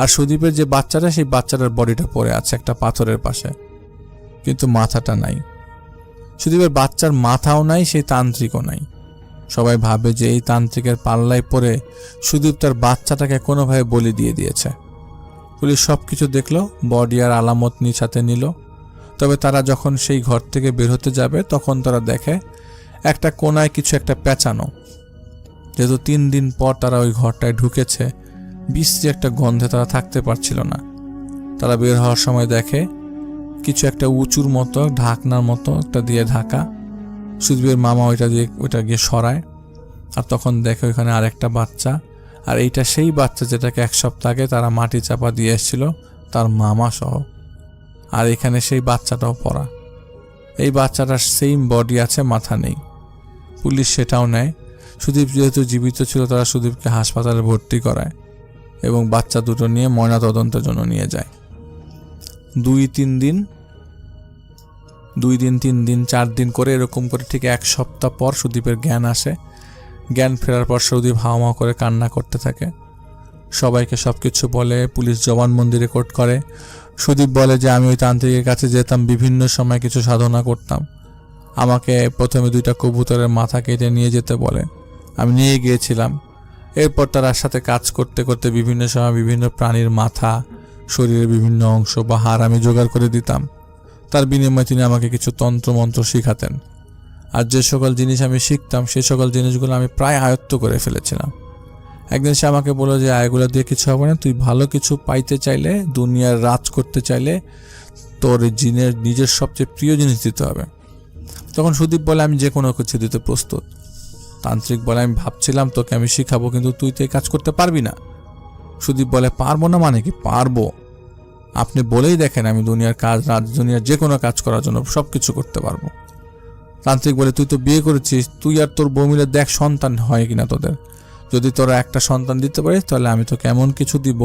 আর সুদীপের যে বাচ্চাটা, সেই বাচ্চাটার বডিটা পড়ে আছে একটা পাথরের পাশে, কিন্তু মাথাটা নাই। সুদীপের বাচ্চার মাথাও নাই, সেই তান্ত্রিকও নাই। সবাই ভাবে যে এই তান্ত্রিকের পাল্লায় পড়ে সুদীপ তার বাচ্চাটাকে কোনোভাবে বলি দিয়ে দিয়েছে। পুলিশ সবকিছু দেখলো, বডি আর আলামত সাথে নিল। তবে তারা যখন সেই ঘর থেকে বের হতে যাবে, তখন তারা দেখে একটা কোনায় কিছু একটা পেঁচানো। যেহেতু 3 দিন পর তারা ওই ঘরটায় ঢুকেছে, বিশ্রী একটা গন্ধে তারা থাকতে পারছিল না। তারা বের হওয়ার সময় দেখে কিছু একটা উঁচুর মতো, ঢাকনার মতো একটা দিয়ে ঢাকা। সুদীপের মামা ওইটা গিয়ে সরায়, আর তখন দেখে ওইখানে আরেকটা বাচ্চা। আর এইটা সেই বাচ্চা যেটাকে 1 সপ্তাহ আগে তারা মাটি চাপা দিয়ে এসেছিল, তার মামা সহ। আর এখানে সেই বাচ্চাটাও পড়া। এই বাচ্চাটার সেম বডি আছে, মাথা নেই। পুলিশ সেটাও নেয়। সুদীপ যেহেতু জীবিত ছিল, তারা সুদীপকে হাসপাতালে ভর্তি করায় এবং বাচ্চা দুটো নিয়ে ময়নাতদন্তের জন্য নিয়ে যায়। 2-3 দিন 3 দিন 4 দিন করে এরকম করে ঠিক 1 সপ্তাহ পর সুদীপের জ্ঞান আসে। জ্ঞান ফেরার পর সুদীপ হাওয়া করে কান্না করতে থাকে, সবাইকে সবকিছু বলে। পুলিশ জবানবন্দি রেকর্ড করে। সুদীপ বলে যে আমি ওই তান্ত্রিকের কাছে যেতাম, বিভিন্ন সময় কিছু সাধনা করতাম। আমাকে প্রথমে 2টা কবুতরের মাথা কেটে নিয়ে যেতে বলে, আমি নিয়ে গিয়েছিলাম। এরপর তার সাথে কাজ করতে করতে বিভিন্ন সময় বিভিন্ন প্রাণীর মাথা, শরীরের বিভিন্ন অংশ বা হাড় আমি জোগাড় করে দিতাম। তার বিনিময়ে তিনি আমাকে কিছু তন্ত্রমন্ত্র শিখাতেন। আর যে সকল জিনিস আমি শিখতাম, সেই সকল জিনিসগুলো আমি প্রায় আয়ত্ত করে ফেলেছিলাম। একদিন সে আমাকে বলল যে এগুলো দিয়ে কিছু হবে না, তুই ভালো কিছু পাইতে চাইলে, দুনিয়ার রাজ করতে চাইলে তোর নিজের সবচেয়ে প্রিয় জিনিস দিতে হবে। তখন সুদীপ বলে আমি যে কোনো কিছু দিতে প্রস্তুত। তান্ত্রিক বলে আমি ভাবছিলাম তোকে আমি শিখাবো, কিন্তু তুই তো এই কাজ করতে পারবি না। সুদীপ বলে পারবো না মানে কি? পারবো, আপনি বলেই দেখেন, আমি দুনিয়ার কাজ, দুনিয়ার যে কোনো কাজ করার জন্য সব কিছু করতে পারবো। তান্ত্রিক বলে তুই তো বিয়ে করেছিস, তুই আর তোর বউ মিলে দেখ সন্তান হয় কিনা তোদের। যদি তোরা একটা সন্তান দিতে পারিস, তাহলে আমি তোকে এমন কিছু দিব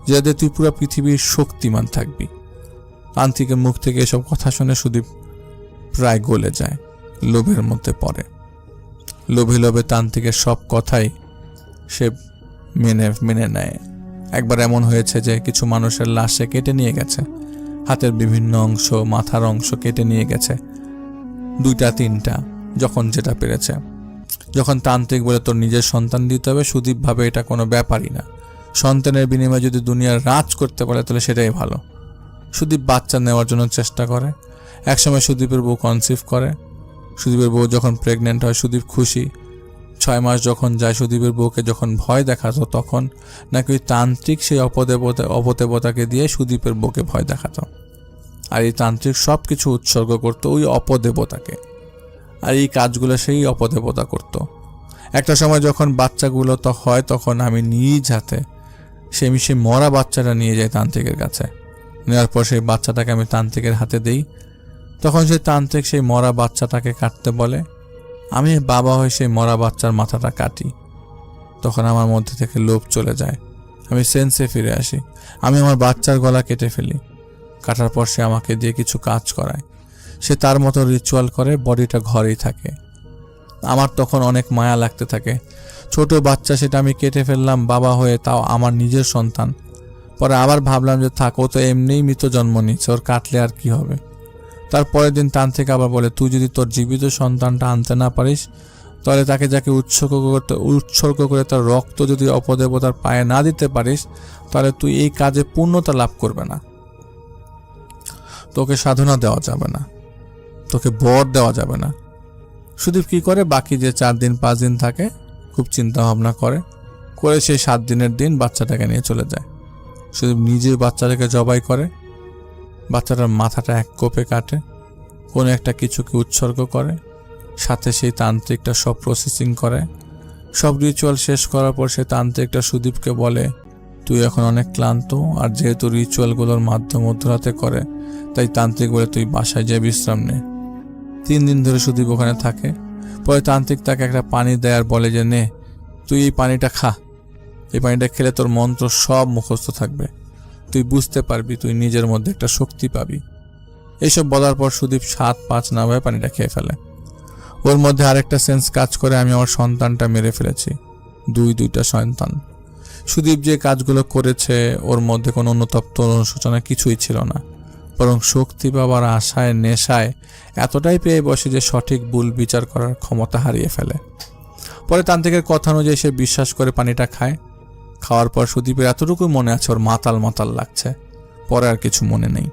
যাতে তুই পুরো পৃথিবীর শক্তিমান থাকবি। তান্ত্রিকের মুখ থেকে এসব কথা শুনে সুদীপ প্রায় গলে যায়, লোভের মধ্যে পড়ে। লোভে তান্ত্রিকের সব কথাই সে মেনে নেয়। একবার এমন হয়েছে যে কিছু মানুষের লাশে কেটে নিয়ে গেছে, হাতের বিভিন্ন অংশ, মাথার অংশ কেটে নিয়ে গেছে, 2-3টা, যখন যেটা পেরেছে। যখন তান্ত্রিক বলে তোর নিজের সন্তান দিতে হবে, সুদীপ ভাবে এটা কোনো ব্যাপারই না। সন্তানের বিনিময়ে যদি দুনিয়ার রাজ করতে পারে তাহলে সেটাই ভালো। সুদীপ বাচ্চা নেওয়ার জন্য চেষ্টা করে। একসময় সুদীপের বউ কনসিভ করে। সুদীপের বউ যখন প্রেগনেন্ট হয়, সুদীপ খুশি। 6 মাস যখন যায়, সুদীপের বউকে যখন ভয় দেখাতো, তখন নাকি ওই তান্ত্রিক সেই অপদেবতাকে দিয়ে সুদীপের বউকে ভয় দেখাতো। আর এই তান্ত্রিক সব কিছু উৎসর্গ করতো ওই অপদেবতাকে, আর এই কাজগুলো সেই অপদেবতা করত। একটা সময় যখন বাচ্চাগুলো তো হয়, তখন আমি নিজ হাতে সেই মরা বাচ্চাটা নিয়ে যাই তান্ত্রিকের কাছে। নেওয়ার পর সেই বাচ্চাটাকে আমি তান্ত্রিকের হাতে দিই। তখন সেই তান্ত্রিক সেই মরা বাচ্চাটাকে কাটতে বলে। আমি বাবা হয়ে সেই মরা বাচ্চার মাথাটা কাটি। তখন আমার মধ্যে থেকে লোভ চলে যায়, আমি সেন্সে ফিরে আসি। আমি আমার বাচ্চার গলা কেটে ফেলি। কাটার পর সে আমাকে দিয়ে কিছু কাজ করায়। সে তার মতো রিচুয়াল করে, বডিটা ঘরেই থাকে। আমার তখন অনেক মায়া লাগতে থাকে। ছোট বাচ্চা, সেটা আমি কেটে ফেললাম বাবা হয়ে, তাও আমার নিজের সন্তান। পরে আবার ভাবলাম যে থাক, ও তো এমনিই মৃত জন্ম নিচ্ছে, ওর কাটলে আর কি হবে। তারপরের দিন তান্ত্রিক আবার বলে, তুই যদি তোর জীবিত সন্তানটা আনতে না পারিস, তাহলে তাকে যাকে উৎসর্গ করে তার রক্ত যদি অপদেবতার পায়ে না দিতে পারিস, তাহলে তুই এই কাজে পূর্ণতা লাভ করবে না। তোকে সাধনা দেওয়া যাবে না, তোকে বর দেওয়া যাবে না। সুদীপ কি করে, বাকি যে 4 দিন 5 দিন থাকে, খুব চিন্তা ভাবনা করে সেই 7 দিনের দিন বাচ্চাটাকে নিয়ে চলে যায়। সুদীপ নিজে বাচ্চাটাকে জবাই করে, বাচ্চাটার মাথাটা এক কোপে কাটে, কোনো একটা কিছুকে উৎসর্গ করে, সাথে সেই তান্ত্রিকটা সব প্রসেসিং করে। সব রিচুয়াল শেষ করার পর সেই তান্ত্রিকটা সুদীপকে বলে, তুই এখন অনেক ক্লান্ত, আর যেহেতু রিচুয়ালগুলোর মাধ্যমে মধ্যরাতে করে, তাই তান্ত্রিক বলে তুই বাসায় যেয়ে বিশ্রাম নে। 3 দিন ধরে সুদীপ ওখানে থাকে। পরে তান্ত্রিক তাকে একটা পানি দেয় আর বলে যে, নে তুই এই পানিটা খা, এই পানিটা খেলে তোর মন্ত্র সব মুখস্থ থাকবে, তুই বুঝতে পারবি, তুই নিজের মধ্যে একটা শক্তি পাবি। এইসব বলার পর সুদীপ 7-5 না ভয়ে পানিটা খেয়ে ফেলে। ওর মধ্যে আরেকটা সেন্স কাজ করে, আমি আমার সন্তানটা মেরে ফেলেছি, 2টা সন্তান। সুদীপ যে কাজগুলো করেছে, ওর মধ্যে কোনো অনুতপ্ত অনুশোচনা কিছুই ছিল না, বরং শক্তি পাবার আশায় নেশায় এতটাই পেয়ে বসে যে সঠিক ভুল বিচার করার ক্ষমতা হারিয়ে ফেলে। পরে তান্ত্রিকের কথা অনুযায়ী সে বিশ্বাস করে পানিটা খায়। খাওয়ার পর সুদীপের এতটুকু মনে আছে, ওর মাতাল লাগছে, পরে আর কিছু মনে নেই।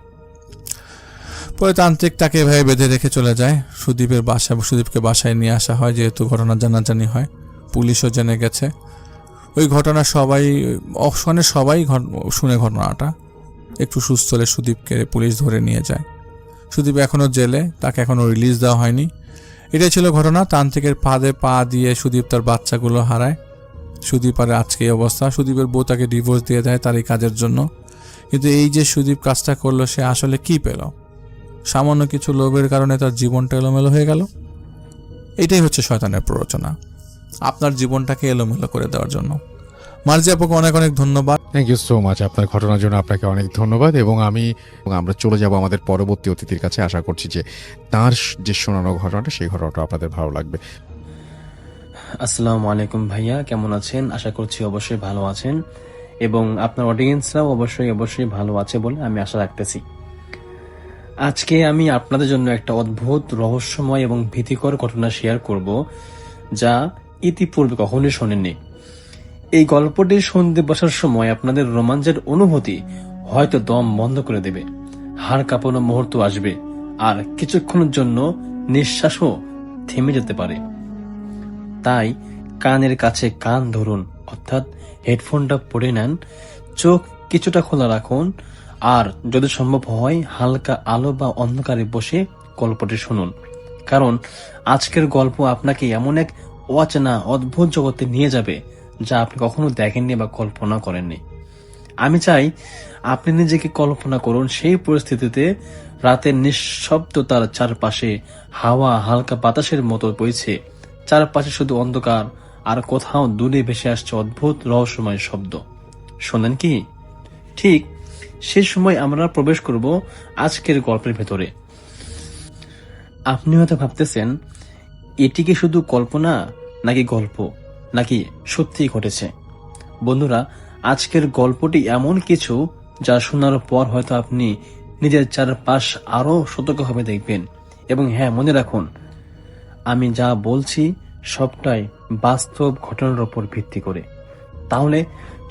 পরে তান্ত্রিক তাকে এভাবে বেঁধে রেখে চলে যায়। সুদীপকে বাসায় নিয়ে আসা হয়, যেহেতু ঘটনা জানাজানি হয়, পুলিশও জেনে গেছে। ওই ঘটনা সবাই শুনে ঘটনাটা একটু সুস্থ হলে সুদীপকে পুলিশ ধরে নিয়ে যায়। সুদীপ এখনও জেলে, তাকে এখনও রিলিজ দেওয়া হয়নি। এটাই ছিল ঘটনা। তান্ত্রিকের ফাঁদে পা দিয়ে সুদীপ তার বাচ্চাগুলো হারায়। সুদীপ আর আজকে এই অবস্থা। সুদীপের বউ তাকে ডিভোর্স দিয়ে দেয় তার এই কাজের জন্য। কিন্তু এই যে সুদীপ কাজটা করলো, সে আসলে কি পেল? সামান্য কিছু লোভের কারণে তার জীবনটা এলোমেলো হয়ে গেল। এটাই হচ্ছে শয়তানের প্ররোচনা, আপনার জীবনটাকে এলোমেলো করে দেওয়ার জন্য। মার্জি আপুকে অনেক অনেক ধন্যবাদ। Thank you so much. আপনার ঘটনার জন্য আপনাকে অনেক ধন্যবাদ। এবং আমরা চলে যাব আমাদের পরবর্তী অতিথির কাছে। আশা করছি যে তার যে শোনানো ঘটনাটা, সেই ঘটনাটা আপনাদের ভালো লাগবে। আসসালামু আলাইকুম ভাইয়া, কেমন আছেন? আশা করছি অবশ্যই ভালো আছেন, এবং আপনার অডিয়েন্সরাও অবশ্যই ভালো আছে বলে আমি আশা রাখতেছি। আজকে আমি আপনাদের জন্য একটা অদ্ভুত, রহস্যময় এবং ভীতিকর ঘটনা শেয়ার করব, যা ইতিপূর্বে কখনোই শোনেননি। এই গল্পটি শুনতে বসার সময় আপনাদের রোমাঞ্চের অনুভূতি হয়তো দম বন্ধ করে দেবে, হাড় কাঁপানো মুহূর্ত আসবে, আর কিছুক্ষণের জন্য নিঃশ্বাসও থেমে যেতে পারে। তাই কানের কাছে কান ধরুন, অর্থাৎ হেডফোনটা পরে নেন, চোখ কিছুটা খোলা রাখুন, আর যদি সম্ভব হয় হালকা আলো বা অন্ধকারে বসে গল্পটি শুনুন। কারণ আজকের গল্প আপনাকে এমন এক অচেনা অদ্ভুত জগতে নিয়ে যাবে, যা আপনি কখনো দেখেননি বা কল্পনা করেননি। আমি চাই আপনি নিজেকে কল্পনা করুন সেই পরিস্থিতিতে, রাতের নিঃশব্দতার চারপাশে হাওয়া হালকা বাতাসের মতো বইছে, চারপাশে শুধু অন্ধকার, আর কোথাও দূরে ভেসে আসছে অদ্ভুত রহস্যময় শব্দ। শোনেন কি? ঠিক সেই সময় আমরা প্রবেশ করব আজকের গল্পের ভেতরে। আপনি হয়তো ভাবতেছেন, এটি কি শুধু কল্পনা, নাকি গল্প, নাকি সত্যিই ঘটেছে? বন্ধুরা, আজকের গল্পটি এমন কিছু যা শোনার পর হয়তো আপনি নিজের চারপাশ আরো সতর্কভাবে দেখবেন। এবং হ্যাঁ, মনে রাখুন, আমি যা বলছি সবটাই বাস্তব ঘটনার উপর ভিত্তি করে। তাহলে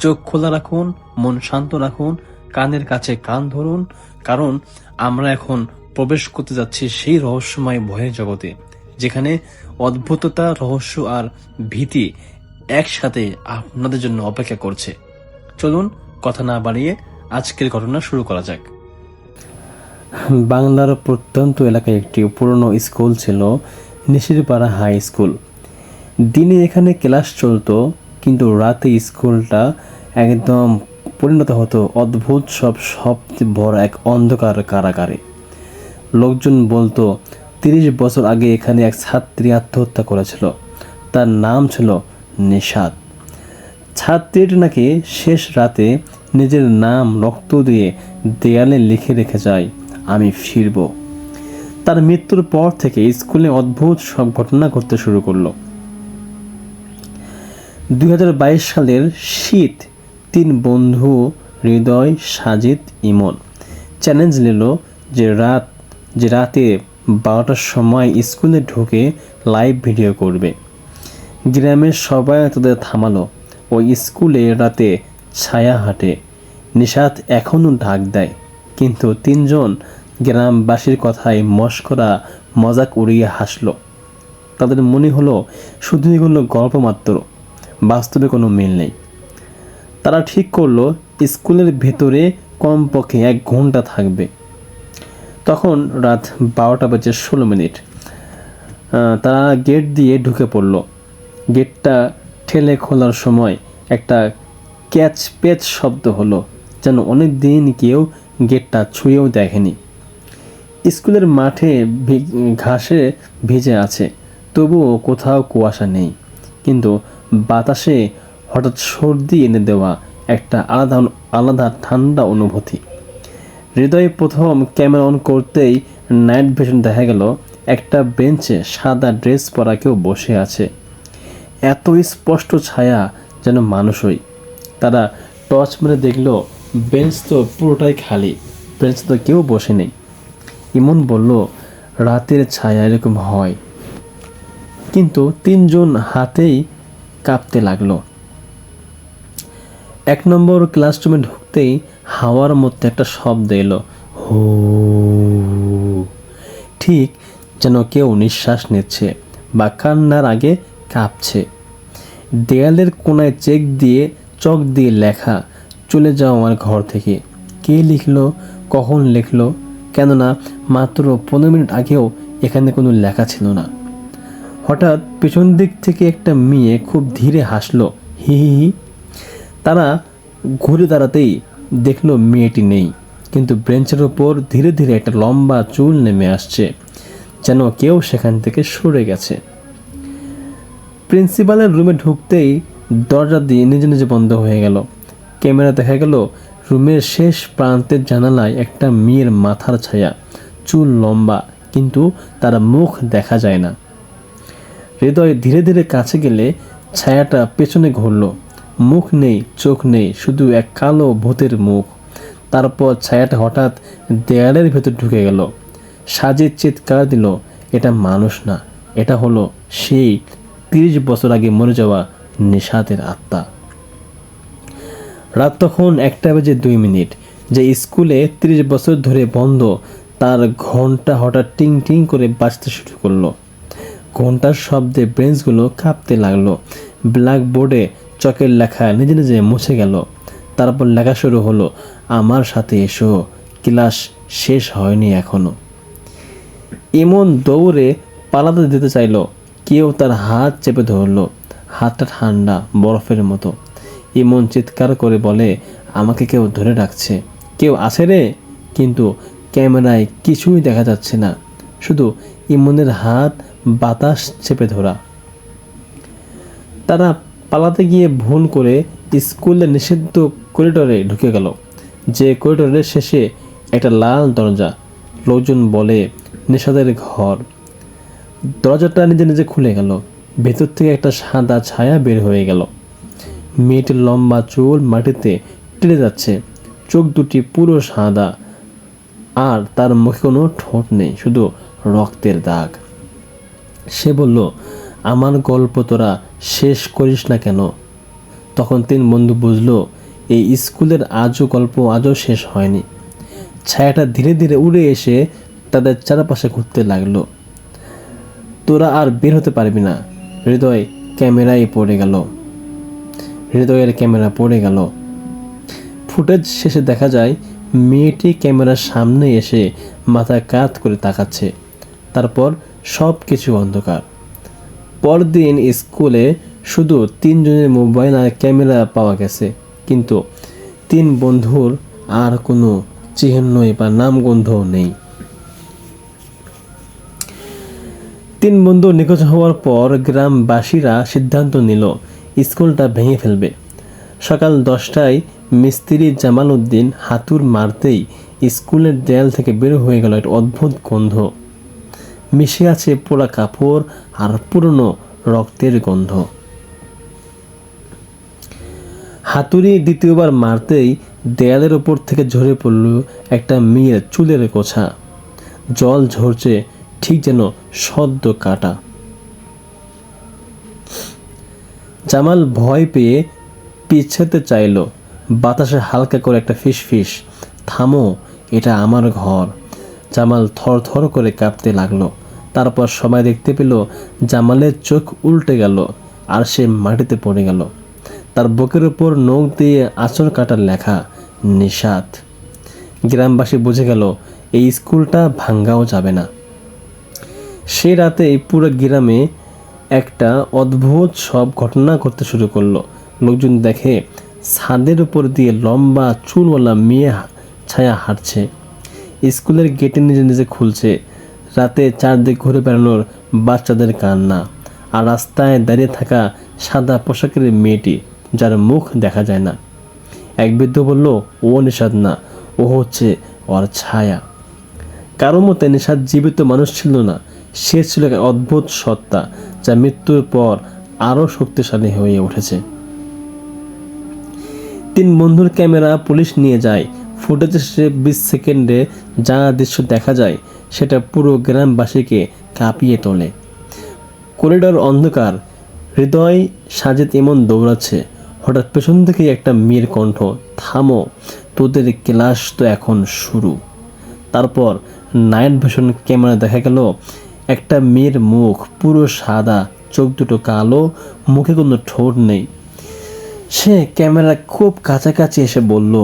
চোখ খোলা রাখুন, মন শান্ত রাখুন, কানের কাছে কান ধরুন, কারণ আমরা এখন প্রবেশ করতে যাচ্ছি সেই রহস্যময় ভয়ের জগতে, যেখানে অদ্ভুততা, রহস্য আর ভীতি একসাথে আপনাদের জন্য অপেক্ষা করছে। চলুন কথা না বাড়িয়ে আজকের ঘটনা শুরু করা যাক। বাংলার প্রত্যন্ত এলাকায় একটি পুরনো স্কুল ছিল, নিশিরপাড়া হাই স্কুল। দিনে এখানে ক্লাস চলতো, কিন্তু রাতে স্কুলটা একদম পরিণত হতো অদ্ভুত সবচেয়ে বড় এক অন্ধকার কারাগারে। লোকজন বলতো 30 বছর আগে এখানে এক ছাত্রী আত্মহত্যা করেছিল। তার নাম ছিল নিশাত। ছাত্রীটি নাকি শেষ রাতে নিজের নাম রক্ত দিয়ে দেয়ালে লিখে রেখে যায়, আমি ফিরব। তার মৃত্যুর পর থেকে স্কুলে অদ্ভুত সব ঘটনা ঘটতে শুরু করলো। 2022 সালের শীত, 3 বন্ধু হৃদয়, সাজিদ, ইমন চ্যালেঞ্জ নিল যে রাতে 12টার সময় স্কুলে ঢুকে লাইভ ভিডিও করবে। গ্রামের সবাই তাদের থামালো। ওই স্কুলে রাতে ছায়া হাঁটে। নিশাত এখনও ডাক দেয়, কিন্তু 3 জন গ্রামবাসীর কথায় মশকরা মজাক উড়িয়ে হাসলো। তাদের মনে হলো শুধু এগুলো গল্প মাত্র, বাস্তবে কোনো মিল নেই। তারা ঠিক করলো স্কুলের ভেতরে কমপক্ষে 1 ঘন্টা থাকবে। তখন রাত 12:16। তারা গেট দিয়ে ঢুকে পড়ল। গেটটা ঠেলে খোলার সময় একটা ক্যাচ পেচ শব্দ হলো, যেন অনেক দিন কেউ গেটটা ছুঁয়েও দেখেনি। স্কুলের মাঠে ঘাসে ভিজে আছে, তবুও কোথাও কুয়াশা নেই, কিন্তু বাতাসে হঠাৎ সর্দি এনে দেওয়া একটা আলাদা ঠান্ডা অনুভূতি। হৃদয় প্রথম ক্যামেরা অন করতেই নাইট ভিশন দেখা গেল একটা বেঞ্চে সাদা ড্রেস পরা কেউ বসে আছে। এত স্পষ্ট ছায়া, যেন মানুষই। তারা টর্চ মেরে দেখল বেঞ্চ তো পুরোটাই খালি, বেঞ্চ তো কেউ বসে নেই। ইমন বলল, রাতের ছায়া এরকম হয়। কিন্তু 3 জন হাতেই কাঁপতে লাগলো। 1 নম্বর ক্লাসরুমে ঢুকতেই হাওয়ার মধ্যে একটা শব্দ এলো, হু, ঠিক যেন কেউ নিঃশ্বাস নিচ্ছে বা কান্নার আগে কাঁপছে। দেয়ালের কোনায় চক দিয়ে লেখা, চলে যাও আমার ঘর থেকে। কে লিখলো, কখন লিখলো? কেননা মাত্র 15 মিনিট আগেও এখানে কোনো লেখা ছিল না। হঠাৎ পেছন দিক থেকে একটা মেয়ে খুব ধীরে হাসলো, হি হি হি। তারা ঘুরে দাঁড়াতেই দেখলো মেয়েটি নেই, কিন্তু বেঞ্চের ওপর ধীরে ধীরে একটা লম্বা চুল নেমে আসছে, যেন কেউ সেখান থেকে সরে গেছে। প্রিন্সিপালের রুমে ঢুকতেই দরজা দিয়ে নিজে নিজে বন্ধ হয়ে গেল। ক্যামেরা দেখা গেল রুমের শেষ প্রান্তের জানালায় একটা মেয়ের মাথার ছায়া, চুল লম্বা, কিন্তু তার মুখ দেখা যায় না। হৃদয় ধীরে ধীরে কাছে গেলে ছায়াটা পেছনে ঘুরল। মুখ নেই, চোখ নেই, শুধু এক কালো ভূতের মুখ। তারপর ছায়াটা হঠাৎ দেয়ালের ভেতর ঢুকে গেল। সাজিদ চিৎকার দিল, এটা মানুষ না, এটা হলো সেই 30 বছর আগে মরে যাওয়া নিশাতের আত্মা। রাত তখন 1:02। যে স্কুলে 30 বছর ধরে বন্ধ, তার ঘন্টা হঠাৎ টিং টিং করে বাজতে শুরু করলো। ঘন্টার শব্দে বেঞ্চগুলো কাঁপতে লাগলো। ব্ল্যাকবোর্ডে চকের লেখা নিজে নিজে মুছে গেল। তারপর লেখা শুরু হলো, আমার সাথে এসো, ক্লাস শেষ হয়নি এখনো। ইমন দৌড়ে পালাতে দিতে চাইল, কেউ তার হাত চেপে ধরলো। হাতটা ঠান্ডা, বরফের মতো। ইমন চিৎকার করে বলে, আমাকে কেউ ধরে রাখছে, কেউ আছে রে? কিন্তু ক্যামেরায় কিছুই দেখা যাচ্ছে না, শুধু ইমনের হাত বাতাস চেপে ধরা। তারা পালাতে গিয়ে ভুল করে স্কুলের নিষিদ্ধ করিডোরে ঢুকে গেল, যে করিডোরের শেষে একটা লাল দরজা। লোকজন বলে নিশাতের ঘর। দরজাটা নিজে নিজে খুলে গেল। ভেতর থেকে একটা সাদা ছায়া বের হয়ে গেল। মেয়েটির লম্বা চুল মাটিতে টেনে যাচ্ছে, চোখ দুটি পুরো সাদা, আর তার মুখে কোনো ঠোঁট নেই, শুধু রক্তের দাগ। সে বলল, আমার গল্প তোরা শেষ করিস না কেন? তখন 3 বন্ধু বুঝলো এই স্কুলের গল্প আজও শেষ হয়নি। ছায়াটা ধীরে ধীরে উড়ে এসে তাদের চারপাশে ঘুরতে লাগলো। তোরা আর বের হতে পারবি না। হৃদয়ের ক্যামেরা পড়ে গেল। ফুটেজ শেষে দেখা যায় মেয়েটি ক্যামেরার সামনে এসে মাথা কাত করে তাকাচ্ছে। তারপর সব কিছু অন্ধকার। পরদিন স্কুলে শুধু 3 জনের মোবাইল আর ক্যামেরা পাওয়া গেছে, কিন্তু 3 বন্ধুর আর কোনো চিহ্নই বা নামগন্ধও নেই। 3 বন্ধু নিখোঁজ হওয়ার পর গ্রামবাসীরা সিদ্ধান্ত নিল স্কুলটা ভেঙে ফেলবে। সকাল 10টায় মিস্ত্রি জামাল উদ্দিন হাতুর মারতেই স্কুলের দেয়াল থেকে বের হয়ে গেল একটা অদ্ভুত গন্ধ। মিশে আছে পোড়া কাপড় আর পুরনো রক্তের গন্ধ। হাতুড়ি দ্বিতীয়বার মারতেই দেয়ালের ওপর থেকে ঝরে পড়ল একটা মেয়ের চুলের গোছা। জল ঝরছে ঠিক যেন সদ্য কাটা। জামাল ভয় পেয়ে পিছাতে চাইল। বাতাসে হালকা করে একটা ফিসফিস, থামো, এটা আমার ঘর। জামাল থর থর করে কাঁপতে লাগলো। তারপর সবাই দেখতে পেল জামালের চোখ উল্টে গেল আর সে মাটিতে পড়ে গেল। তার বুকের উপর নখ দিয়ে আঁচড় কাটার লেখা নিষাদ। গ্রামবাসী বুঝে গেল এই স্কুলটা ভাঙ্গাও যাবে না। সে রাতেই পুরো গ্রামে একটা অদ্ভুত সব ঘটনা ঘটতে শুরু করলো। লোকজন দেখে ছাদের উপর দিয়ে লম্বা চুলওয়ালা মেয়ে ছায়া হাঁটছে। স্কুলের গেটে নিজে নিজে খুলছে। রাতে চারদিক ঘুরে বেড়ানোর বাচ্চাদের কান্না, আর রাস্তায় দাঁড়িয়ে থাকা সাদা পোশাকের মেয়েটি যার মুখ দেখা যায় না। এক বৃদ্ধ বলল, ও নিষাদ না, ও হচ্ছে ওর ছায়া। কারো মতে নিষাদ জীবিত মানুষ ছিল না, সে ছিল এক অদ্ভুত সত্তা যা মৃত্যুর পর আরও শক্তিশালী হয়ে উঠেছে। 3 বন্ধুর ক্যামেরা পুলিশ নিয়ে যায়। ফুটেজে শেষে 20 সেকেন্ডে যা দৃশ্য দেখা যায় সেটা পুরো গ্রামবাসীকে কাঁপিয়ে তোলে। করিডোর অন্ধকার, হৃদয় সাজিদ ইমন দৌড়াচ্ছে। হঠাৎ পেছন থেকে একটা মেয়ের কণ্ঠ, থামো, তোদের ক্লাস তো এখন শুরু। তারপর নাইট ভিশন ক্যামেরা দেখা গেল একটা মেয়ের মুখ পুরো সাদা, চোখ দুটো কালো, মুখে কোনো ঠোঁট নেই। সে ক্যামেরা খুব কাছাকাছি এসে বলল,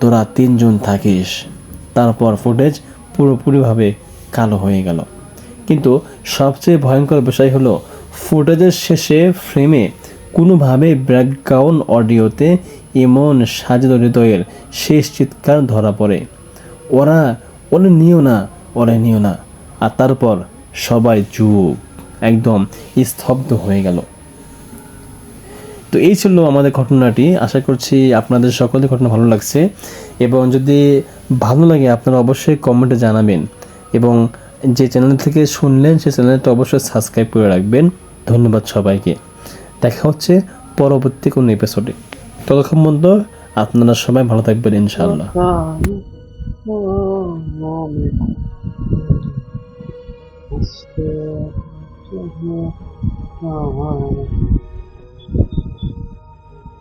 তোরা 3 জন থাকিস। তারপর ফুটেজ পুরোপুরিভাবে কালো হয়ে গেল। কিন্তু সবচেয়ে ভয়ঙ্কর বিষয় হলো ফুটেজের শেষে ফ্রেমে কোনোভাবে ব্যাকগ্রাউন্ড অডিওতে এমন সাজিদ হৃদয়ের শেষ চিৎকার ধরা পড়ে, ওরা ওরে নিও না, ওরে নিও না। আর তারপর সবাই চুপ, একদম স্তব্ধ হয়ে গেল। তো এই ছিল আমাদের ঘটনাটি। আশা করছি আপনাদের সকলের ঘটনা ভালো লাগছে, এবং যদি ভালো লাগে আপনারা অবশ্যই কমেন্টে জানাবেন, এবং যে চ্যানেল থেকে শুনলেন সেই চ্যানেলটা অবশ্যই সাবস্ক্রাইব করে রাখবেন। ধন্যবাদ সবাইকে। দেখা হচ্ছে পরবর্তী কোনো এপিসোডে। ততক্ষণ পর্যন্ত আপনারা সবাই ভালো থাকবেন ইনশাআল্লাহ।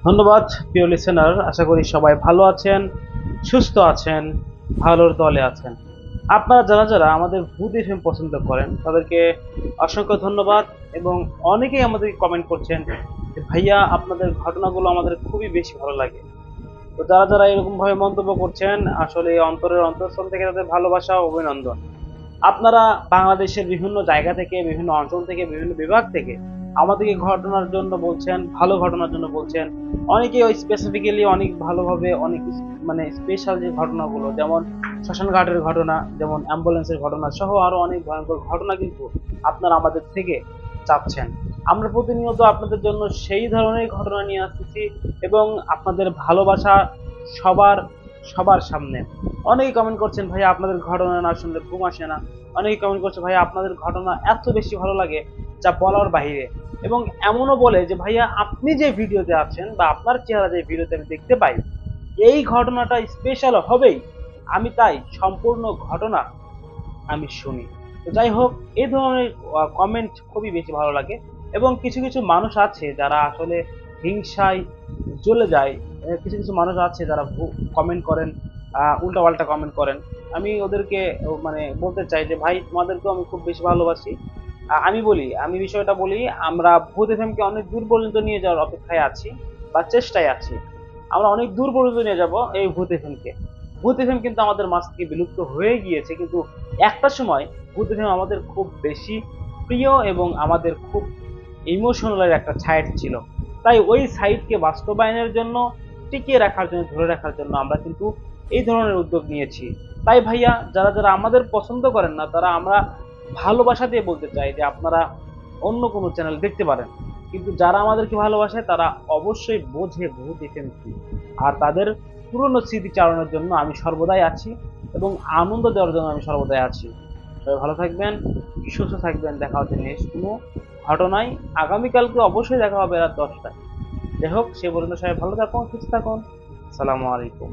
ধন্যবাদ প্রিয় লিসেনার, আশা করি সবাই ভালো আছেন, সুস্থ আছেন, ভালোর দলে আছেন। আপনারা যারা যারা আমাদের ভূত এফএম পছন্দ করেন তাদেরকে অসংখ্য ধন্যবাদ, এবং অনেকেই আমাদেরকে কমেন্ট করছেন যে ভাইয়া আপনাদের ঘটনাগুলো আমাদের খুবই বেশি ভালো লাগে। তো যারা যারা এরকম ভাবে মন্তব্য করছেন, আসলে অন্তরের অন্তঃস্থল থেকে তাদের ভালোবাসা ও অভিনন্দন। আপনারা বাংলাদেশের বিভিন্ন জায়গা থেকে, বিভিন্ন অঞ্চল থেকে, বিভিন্ন বিভাগ থেকে আমাদেরকে ঘটনার জন্য বলছেন, ভালো ঘটনার জন্য বলছেন। অনেকে ওই স্পেসিফিক্যালি অনেক ভালোভাবে অনেক মানে স্পেশাল যে ঘটনাগুলো, যেমন শ্মশান ঘাটের ঘটনা, যেমন অ্যাম্বুলেন্সের ঘটনা সহ আরো অনেক ভয়ঙ্কর ঘটনা কিন্তু আপনারা আমাদের থেকে চাচ্ছেন। আমরা প্রতিনিয়ত আপনাদের জন্য সেই ধরনের ঘটনা নিয়ে আসতেছি, এবং আপনাদের ভালোবাসা সবার সবার সামনে। অনেকেই কমেন্ট করছেন ভাইয়া আপনাদের ঘটনা না শুনলে ঘুম আসে না। অনেকেই কমেন্ট করছে ভাইয়া আপনাদের ঘটনা এত বেশি ভালো লাগে যা বলার বাহিরে, এবং এমনও বলে যে ভাইয়া আপনি যে ভিডিওতে আছেন বা আপনার চেহারা যে ভিডিওতে আমি দেখতে পাই, এই ঘটনাটা স্পেশাল হবেই। আমি তাই সম্পূর্ণ ঘটনা আমি শুনি। তো যাই হোক, এই ধরনের কমেন্ট খুবই বেশি ভালো লাগে, এবং কিছু কিছু মানুষ আছে যারা আসলে হিংসায় জ্বলে যায়। কিছু কিছু মানুষ আছে যারা কমেন্ট করেন, উল্টাপাল্টা কমেন্ট করেন। আমি ওদেরকে মানে বলতে চাই যে ভাই, তোমাদেরকেও আমি খুব বেশি ভালোবাসি। আমি বিষয়টা বলি, আমরা ভূত এফএমকে অনেক দূর পর্যন্ত নিয়ে যাওয়ার অপেক্ষায় আছি বা চেষ্টায় আছি। আমরা অনেক দূর পর্যন্ত নিয়ে যাব এই ভূত এফএমকে। ভূত এফএম কিন্তু আমাদের মাঝ থেকে বিলুপ্ত হয়ে গিয়েছে, কিন্তু একটা সময় ভূত এফএম আমাদের খুব বেশি প্রিয় এবং আমাদের খুব ইমোশনালের একটা সাইড ছিল। তাই ওই সাইডকে বাস্তবায়নের জন্য, টিকিয়ে রাখার জন্য, ধরে রাখার জন্য আমরা কিন্তু এই ধরনের উদ্যোগ নিয়েছি। তাই ভাইয়া, যারা যারা আমাদের পছন্দ করেন না, তারা আমরা ভালোবাসা দিয়ে বলতে চাই যে আপনারা অন্য কোনো চ্যানেল দেখতে পারেন, কিন্তু যারা আমাদেরকে ভালোবাসে তারা অবশ্যই বোঝে বহুত এফএম কি, আর তাদের পুরনো স্মৃতিচারণের জন্য আমি সর্বদাই আছি এবং আনন্দ দেওয়ার জন্য আমি সর্বদাই আছি। সবাই ভালো থাকবেন, সুস্থ থাকবেন। দেখা হচ্ছে নেক্সট কোনো ঘটনায়। আগামীকালকে অবশ্যই দেখা হবে রাত 10টায়। যাই হোক, সে পর্যন্ত সবাই ভালো থাকুন, সুস্থ থাকুন। আসসালামু আলাইকুম।